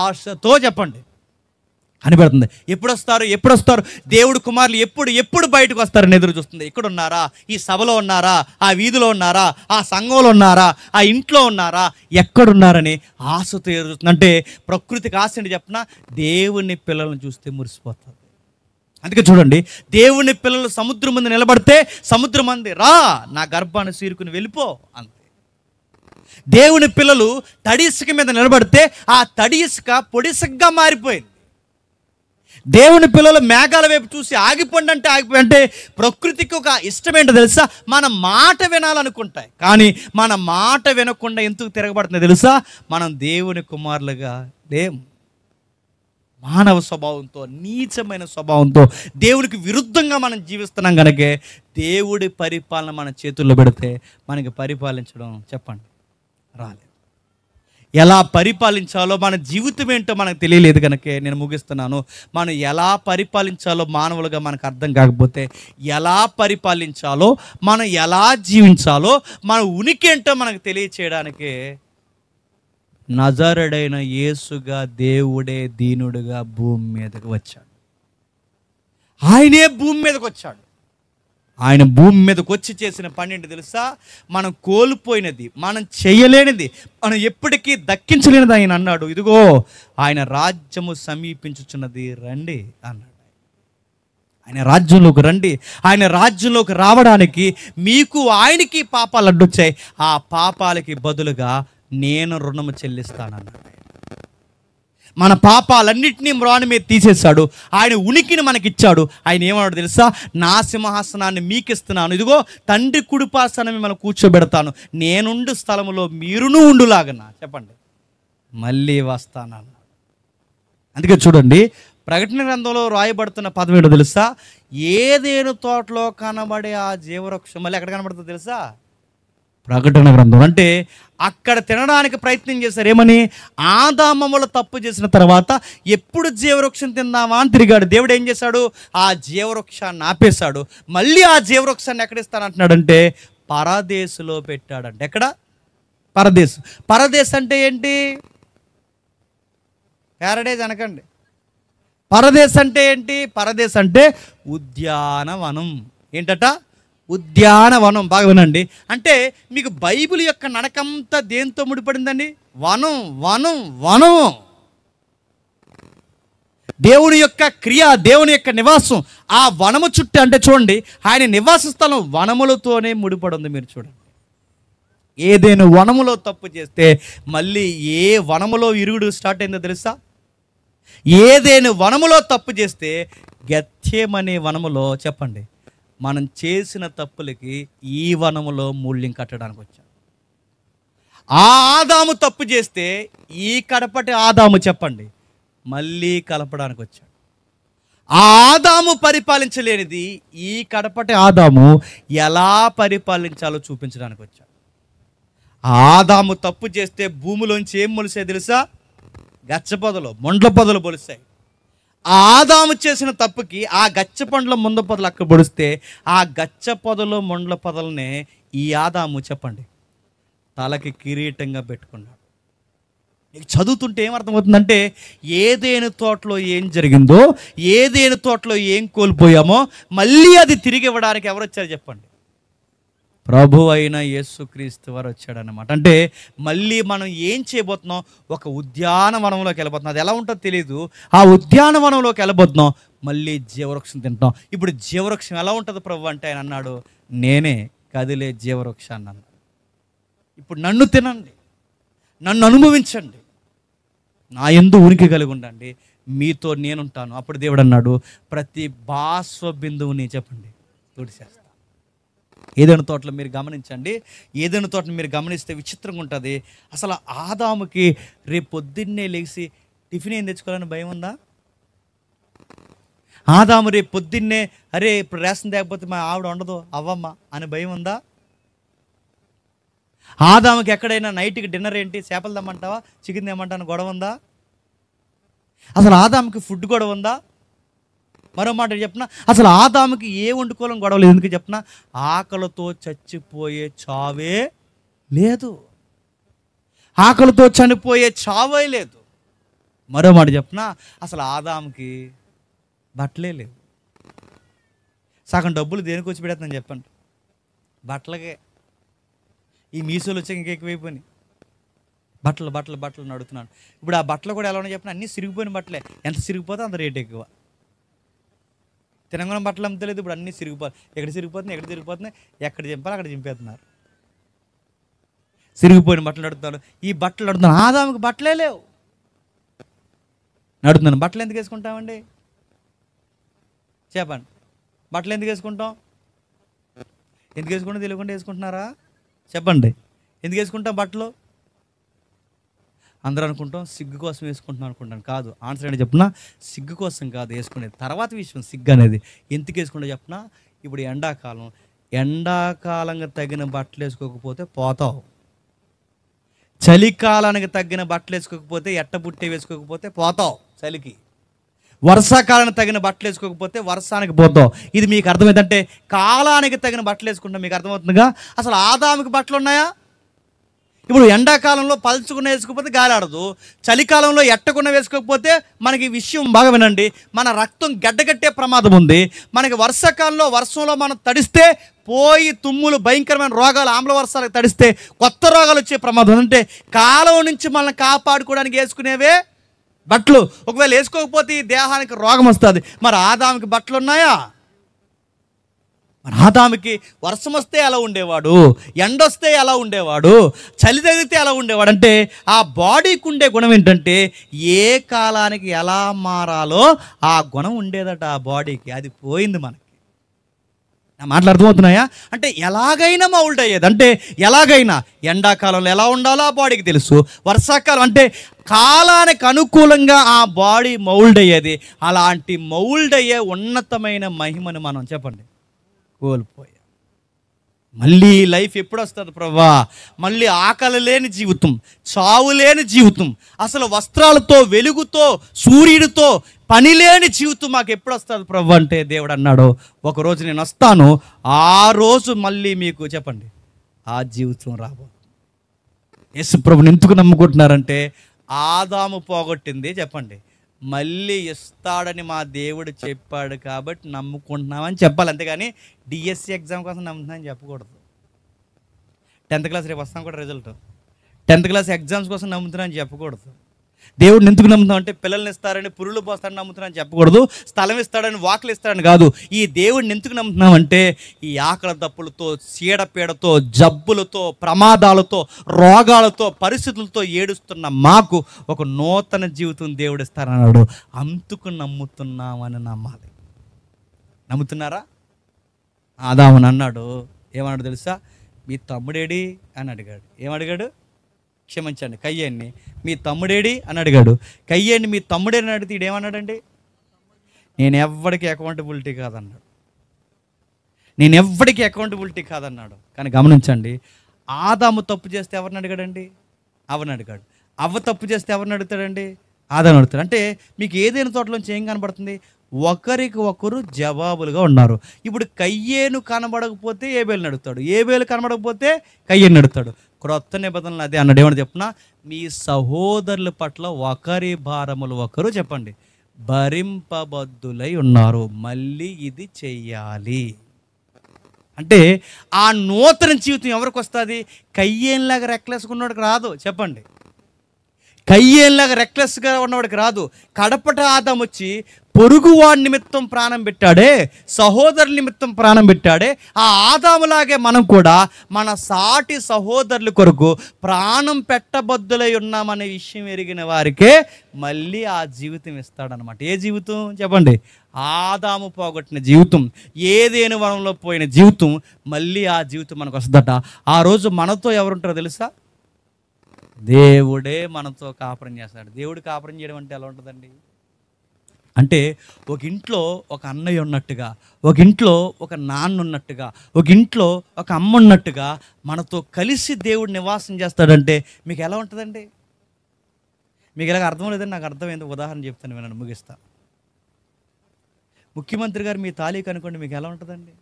ఆశతో చెప్పండి అనిపెడుతుంది. ఎప్పుడు వస్తారు దేవుడి కుమారులు ఎప్పుడు బయటకు వస్తారని ఎదురు చూస్తుంది. ఇక్కడ ఉన్నారా, ఈ సభలో ఉన్నారా, ఆ వీధిలో ఉన్నారా, ఆ సంఘంలో ఉన్నారా, ఆ ఇంట్లో ఉన్నారా, ఎక్కడున్నారని ఆశతో ఎదురు చూస్తుంది. అంటే ప్రకృతికి ఆశ ఏంటి చెప్పిన, దేవుని పిల్లలను చూస్తే మురిసిపోతుంది. అందుకే చూడండి, దేవుని పిల్లలు సముద్రం ముందు నిలబడితే సముద్రం మంది రా నా గర్భాన్ని సీరుకుని వెళ్ళిపో అంతే. దేవుని పిల్లలు తడి ఇసుక మీద నిలబడితే ఆ తడి ఇసుక పొడిసుకగా మారిపోయింది. దేవుని పిల్లలు మేఘాల వైపు చూసి ఆగిపోండి అంటే ప్రకృతికి ఒక ఇష్టం ఏంటో తెలుసా? మన మాట వినాలనుకుంటాయి, కానీ మన మాట వినకుండా ఎందుకు తిరగబడుతుంది తెలుసా? మనం దేవుని కుమారులుగా లేము. మానవ స్వభావంతో, నీచమైన స్వభావంతో దేవునికి విరుద్ధంగా మనం జీవిస్తున్నాం కనుకే దేవుడి పరిపాలన మన చేతుల్లో పెడితే మనకి పరిపాలించడం చెప్పండి రాలేదు. ఎలా పరిపాలించాలో మన జీవితం ఏంటో మనకు తెలియలేదు కనుకే నేను ముగిస్తున్నాను. మనం ఎలా పరిపాలించాలో మానవులుగా మనకు అర్థం కాకపోతే, ఎలా పరిపాలించాలో, మనం ఎలా జీవించాలో, మన ఉనికి ఏంటో మనకు తెలియచేయడానికే నజరుడైన యేసుగా దేవుడే దీనుడుగా భూమి మీదకి వచ్చాడు. ఆయనే భూమి మీదకి వచ్చాడు. ఆయన భూమి మీదకి వచ్చి చేసిన పని ఏంటి తెలుసా? మనం కోల్పోయినది, మనం చేయలేనిది, మనం ఎప్పటికీ దక్కించలేనిది ఆయన అన్నాడు, ఇదిగో ఆయన రాజ్యము సమీపించుచున్నది రండి అన్నాడు. ఆయన రాజ్యంలోకి రండి. ఆయన రాజ్యంలోకి రావడానికి మీకు ఆయనకి పాపాలు అడ్డొచ్చాయి. ఆ పాపాలకి బదులుగా నేను రుణము చెల్లిస్తానన్నాడు. మన పాపాలన్నింటినీ మ్రాని మీద తీసేశాడు. ఆయన ఉనికిని మనకిచ్చాడు. ఆయన ఏమన్నాడు తెలుసా? నా సింహాసనాన్ని మీకు ఇస్తున్నాను, ఇదిగో తండ్రి కుడిపాసన మిమ్మల్ని కూర్చోబెడతాను, నేనుండు స్థలములో మీరును ఉండులాగనా చెప్పండి మళ్ళీ వస్తానన్నాడు. అందుకే చూడండి, ప్రకటన గ్రంథంలో రాయబడుతున్న పదం ఏంటో తెలుసా? ఏదేను తోటలో కనబడే ఆ జీవవృక్షం మళ్ళీ ఎక్కడ కనబడుతుందో తెలుసా? ప్రకటన గ్రంథం. అంటే అక్కడ తినడానికి ప్రయత్నం చేశారు. ఏమని? ఆదామములు తప్పు చేసిన తర్వాత ఎప్పుడు జీవవృక్షం తిందామా అని తిరిగాడు. దేవుడు ఏం చేశాడు? ఆ జీవవృక్షాన్ని ఆపేశాడు. మళ్ళీ ఆ జీవవృక్షాన్ని ఎక్కడిస్తానంటున్నాడంటే పరదేశులో పెట్టాడంట. ఎక్కడ? పరదేశ్. పరదేశ్ అంటే ఏంటి? ప్యారడైజ్ అనకండి. పరదేశ్ అంటే ఏంటి? పరదేశ్ అంటే ఉద్యానవనం. ఏంటట? ఉద్యానవనం. బాగా వినండి. అంటే మీకు బైబిల్ యొక్క నడకంతా దేంతో ముడిపడిందండి? వనం, వనం, వనం. దేవుని యొక్క క్రియ, దేవుని యొక్క నివాసం ఆ వనము చుట్టూ. అంటే చూడండి, ఆయన నివాస స్థలం వనములతోనే ముడిపడి ఉంది. మీరు చూడండి, ఏదైనా వనములో తప్పు చేస్తే మళ్ళీ ఏ వనములో ఇరుగుడు స్టార్ట్ అయిందో తెలుసా? ఏదైనా వనములో తప్పు చేస్తే గెత్సేమనే వనములో, చెప్పండి, మనం చేసిన తప్పులకి ఈ వనములో మూల్యం కట్టడానికి వచ్చాం. ఆ ఆదాము తప్పు చేస్తే ఈ కడపటి ఆదాము, చెప్పండి, మళ్ళీ కలపడానికి వచ్చాడు. ఆ ఆదాము పరిపాలించలేనిది ఈ కడపటి ఆదాము ఎలా పరిపాలించాలో చూపించడానికి వచ్చాడు. ఆదాము తప్పు చేస్తే భూమిలోంచి ఏం మొలిసాయి తెలుసా? గచ్చపొదలు, మొండ్ల పొదలు మొలిసాయి. ఆ ఆదాము చేసిన తప్పుకి ఆ గచ్చ పండ్ల ముంద పొదలు అక్కడ పొడిస్తే ఆ గచ్చ పొదలు మొండ్ల పొదలనే ఈ ఆదాము, చెప్పండి, తలకి కిరీటంగా పెట్టుకున్నాడు. నీకు చదువుతుంటే ఏమర్థమవుతుందంటే, ఏదేను తోటలో ఏం జరిగిందో, ఏదేను తోటలో ఏం కోల్పోయామో మళ్ళీ అది తిరిగి ఇవ్వడానికి ఎవరు వచ్చారు చెప్పండి? ప్రభు అయిన యేసుక్రీస్తు వారు వచ్చాడనమాట. అంటే మళ్ళీ మనం ఏం చేయబోతున్నాం? ఒక ఉద్యానవనంలోకి వెళ్ళబోతున్నాం. అది ఎలా ఉంటుందో తెలియదు. ఆ ఉద్యానవనంలోకి వెళ్ళబోతున్నాం, మళ్ళీ జీవవృక్షం తింటాం. ఇప్పుడు జీవవృక్షం ఎలా ఉంటుంది ప్రభు అంటే ఆయన అన్నాడు, నేనే కదిలే జీవవృక్షాన్ని అన్నాడు. ఇప్పుడు నన్ను తినండి, నన్ను అనుభవించండి, నా యందు ఉనికి కలిగి ఉండండి, మీతో నేనుంటాను. అప్పుడు దేవుడు అన్నాడు, ప్రతి బాష్ప బిందువుని, చెప్పండి, తుడిచేస్తా. ఏదైనా తోటలో మీరు గమనించండి, ఏదైనా తోటను మీరు గమనిస్తే విచిత్రంగా ఉంటుంది. అసలు ఆదాముకి రేపు పొద్దున్నే లేచి టిఫిన్ ఏం తెచ్చుకోవాలని భయం ఉందా? ఆదాము రేపు పొద్దున్నే అరే ఇప్పుడు రేషన్ తేకపోతే మా ఆవిడ ఉండదు అవ్వమ్మ అని భయం ఉందా? ఆదాముకి ఎక్కడైనా నైట్కి డిన్నర్ ఏంటి, చేపలు తెమ్మంటావా, చికెన్ తెమ్మంటాను గొడవ ఉందా? అసలు ఆదాముకి ఫుడ్ గొడవ ఉందా? మరో మాట చెప్పిన, అసలు ఆదాముకి ఏ వండుకోవాలని గొడవ లేదు. ఎందుకు చెప్పిన? ఆకలితో చచ్చిపోయే చావే లేదు, ఆకలితో చనిపోయే చావే లేదు. మరో మాట చెప్పిన, అసలు ఆదాముకి బట్టలే లేవు. సగం డబ్బులు దేనికి వచ్చి పెడతాను చెప్పండి? బట్టలకే. ఈ మీసోలు వచ్చాక ఇంకా ఎక్కువైపోయినాయి. బట్టలు బట్టలు బట్టలు నడుతున్నాను. ఇప్పుడు ఆ బట్టలు కూడా ఎలా ఉన్నాయి చెప్పిన? అన్నీ సిరిగిపోయిన బట్టలే. ఎంత సిరిగిపోతే అంత రేట్ ఎక్కువ. తెలంగాణ బట్టలు అమ్మతలేదు, ఇప్పుడు అన్నీ సిరిగిపోతాయి. ఎక్కడ సిరిగిపోతున్నాయి, ఎక్కడ తిరిగిపోతున్నాయి, ఎక్కడ చింపాలి అక్కడ చింపేస్తున్నారు. సిరిగిపోయిన బట్టలు నడుతున్నారు. ఈ బట్టలు నడుతున్నాను, ఆదాముకి బట్టలే లేవు. నడుతున్నాను. బట్టలు ఎందుకు వేసుకుంటామండి చెప్పండి? బట్టలు ఎందుకు వేసుకుంటాం? ఎందుకు వేసుకుంటాం తెలియకుండా వేసుకుంటున్నారా చెప్పండి? ఎందుకు వేసుకుంటాం బట్టలు? అందరూ అనుకుంటాం సిగ్గు కోసం వేసుకుంటున్నాం అనుకుంటాను. కాదు. ఆన్సర్ ఏంటి చెప్పిన? సిగ్గు కోసం కాదు వేసుకునేది, తర్వాత విషయం సిగ్గు అనేది. ఎందుకు వేసుకుంటా చెప్పిన? ఇప్పుడు ఎండాకాలం, ఎండాకాలంగా తగిన బట్టలు వేసుకోకపోతే పోతావు. చలికాలానికి తగిన బట్టలు వేసుకోకపోతే, ఎట్టబుట్టే వేసుకోకపోతే పోతావు చలికి. వర్షాకాలానికి తగిన బట్టలు వేసుకోకపోతే వర్షానికి పోతావు. ఇది మీకు అర్థమైందంటే కాలానికి తగిన బట్టలు వేసుకుంటాం. మీకు అర్థమవుతుందిగా? అసలు ఆదాముకి బట్టలు ఉన్నాయా? ఇప్పుడు ఎండాకాలంలో పలుచుకున్న వేసుకోకపోతే గాలి ఆడదు, చలికాలంలో ఎట్టకున్న వేసుకోకపోతే మనకి విషయం బాగా వినండి, మన రక్తం గడ్డగట్టే ప్రమాదం ఉంది. మనకి వర్షాకాలంలో వర్షంలో మనం తడిస్తే పోయి తుమ్ములు, భయంకరమైన రోగాలు, ఆమ్ల వర్షాలకు తడిస్తే కొత్త రోగాలు వచ్చే ప్రమాదం. అంటే కాలం నుంచి మనల్ని కాపాడుకోవడానికి వేసుకునేవే బట్టలు. ఒకవేళ వేసుకోకపోతే ఈ దేహానికి రోగం వస్తుంది. మరి ఆదాముకి బట్టలు ఉన్నాయా? మరి ఆదాముకి వర్షం వస్తే ఎలా ఉండేవాడు, ఎండొస్తే ఎలా ఉండేవాడు, చలి తగిలితే ఎలా ఉండేవాడు అంటే ఆ బాడీకి ఉండే గుణం ఏంటంటే ఏ కాలానికి ఎలా మారాలో ఆ గుణం ఉండేదట ఆ బాడీకి. అది పోయింది మనకి. నా మాటలు అర్థమవుతున్నాయా? అంటే ఎలాగైనా మౌల్డ్ అయ్యేది. అంటే ఎలాగైనా ఎండాకాలంలో ఎలా ఉండాలో ఆ బాడీకి తెలుసు, వర్షాకాలం అంటే కాలానికి అనుకూలంగా ఆ బాడీ మౌల్డ్ అయ్యేది. అలాంటి మౌల్డ్ అయ్యే ఉన్నతమైన మహిమను మనం చెప్పండి కోల్పోయాం. మళ్ళీ లైఫ్ ఎప్పుడు వస్తుంది ప్రభా? మళ్ళీ ఆకలి లేని జీవితం, చావు లేని జీవితం, అసలు వస్త్రాలతో, వెలుగుతో, సూర్యుడితో పని లేని జీవితం మాకు ఎప్పుడు వస్తుంది ప్రభు అంటే దేవుడు అన్నాడు, ఒకరోజు నేను వస్తాను, ఆ రోజు మళ్ళీ మీకు చెప్పండి ఆ జీవితం రాబో. యేసు ప్రభుని ఎందుకు నమ్ముకుంటున్నారంటే ఆదాము పోగొట్టింది చెప్పండి మళ్ళీ ఇస్తాడని మా దేవుడు చెప్పాడు కాబట్టి నమ్ముకుంటున్నామని చెప్పాలి. అంతేగాని డిఎస్సి ఎగ్జామ్ కోసం నమ్ముతున్నామని చెప్పకూడదు. 10th క్లాస్ రేపు వస్తాం కూడా రిజల్ట్. 10th క్లాస్ ఎగ్జామ్స్ కోసం నమ్ముతున్నామని చెప్పకూడదు. దేవుడిని ఎందుకు నమ్ముతాం అంటే పిల్లల్ని ఇస్తారని, పురులు పోస్తారని నమ్ముతున్నామని చెప్పకూడదు. స్థలం ఇస్తాడని, వాకులు ఇస్తాడని కాదు. ఈ దేవుడిని ఎందుకు నమ్ముతున్నామంటే ఈ ఆకలి దప్పులతో, చీడపీడతో, జబ్బులతో, ప్రమాదాలతో, రోగాలతో, పరిస్థితులతో ఏడుస్తున్న మాకు ఒక నూతన జీవితం దేవుడు ఇస్తారన్నాడు. అందుకు నమ్ముతున్నామని నమ్మాలి. నమ్ముతున్నారా? ఆదాముని అన్నాడు, ఏమన్నాడు తెలుసా? మీ తమ్ముడేడి అని అడిగాడు. ఏమడిగాడు? క్షమించండి, కయ్యేణ్ణి. మీ తమ్ముడేడి అని అడిగాడు. కయ్యేణ్ణి మీ తమ్ముడేని అడిగితే ఇడేమన్నాడండి? నేను ఎవ్వడికి అకౌంటబిలిటీ కాదన్నాడు. నేను ఎవ్వడికి అకౌంటబిలిటీ కాదన్నాడు. కానీ గమనించండి, ఆదాము తప్పు చేస్తే ఎవరిని అడిగాడండి? అవ్వని అడిగాడు. అవ్వ తప్పు చేస్తే ఎవరిని అడుగుతాడండి? ఆదాము అడుగుతాడు. అంటే మీకు ఏదైనా తోటలోంచి ఏం కనబడుతుంది? ఒకరికి ఒకరు జవాబులుగా ఉన్నారు. ఇప్పుడు కయ్యేను కనబడకపోతే ఏబేలుని అడుగుతాడు, ఏబేలు కనబడకపోతే కయ్యేను అడుగుతాడు. క్రొత్త నిబంధనలు అదే అన్నాడు. ఏమని చెప్పినా, మీ సహోదరుల పట్ల ఒకరి భారములు ఒకరు చెప్పండి భరింపబద్దులై ఉన్నారు. మళ్ళీ ఇది చెయ్యాలి అంటే ఆ నూతన జీవితం ఎవరికి వస్తుంది? కయ్యేనులాగా రెక్లెస్గా రాదు. చెప్పండి, కయ్యేనులాగా రెక్లెస్గా ఉన్నవాడికి రాదు. కడపట ఆదాము వచ్చి పొరుగువాడి నిమిత్తం ప్రాణం పెట్టాడే, సహోదరుల నిమిత్తం ప్రాణం పెట్టాడే, ఆ ఆదాములాగే మనం కూడా మన సాటి సహోదరుల కొరకు ప్రాణం పెట్టబద్దులై ఉన్నామనే విషయం ఎరిగిన వారికే మళ్ళీ ఆ జీవితం ఇస్తాడనమాట. ఏ జీవితం చెప్పండి? ఆదాము పోగొట్టిన జీవితం, ఏదేను వనంలో పోయిన జీవితం, మళ్ళీ ఆ జీవితం మనకు వస్తుందట. ఆ రోజు మనతో ఎవరుంటారో తెలుసా? దేవుడే మనతో కాపురం చేస్తాడు. దేవుడు కాపురం చేయడం అంటే ఎలా ఉంటుందండి? అంటే ఒక ఇంట్లో ఒక అన్నయ్య ఉన్నట్టుగా, ఒక ఇంట్లో ఒక నాన్న ఉన్నట్టుగా, ఒక ఇంట్లో ఒక అమ్మ ఉన్నట్టుగా మనతో కలిసి దేవుడు నివాసం చేస్తాడంటే మీకు ఎలా ఉంటుందండి? మీకు ఎలాగ అర్థం లేదని నాకు అర్థమైంది. ఉదాహరణ చెప్తాను, వినండి, ముగిస్తా. ముఖ్యమంత్రి గారు మీ తాలూకు అనుకోండి, మీకు ఎలా ఉంటుందండి?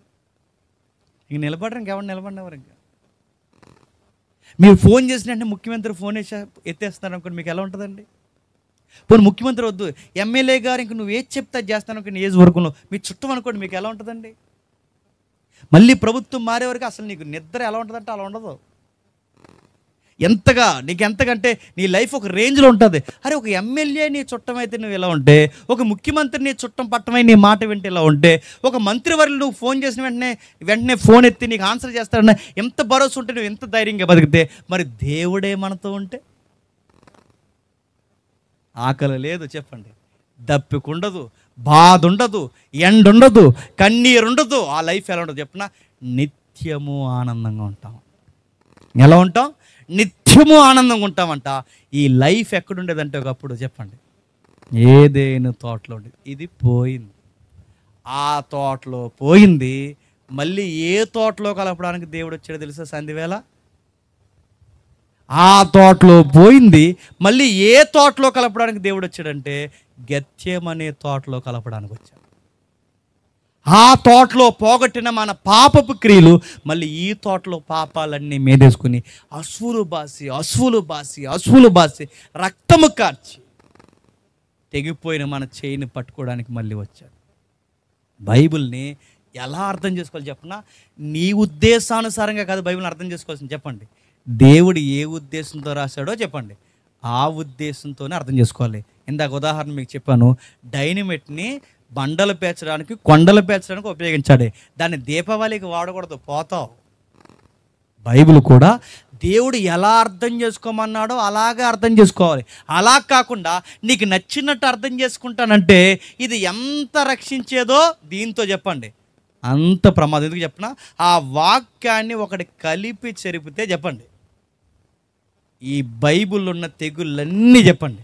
ఇంక నిలబడరు, ఇంకెవరు నిలబడినవారు. ఇంకా మీరు ఫోన్ చేసిన వెంటనే ముఖ్యమంత్రి ఫోన్ ఎత్తేస్తున్నారు అనుకోండి, మీకు ఎలా ఉంటుందండి? పోనీ ముఖ్యమంత్రి వద్దు, ఎమ్మెల్యే గారు ఇంక నువ్వు ఏది చెప్తా చేస్తాను అనుకోండి, ఏజ్ వరకు మీ చుట్టం అనుకోండి, మీకు ఎలా ఉంటుందండి? మళ్ళీ ప్రభుత్వం మారే వరకు అసలు నీకు నిద్ర ఎలా ఉంటుందంటే అలా ఉండదు. ఎంతకంటే నీ లైఫ్ ఒక రేంజ్లో ఉంటుంది. అరే, ఒక ఎమ్మెల్యే నీ చుట్టం అయితే నువ్వు ఇలా ఉంటే, ఒక ముఖ్యమంత్రి నీ చుట్టం పట్టమై నీ మాట వింటే ఇలా ఉంటే, ఒక మంత్రివర్యులు నువ్వు ఫోన్ చేసిన వెంటనే ఫోన్ ఎత్తి నీకు ఆన్సర్ చేస్తాడన్న ఎంత భరోసా ఉంటే, నువ్వు ఎంత ధైర్యంగా బతికితే, మరి దేవుడే మనతో ఉంటే ఆకలి లేదు చెప్పండి, దప్పికుండదు, బాధ ఉండదు, ఎండ ఉండదు, కన్నీరు ఉండదు. ఆ లైఫ్ ఎలా ఉండదు చెప్పిన? నిత్యము ఆనందంగా ఉంటాం. ఎలా ఉంటాం? నిత్యము ఆనందంగా ఉంటామంట. ఈ లైఫ్ ఎక్కడుండేదంటే ఒకప్పుడు చెప్పండి, ఏదేను తోటలో ఉండేది. ఇది పోయింది, ఆ తోటలో పోయింది. మళ్ళీ ఏ తోటలో కలపడానికి దేవుడు వచ్చాడో తెలుసా? సంధివేళ ఆ తోటలో పోయింది. మళ్ళీ ఏ తోటలో కలపడానికి దేవుడు వచ్చాడంటే గెత్సేమనే తోటలో కలపడానికి వచ్చాడు. ఆ తోటలో పోగొట్టిన మన పాపపు క్రియలు మళ్ళీ ఈ తోటలో పాపాలన్నీ మేదేసుకుని అశ్వులు బాసి రక్తము కార్చి తెగిపోయిన మన చేయిని పట్టుకోవడానికి మళ్ళీ వచ్చాడు. బైబిల్ని ఎలా అర్థం చేసుకోవాలి చెప్పనా? నీ ఉద్దేశానుసారంగా కాదు బైబిల్ని అర్థం చేసుకోవాల్సింది. చెప్పండి, దేవుడు ఏ ఉద్దేశంతో రాశాడో చెప్పండి, ఆ ఉద్దేశంతోనే అర్థం చేసుకోవాలి. ఇందాక ఉదాహరణ మీకు చెప్పాను, డైనమిట్ని బండలు పేర్చడానికి, కొండలు పేర్చడానికి ఉపయోగించాడు. దాన్ని దీపావళికి వాడకూడదు, పోతావు. బైబిల్ కూడా దేవుడు ఎలా అర్థం చేసుకోమన్నాడో అలాగే అర్థం చేసుకోవాలి. అలా కాకుండా నీకు నచ్చినట్టు అర్థం చేసుకుంటానంటే ఇది ఎంత రక్షించేదో దీంతో చెప్పండి అంత ప్రమాదం. ఎందుకు చెప్పినా, ఆ వాక్యాన్ని ఒకటి కలిపి చెరిపితే చెప్పండి ఈ బైబిల్లో ఉన్న తెగుళ్ళన్నీ చెప్పండి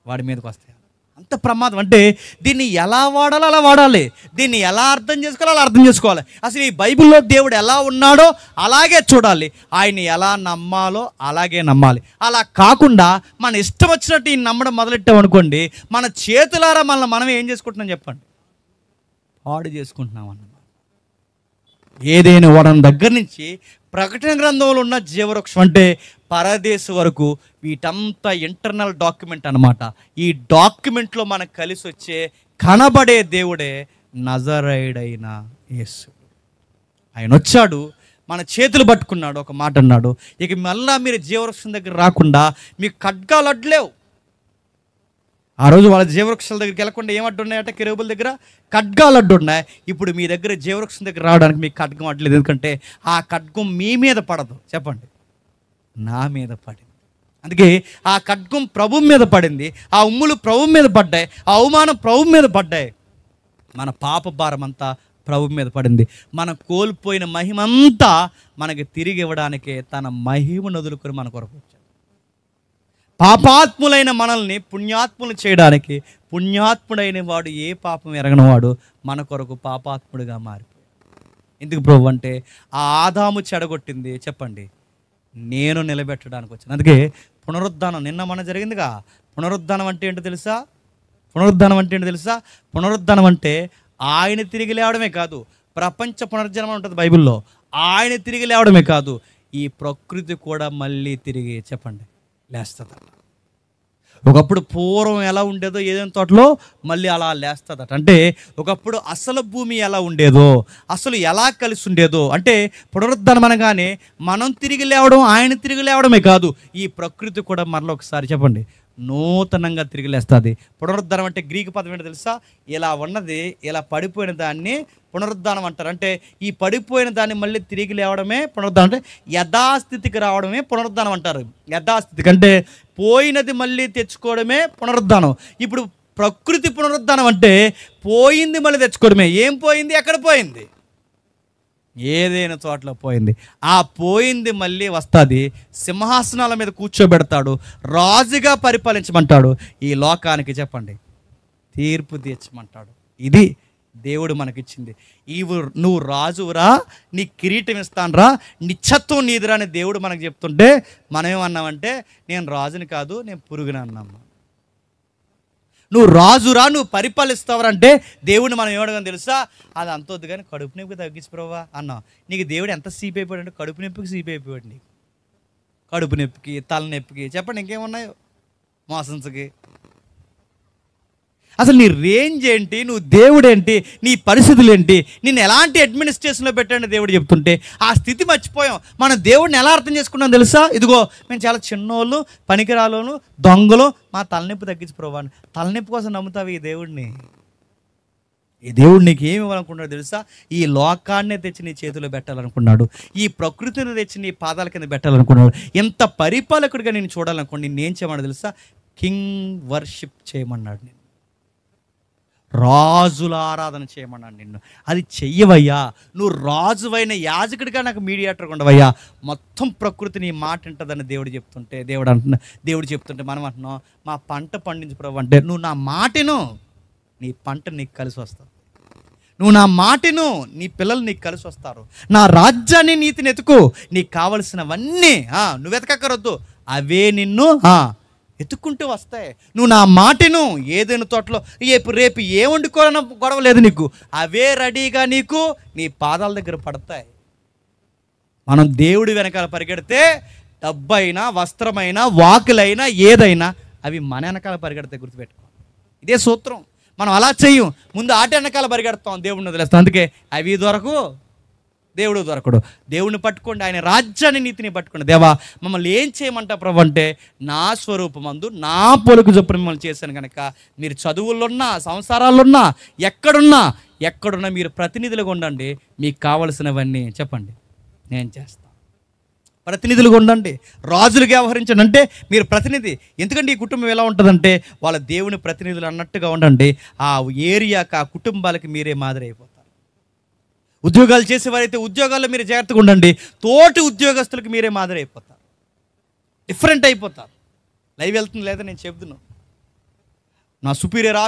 వాడి మీదకి వస్తాయి. అంత ప్రమాదం. అంటే దీన్ని ఎలా వాడాలో అలా వాడాలి, దీన్ని ఎలా అర్థం చేసుకోవాలో అలా అర్థం చేసుకోవాలి. అసలు ఈ బైబిల్లో దేవుడు ఎలా ఉన్నాడో అలాగే చూడాలి, ఆయన్ని ఎలా నమ్మాలో అలాగే నమ్మాలి. అలా కాకుండా మన ఇష్టం వచ్చినట్టు ఈ నమ్మడం మొదలెట్టామనుకోండి, మన చేతులారా మనం ఏం చేసుకుంటున్నాం చెప్పండి? పాడు చేసుకుంటున్నాం అన్నమాట. ఏదైనా వరం దగ్గర నుంచి ప్రకటన గ్రంథంలో ఉన్న జీవవృక్షం అంటే పరదేశం వరకు వీటంతా ఇంటర్నల్ డాక్యుమెంట్ అన్నమాట. ఈ డాక్యుమెంట్లో మనకు కలిసి వచ్చే కనబడే దేవుడే నజరేయుడైన యేసు. ఆయన వచ్చాడు, మన చేతులు పట్టుకున్నాడు, ఒక మాట అన్నాడు, ఇక మళ్ళా మీరు జీవవృక్షం దగ్గర రాకుండా మీకు ఖడ్గాలు అడ్లేవు. ఆ రోజు వాళ్ళ జీవవృక్షాల దగ్గరికి వెళ్ళకుండా ఏం అడ్డు ఉన్నాయట? కెరూబుల దగ్గర ఖడ్గాలు అడ్డు ఉన్నాయి. ఇప్పుడు మీ దగ్గర జీవవృక్షం దగ్గర రావడానికి మీకు ఖడ్గం అడ్లేదు. ఎందుకంటే ఆ ఖడ్గం మీ మీద పడదు, చెప్పండి, నా మీద పడింది. అందుకే ఆ ఖడ్గం ప్రభు మీద పడింది, ఆ ఉమ్ములు ప్రభు మీద పడ్డాయి, ఆ అవమానం ప్రభు మీద పడ్డాయి. మన పాప భారం అంతా ప్రభు మీద పడింది. మనం కోల్పోయిన మహిమంతా మనకి తిరిగి ఇవ్వడానికే తన మహిమను వదులుకొని మన కొరకు వచ్చాడు. పాపాత్ములైన మనల్ని పుణ్యాత్ములు చేయడానికి, పుణ్యాత్ముడైన వాడు ఏ పాపం ఎరగనివాడు మన కొరకు పాపాత్ముడిగా మారిపోయాడు. ఎందుకు ప్రభు అంటే ఆ ఆదాము చెడగొట్టింది, చెప్పండి, నేను నిలబెట్టడానికి వచ్చాను. అందుకే పునరుద్ధానం నిన్న మన జరిగిందిగా. పునరుద్ధానం అంటే ఏంటో తెలుసా? పునరుద్ధానం అంటే ఏంటో తెలుసా? పునరుద్ధానం అంటే ఆయన తిరిగి లేవడమే కాదు, ప్రపంచ పునర్జన్మ ఉంటుంది బైబిల్లో, ఆయన తిరిగి లేవడమే కాదు, ఈ ప్రకృతి కూడా మళ్ళీ తిరిగి, చెప్పండి, లేస్తుంది. ఒకప్పుడు పూర్వం ఎలా ఉండేదో ఏదైనా తోటలో మళ్ళీ అలా లేస్తుందట. అంటే ఒకప్పుడు అసలు భూమి ఎలా ఉండేదో, అసలు ఎలా కలిసి ఉండేదో, అంటే పునరుద్ధరణ అనగానే మనం తిరిగి లేవడం, ఆయన తిరిగి లేవడమే కాదు, ఈ ప్రకృతి కూడా మరలా ఒకసారి, చెప్పండి, నూతనంగా తిరిగి లేస్తుంది. పునరుద్ధరణ అంటే గ్రీకు పదం ఏంటో తెలుసా? ఇలా ఉన్నది, ఇలా పడిపోయిన దాన్ని పునరుద్ధానం అంటారు. అంటే ఈ పడిపోయిన దాన్ని మళ్ళీ తిరిగి లేవడమే పునరుద్ధానం. అంటే యథాస్థితికి రావడమే పునరుద్ధానం అంటారు. యథాస్థితికి అంటే పోయినది మళ్ళీ తెచ్చుకోవడమే పునరుద్ధానం. ఇప్పుడు ప్రకృతి పునరుద్ధానం అంటే పోయింది మళ్ళీ తెచ్చుకోవడమే. ఏం పోయింది? ఎక్కడ పోయింది? ఏదైనా చోట్ల పోయింది. ఆ పోయింది మళ్ళీ వస్తుంది, సింహాసనాల మీద కూర్చోబెడతాడు, రాజుగా పరిపాలించమంటాడు ఈ లోకానికి, చెప్పండి, తీర్పు తీర్చమంటాడు. ఇది దేవుడు మనకిచ్చింది. నువ్వు రాజురా, నీ కిరీటం ఇస్తానురా, నిత్యత్వం నీదిరా అని దేవుడు మనకు చెప్తుంటే మనం ఏమన్నామంటే నేను రాజుని కాదు, నేను పురుగుని అన్నాము. నువ్వు రాజురా, నువ్వు పరిపాలిస్తావరా అంటే దేవుడిని మనం ఏమడగాని తెలుసా? అది అంత వద్దు కానీ కడుపు నొప్పికి తగ్గించుకోవా అన్నాం. నీకు దేవుడు ఎంత సీప్ అయిపోయాడు అంటే కడుపు నొప్పికి సీప్ అయిపోయాడు. నీకు కడుపు నొప్పికి, తలనొప్పికి, చెప్పండి ఇంకేమున్నాయో, మోషన్స్కి. అసలు నీ రేంజ్ ఏంటి? నువ్వు దేవుడు ఏంటి? నీ పరిస్థితులు ఏంటి? నిన్ను ఎలాంటి అడ్మినిస్ట్రేషన్లో పెట్టండి దేవుడు చెప్తుంటే ఆ స్థితి మర్చిపోయాం. మనం దేవుడిని ఎలా అర్థం చేసుకున్నాం తెలుసా? ఇదిగో మేము చాలా చిన్నోళ్ళు, పనికిరాలోను, దొంగలు, మా తలనొప్పి తగ్గించుకోవాలి. తలనొప్పి కోసం నమ్ముతావు ఈ దేవుడిని? ఈ దేవుడు నీకు ఏమి ఇవ్వాలనుకున్నాడు తెలుసా? ఈ లోకాన్నే తెచ్చి నీ చేతిలో పెట్టాలనుకున్నాడు, ఈ ప్రకృతిని తెచ్చి నీ పాదాల కింద పెట్టాలనుకున్నాడు. ఎంత పరిపాలకుడిగా నేను చూడాలనుకోండి, నేనేం చేయమన్నాడు తెలుసా? కింగ్ వర్షిప్ చేయమన్నాడు. నేను రాజుల ఆరాధన చేయమన్నాడు నిన్ను. అది చెయ్యవయ్యా. నువ్వు రాజువైన యాజకుడిగా నాకు మీడియేటర్గా ఉండవయ్యా. మొత్తం ప్రకృతి నీ మాట ఉంటుందని దేవుడు చెప్తుంటే మనం అంటున్నాం మా పంట పండించు ప్రభు అంటే నువ్వు నా మాటను, నీ పంట నీకు కలిసి వస్తుంది. నువ్వు నా మాటను, నీ పిల్లలు నీకు కలిసి వస్తారు. నా రాజ్యాన్ని, నీతిని ఎతుకు, నీకు కావలసినవన్నీ నువ్వు వెతకక్కరొద్దు, అవే నిన్ను ఎత్తుక్కుంటూ వస్తాయి. నువ్వు నా మాటను, ఏదైనా తోటలో రేపు ఏ వండుకోవాలన్నా గొడవ లేదు నీకు, అవే రెడీగా నీకు నీ పాదాల దగ్గర పడతాయి. మనం దేవుడి వెనకాల పరిగెడితే డబ్బైనా, వస్త్రమైనా, వాకులైనా, ఏదైనా అవి మన వెనకాల పరిగెడతాయి. గుర్తుపెట్టుకో, ఇదే సూత్రం. మనం అలా చెయ్యం, ముందు ఆట వెనకాల పరిగెడతాం, దేవుడిని వదిలేస్తాం. అందుకే అవి దొరకు, దేవుడు దొరకడు. దేవుడిని పట్టుకోండి, ఆయన రాజ్యాన్ని, నీతిని పట్టుకోండి. దేవా మమ్మల్ని ఏం చేయమంటా ప్రభు అంటే నా స్వరూపమందు నా పొలుకు చొప్పున మిమ్మల్ని చేశాను కనుక మీరు చదువుల్లోన్నా, సంసారాల్లోన్నా, ఎక్కడున్నా మీరు ప్రతినిధులుగా ఉండండి. మీకు కావలసినవన్నీ చెప్పండి, నేను చేస్తాను. ప్రతినిధులుగా ఉండండి, రాజులుగా వ్యవహరించండి. అంటే మీరు ప్రతినిధి. ఎందుకంటే ఈ కుటుంబం ఎలా ఉంటుందంటే వాళ్ళ దేవుని ప్రతినిధులు అన్నట్టుగా ఉండండి. ఆ ఏరియాకి, ఆ కుటుంబాలకి మీరే మాదిరి అయిపోతారు. ఉద్యోగాలు చేసేవారైతే ఉద్యోగాల్లో మీరు జాగ్రత్తగా ఉండండి. తోటి ఉద్యోగస్తులకు మీరే మాదిరి అయిపోతారు, డిఫరెంట్ అయిపోతారు. లైవ్ వెళ్తుంది లేదా నేను చెప్తున్నాను. మా సుపీరియర్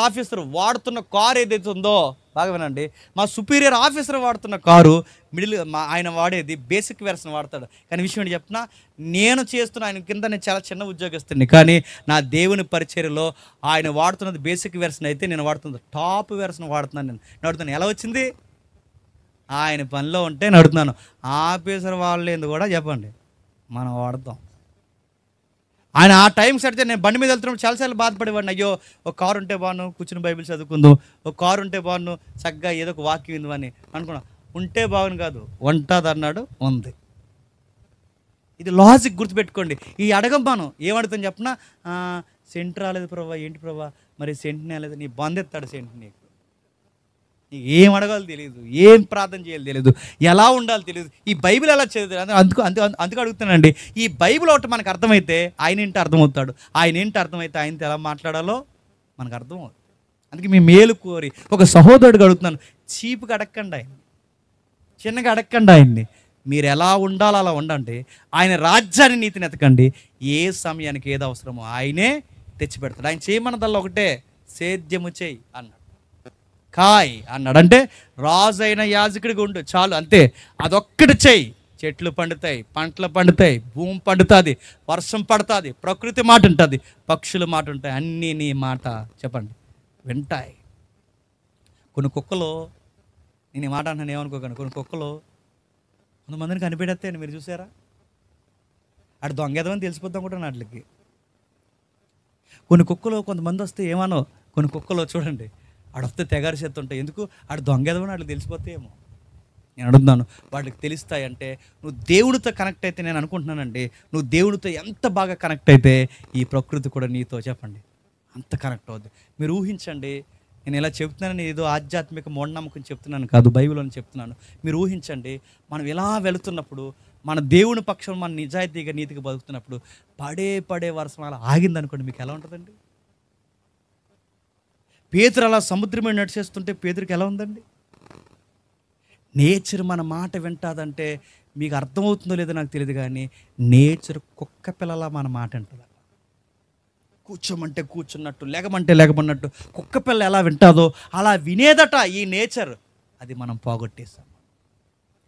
ఆఫీసర్ వాడుతున్న కారు ఏదైతే ఉందో, బాగా వినండి, మా సుపీరియర్ ఆఫీసర్ వాడుతున్న కారు ఆయన వాడేది బేసిక్ వెర్షన్ వాడతాడు. కానీ విషయం ఏంటి చెప్పినా, నేను చేస్తున్న ఆయన కింద నేను చాలా చిన్న ఉద్యోగస్తుని, కానీ నా దేవుని పరిచర్యలో ఆయన వాడుతున్నది బేసిక్ వెర్షన్ అయితే నేను వాడుతున్నది టాప్ వెర్షన్ వాడుతున్నాను. నేను ఎలా వచ్చింది? ఆయన పనిలో ఉంటే నడుతున్నాను. ఆఫీసర్ వాళ్ళు ఏంది కూడా చెప్పండి, మనం వాడతాం. ఆయన ఆ టైం సెట్ నేను బండి మీద వెళ్తున్నప్పుడు చాలాసార్లు బాధపడేవాడిని. అయ్యో ఒక కారు ఉంటే బాను, కూర్చుని బైబిల్ చదువుకుందాం, ఒక కారు ఉంటే బాను, చక్కగా ఏదో ఒక వాక్యం ఉంది అని అనుకున్నా. ఉంటే బాగుని కాదు, ఉంటుంది అన్నాడు, ఉంది. ఇది లాజిక్ గుర్తుపెట్టుకోండి. ఈ అడగం మనం ఏమడుగుతాం చెప్పనా, సెంట్ రాలేదు ప్రభా, ఏంటి ప్రభా మరి సెంట్ నేలేదు, నీ బందెత్తాడు సెంట్ నీకు ఏం అడగాలో తెలియదు, ఏం ప్రార్థన చేయాలో తెలియదు, ఎలా ఉండాలో తెలియదు. ఈ బైబిల్ ఎలా చదువుతుంది అందుకు అడుగుతానండి. ఈ బైబిల్ ఒకటి మనకు అర్థమైతే ఆయన ఏంటి అర్థమవుతాడు, ఆయన ఏంటి అర్థమైతే ఆయనతో ఎలా మాట్లాడాలో మనకు అర్థమవుతుంది. అందుకే మీ మేలు కోరి ఒక సహోదరుడికి అడుగుతున్నాను, చీపుగా అడగండి, ఆయన చిన్నగా అడగండి ఆయన్ని. మీరు ఎలా ఉండాలో అలా ఉండండి. ఆయన రాజ్యాన్ని నీతిని ఎతకండి. ఏ సమయానికి ఏది అవసరమో ఆయనే తెచ్చిపెడతాడు. ఆయన చేయమన్నదల్లా ఒకటే, సేద్యము చేయి అన్నాడు, కాయ్ అన్నాడు. అంటే రాజు అయిన యాజకుడిగా ఉండు చాలు, అంతే. అదొక్కటి చెయ్యి, చెట్లు పండుతాయి, పంటలు పండుతాయి, భూమి పండుతుంది, వర్షం పడుతుంది, ప్రకృతి మాట ఉంటుంది, పక్షుల మాట ఉంటాయి, అన్నీ నీ మాట చెప్పండి వింటాయి. కొన్ని కుక్కలు, నేను ఈ మాట అంటున్నాను ఏమనుకోకండి, కొన్ని కుక్కలు కొంతమందిని కనిపెడతాయండి. మీరు చూసారా? అటు దొంగేదమని తెలిసిపోద్దాం కూడా వాటికి. కొన్ని కుక్కలు కొంతమంది వస్తే ఏమనో, కొన్ని కుక్కలు చూడండి ఆడొస్తే తెగారి చేతి ఉంటాయి. ఎందుకు? ఆడు దొంగేదమని వాటికి తెలిసిపోతాయేమో. నేను అడుగుతున్నాను, వాటికి తెలుస్తాయంటే నువ్వు దేవుడితో కనెక్ట్ అయితే, నేను అనుకుంటున్నానండి నువ్వు దేవుడితో ఎంత బాగా కనెక్ట్ అయితే ఈ ప్రకృతి కూడా నీతో చెప్పండి అంత కనెక్ట్ అవుద్ది. మీరు ఊహించండి, నేను ఇలా చెప్తున్నాను, ఏదో ఆధ్యాత్మిక మూఢనమ్మకం చెప్తున్నాను కాదు, బైబిల్ అని చెప్తున్నాను. మీరు ఊహించండి, మనం ఇలా వెళుతున్నప్పుడు, మన దేవుని పక్షం మన నిజాయితీగా నీతిగా బతుకుతున్నప్పుడు పడే వర్షం అలా ఆగిందనుకోండి, మీకు ఎలా ఉంటుందండి? పేతురు అలా సముద్రం మీద నడిచేస్తుంటే పేతురికి ఎలా ఉందండి? నేచర్ మన మాట వింటాదంటే మీకు అర్థమవుతుందో లేదో నాకు తెలియదు, కానీ నేచర్ కుక్క పిల్లలా మన మాట వింటుంది. కూర్చోమంటే కూర్చున్నట్టు, లేకమంటే లేకమన్నట్టు కుక్క పిల్ల ఎలా వింటాదో అలా వినేదట ఈ నేచర్. అది మనం పోగొట్టేసాం.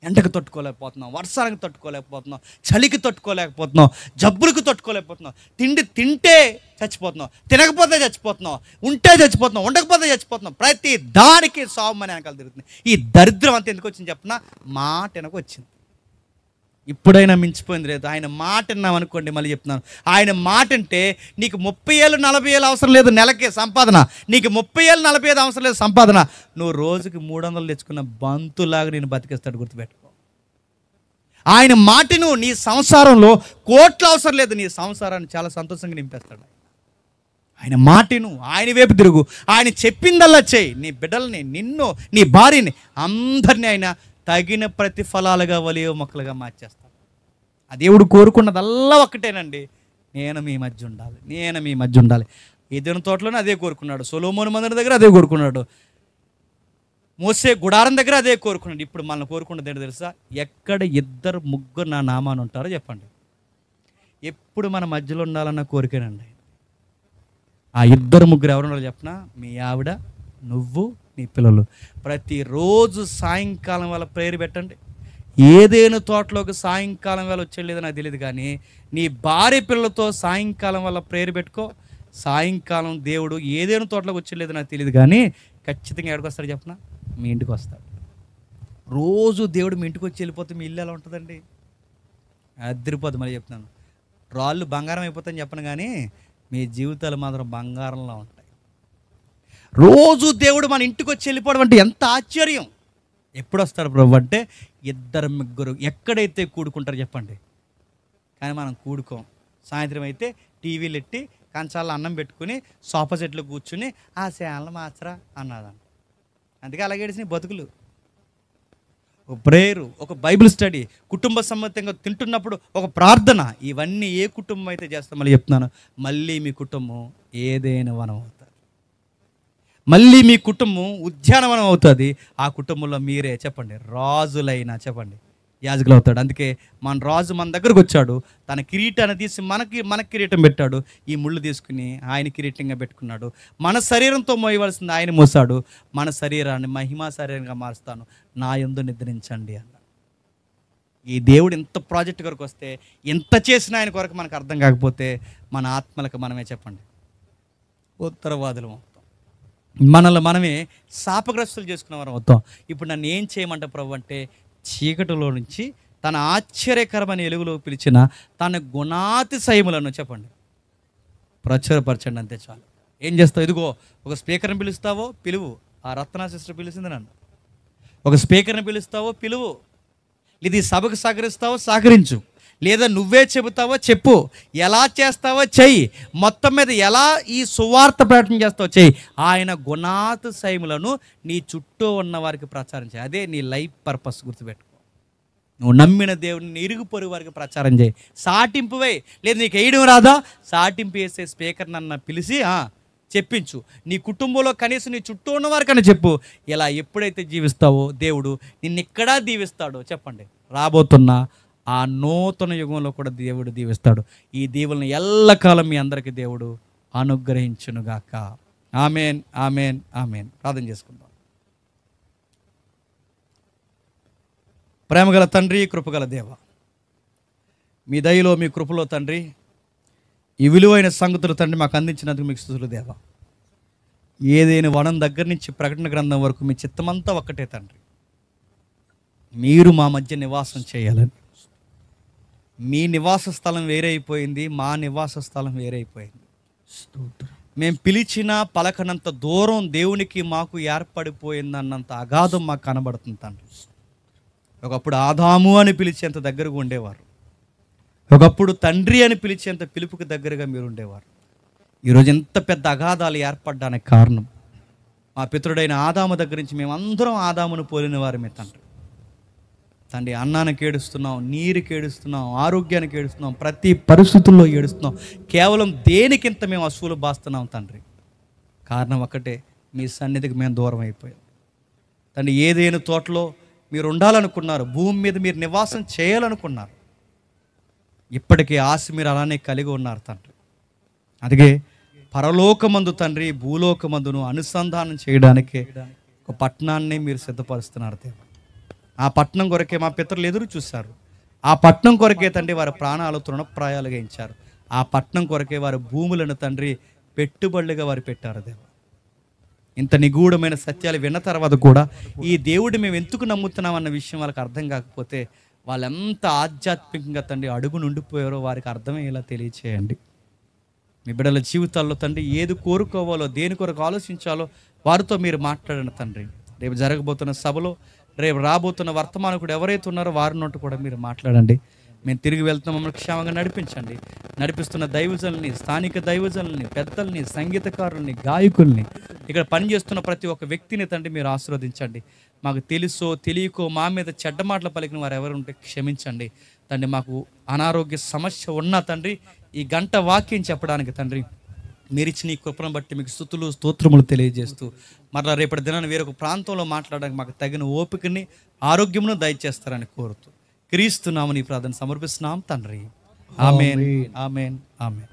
ఎండకు తట్టుకోలేకపోతున్నాం, వర్షానికి తట్టుకోలేకపోతున్నాం, చలికి తట్టుకోలేకపోతున్నాం, జబ్బులకు తట్టుకోలేకపోతున్నాం, తిండి తింటే చచ్చిపోతున్నాం, తినకపోతే చచ్చిపోతున్నాం, ఉంటే చచ్చిపోతున్నాం, ఉండకపోతే చచ్చిపోతున్నాం. ప్రతి దానికి సావు మన వెనకాల తిరుగుతుంది. ఈ దరిద్రం అంతా ఎందుకు వచ్చింది చెప్పినా, మాట వెనక వచ్చింది. ఇప్పుడైనా మించిపోయింది లేదు. ఆయన మాట విన్నాం అనుకోండి, మళ్ళీ చెప్తున్నాను, ఆయన మాట అంటే నీకు 30 ఏళ్ళు 40 ఏళ్ళు అవసరం లేదు నెలకే సంపాదన, నీకు 30 ఏళ్ళు 45 అవసరం లేదు సంపాదన, నువ్వు రోజుకి 300 తెచ్చుకున్న బంతులాగా నేను బతికేస్తాడు, గుర్తుపెట్టుకో. ఆయన మాటను నీ సంసారంలో కోట్ల అవసరం లేదు, నీ సంసారాన్ని చాలా సంతోషంగా నింపేస్తాడు. ఆయన మాటను, ఆయన వైపు తిరుగు, ఆయన చెప్పిందల్లా చేయి. నీ బిడ్డల్ని, నిన్ను, నీ భార్యని, అందరినీ ఆయన తగిన ప్రతిఫలాలుగా వలియో మొక్కలుగా మార్చేస్తాడు. ఆ దేవుడు కోరుకున్నదల్లా ఒక్కటేనండి, నేను మీ మధ్య ఉండాలి, నేను మీ మధ్య ఉండాలి. ఏదైనా తోటలోనే అదే కోరుకున్నాడు, సొలొమోను మందిరం దగ్గర అదే కోరుకున్నాడు, మోసే గుడారం దగ్గర అదే కోరుకున్నాడు. ఇప్పుడు మనల్ని కోరుకున్నది ఏంటో తెలుసా? ఎక్కడ 2 3 నా నామాన్ని ఉంటారో చెప్పండి, ఎప్పుడు మన మధ్యలో ఉండాలన్న కోరికేనండి. ఆ 2 3 ఎవరు ఉన్నారో చెప్పనా? మీ ఆవిడ, నువ్వు, నీ పిల్లలు. ప్రతిరోజు సాయంకాలం వేళ ప్రేయర్ పెట్టండి. ఏదైనా తోటలోకి సాయంకాలం వేళ వచ్చేలేదో నాకు తెలియదు, కానీ నీ భార్య పిల్లలతో సాయంకాలం వల్ల ప్రేయర్ పెట్టుకో. సాయంకాలం దేవుడు ఏదైనా తోటలోకి వచ్చేలేదో నాకు తెలియదు, కానీ ఖచ్చితంగా ఎక్కడికి వస్తాడు చెప్పనా? మీ ఇంటికి వస్తాడు. రోజు దేవుడు మీ ఇంటికి వచ్చి వెళ్ళిపోతే మీ ఇల్లు ఎలా ఉంటుందండి? అదిరిపోద్ది. మళ్ళీ చెప్తున్నాను, రాళ్ళు బంగారం అయిపోతాయని చెప్పను, కానీ మీ జీవితాలు మాత్రం బంగారంలో ఉంటాయి. రోజు దేవుడు మన ఇంటికి వచ్చి వెళ్ళిపోవడం అంటే ఎంత ఆశ్చర్యం. ఎప్పుడు వస్తాడు ప్రభు అంటే 2 3 ఎక్కడైతే కూడుకుంటారో చెప్పండి. కానీ మనం కూడుకోం. సాయంత్రం అయితే టీవీలు ఎట్టి కంచాల్లో అన్నం పెట్టుకుని సోఫా సెట్లో కూర్చుని ఆ శాలను మార్చరా అన్నాదంట. అందుకే అలాగే ఏడిసిన బతుకులు. ఒక ప్రేయరు, ఒక బైబిల్ స్టడీ, కుటుంబ సమ్మతంగా తింటున్నప్పుడు ఒక ప్రార్థన, ఇవన్నీ ఏ కుటుంబం అయితే చేస్తాం, మళ్ళీ చెప్తున్నాను, మళ్ళీ మీ కుటుంబం ఏదైనా వనం అవుతుంది, మళ్ళీ మీ కుటుంబం ఉద్యానవనం అవుతుంది. ఆ కుటుంబంలో మీరే చెప్పండి రాజులైనా చెప్పండి యాజకులు అవుతాడు. అందుకే మన రాజు మన దగ్గరకు వచ్చాడు, తన కిరీటాన్ని తీసి మన కిరీటం పెట్టాడు, ఈ ముళ్ళు తీసుకుని ఆయన కిరీటంగా పెట్టుకున్నాడు. మన శరీరంతో మోయవలసింది ఆయన మోసాడు, మన శరీరాన్ని మహిమా శరీరంగా మారుస్తాను, నా యందు నిద్రించండి అన్నాడు. ఈ దేవుడు ఇంత ప్రాజెక్ట్ కొరకు వస్తే, ఎంత చేసిన ఆయన కొరకు మనకు అర్థం కాకపోతే మన ఆత్మలకు మనమే చెప్పండి ఉత్తరవాదులం అవుతాం. మనల్ని మనమే శాపగ్రస్తులు చేసుకున్న వారం అవుతాం. ఇప్పుడు నన్ను ఏం చేయమంట ప్రభు అంటే, చీకటిలో నుంచి తన ఆశ్చర్యకరమైన వెలుగులో పిలిచిన తన గుణాతిశయములను చెప్పండి ప్రచురపరచండి, అంతే చాలు. ఏం చేస్తావు? ఇదిగో ఒక స్పీకర్ని పిలుస్తావో పిలువు. ఆ రత్నా సిస్టర్ పిలిచింది నన్ను. ఒక స్పీకర్ని పిలుస్తావో పిలువు. ఇది సభకు సహకరిస్తావో సహకరించు, లేదా నువ్వే చెబుతావో చెప్పు, ఎలా చేస్తావో చెయ్యి, మొత్తం మీద ఎలా ఈ సువార్త ప్రకటన చేస్తావో చెయ్యి. ఆయన గుణాతిశయములను నీ చుట్టూ ఉన్న వారికి ప్రచారం చేయి. అదే నీ లైఫ్ పర్పస్. గుర్తుపెట్టుకో. నువ్వు నమ్మిన దేవుడిని నీ ఇరుగు పొరుగు వారికి ప్రచారం చేయి. సాటింపు వేయి. లేదు నీకు వేయడం రాదా, సాటింపు వేసే స్పీకర్ నన్ను పిలిచి చెప్పించు. నీ కుటుంబంలో కనీసం నీ చుట్టూ ఉన్న వారికన్నా చెప్పు. ఇలా ఎప్పుడైతే జీవిస్తావో దేవుడు నిన్నెక్కడా దీవిస్తాడో చెప్పండి. రాబోతున్న ఆ నూతన యుగంలో కూడా దేవుడు దీవిస్తాడు. ఈ దీవులను ఎల్లకాలం మీ అందరికీ దేవుడు అనుగ్రహించునుగాక. Amen, amen, amen. ప్రార్థన చేసుకుందాం. ప్రేమగల తండ్రి, కృపగల దేవ, మీ దయలో మీ కృపలో తండ్రి ఈ విలువైన సంగతులు తండ్రి మాకు అందించినందుకు మీకు స్తుతులు దేవ. ఏదైనా వనం దగ్గర నుంచి ప్రకటన గ్రంథం వరకు మీ చిత్తమంతా ఒక్కటే తండ్రి. మీరు మా మధ్య నివాసం చేయాలని. మీ నివాస స్థలం వేరైపోయింది, మా నివాస స్థలం వేరైపోయింది. మేము పిలిచిన పలకనంత దూరం దేవునికి మాకు ఏర్పడిపోయిందన్నంత అగాధం మాకు కనబడుతుంది తండ్రి. ఒకప్పుడు ఆదాము అని పిలిచేంత దగ్గరగా ఉండేవారు. ఒకప్పుడు తండ్రి అని పిలిచేంత పిలుపుకి దగ్గరగా మీరు ఉండేవారు. ఈరోజు ఎంత పెద్ద అగాధాలు ఏర్పడడానికి కారణం మా పితరుడైన ఆదాము దగ్గర నుంచి మేమందరం ఆదామును పోలిన వారమే తండ్రి. తండ్రి, అన్నానికి ఏడుస్తున్నాం, నీరుకి ఏడుస్తున్నాం, ఆరోగ్యానికి ఏడుస్తున్నాం, ప్రతి పరిస్థితుల్లో ఏడుస్తున్నాం. కేవలం దేనికింత మేము అసూలు బాస్తున్నాం తండ్రి. కారణం ఒకటే, మీ సన్నిధికి మేము దూరం అయిపోయాం తండ్రి. ఏదైనా తోటలో మీరు ఉండాలనుకున్నారు, భూమి మీద మీరు నివాసం చేయాలనుకున్నారు. ఇప్పటికీ ఆశ మీరు అలానే కలిగి ఉన్నారు తండ్రి. అందుకే పరలోకమందు తండ్రి భూలోకమందును అనుసంధానం చేయడానికి ఒక పట్టణాన్ని మీరు సిద్ధపరుస్తున్నారు దేవ. ఆ పట్టణం కొరకే మా పితరులు ఎదురు చూశారు. ఆ పట్టణం కొరకే తండ్రి వారి ప్రాణాలు తృణప్రాయాలుగా ఇచ్చారు. ఆ పట్టణం కొరకే వారి భూములను తండ్రి పెట్టుబడులుగా వారు పెట్టారు దేవ. ఇంత నిగూఢమైన సత్యాలు విన్న తర్వాత కూడా ఈ దేవుడు మేము ఎందుకు నమ్ముతున్నాం అన్న విషయం వాళ్ళకి అర్థం కాకపోతే వాళ్ళు ఎంత ఆధ్యాత్మికంగా తండ్రి అడుగు నుండిపోయారో వారికి అర్థమయ్యేలా తెలియచేయండి. మీ బిడ్డల జీవితాల్లో తండ్రి ఏది కోరుకోవాలో, దేని కొరకు ఆలోచించాలో వారితో మీరు మాట్లాడండి తండ్రి. రేపు జరగబోతున్న సభలో, రేపు రాబోతున్న వర్తమానకుడు ఎవరైతే ఉన్నారో వారి నోటి కూడా మీరు మాట్లాడండి. మేము తిరిగి వెళ్తున్నాం, మమ్మల్ని క్షేమంగా నడిపించండి. నడిపిస్తున్న దైవజనుల్ని, స్థానిక దైవజనుల్ని, పెద్దల్ని, సంగీతకారుల్ని, గాయకుల్ని, ఇక్కడ పనిచేస్తున్న ప్రతి ఒక్క వ్యక్తిని తండ్రి మీరు ఆశీర్వదించండి. మాకు తెలుసో తెలియకో మా మీద చెడ్డ మాటలు పలికిన వారు ఎవరు ఉంటే క్షమించండి తండ్రి. మాకు అనారోగ్య సమస్య ఉన్నా తండ్రి ఈ గంట వాక్యం చెప్పడానికి తండ్రి మీరిచ్చిన ఈ కృపను బట్టి మీకు స్తుతులు స్తోత్రములు తెలియజేస్తూ మరలా రేపటి దినాన్ని వేరొక ప్రాంతంలో మాట్లాడడానికి మాకు తగిన ఓపికని ఆరోగ్యమును దయచేస్తారని కోరుతూ క్రీస్తు నామమున ఈ ప్రార్థన సమర్పిస్తున్నాం తండ్రి. ఆమేన్, ఆమేన్, ఆమేన్.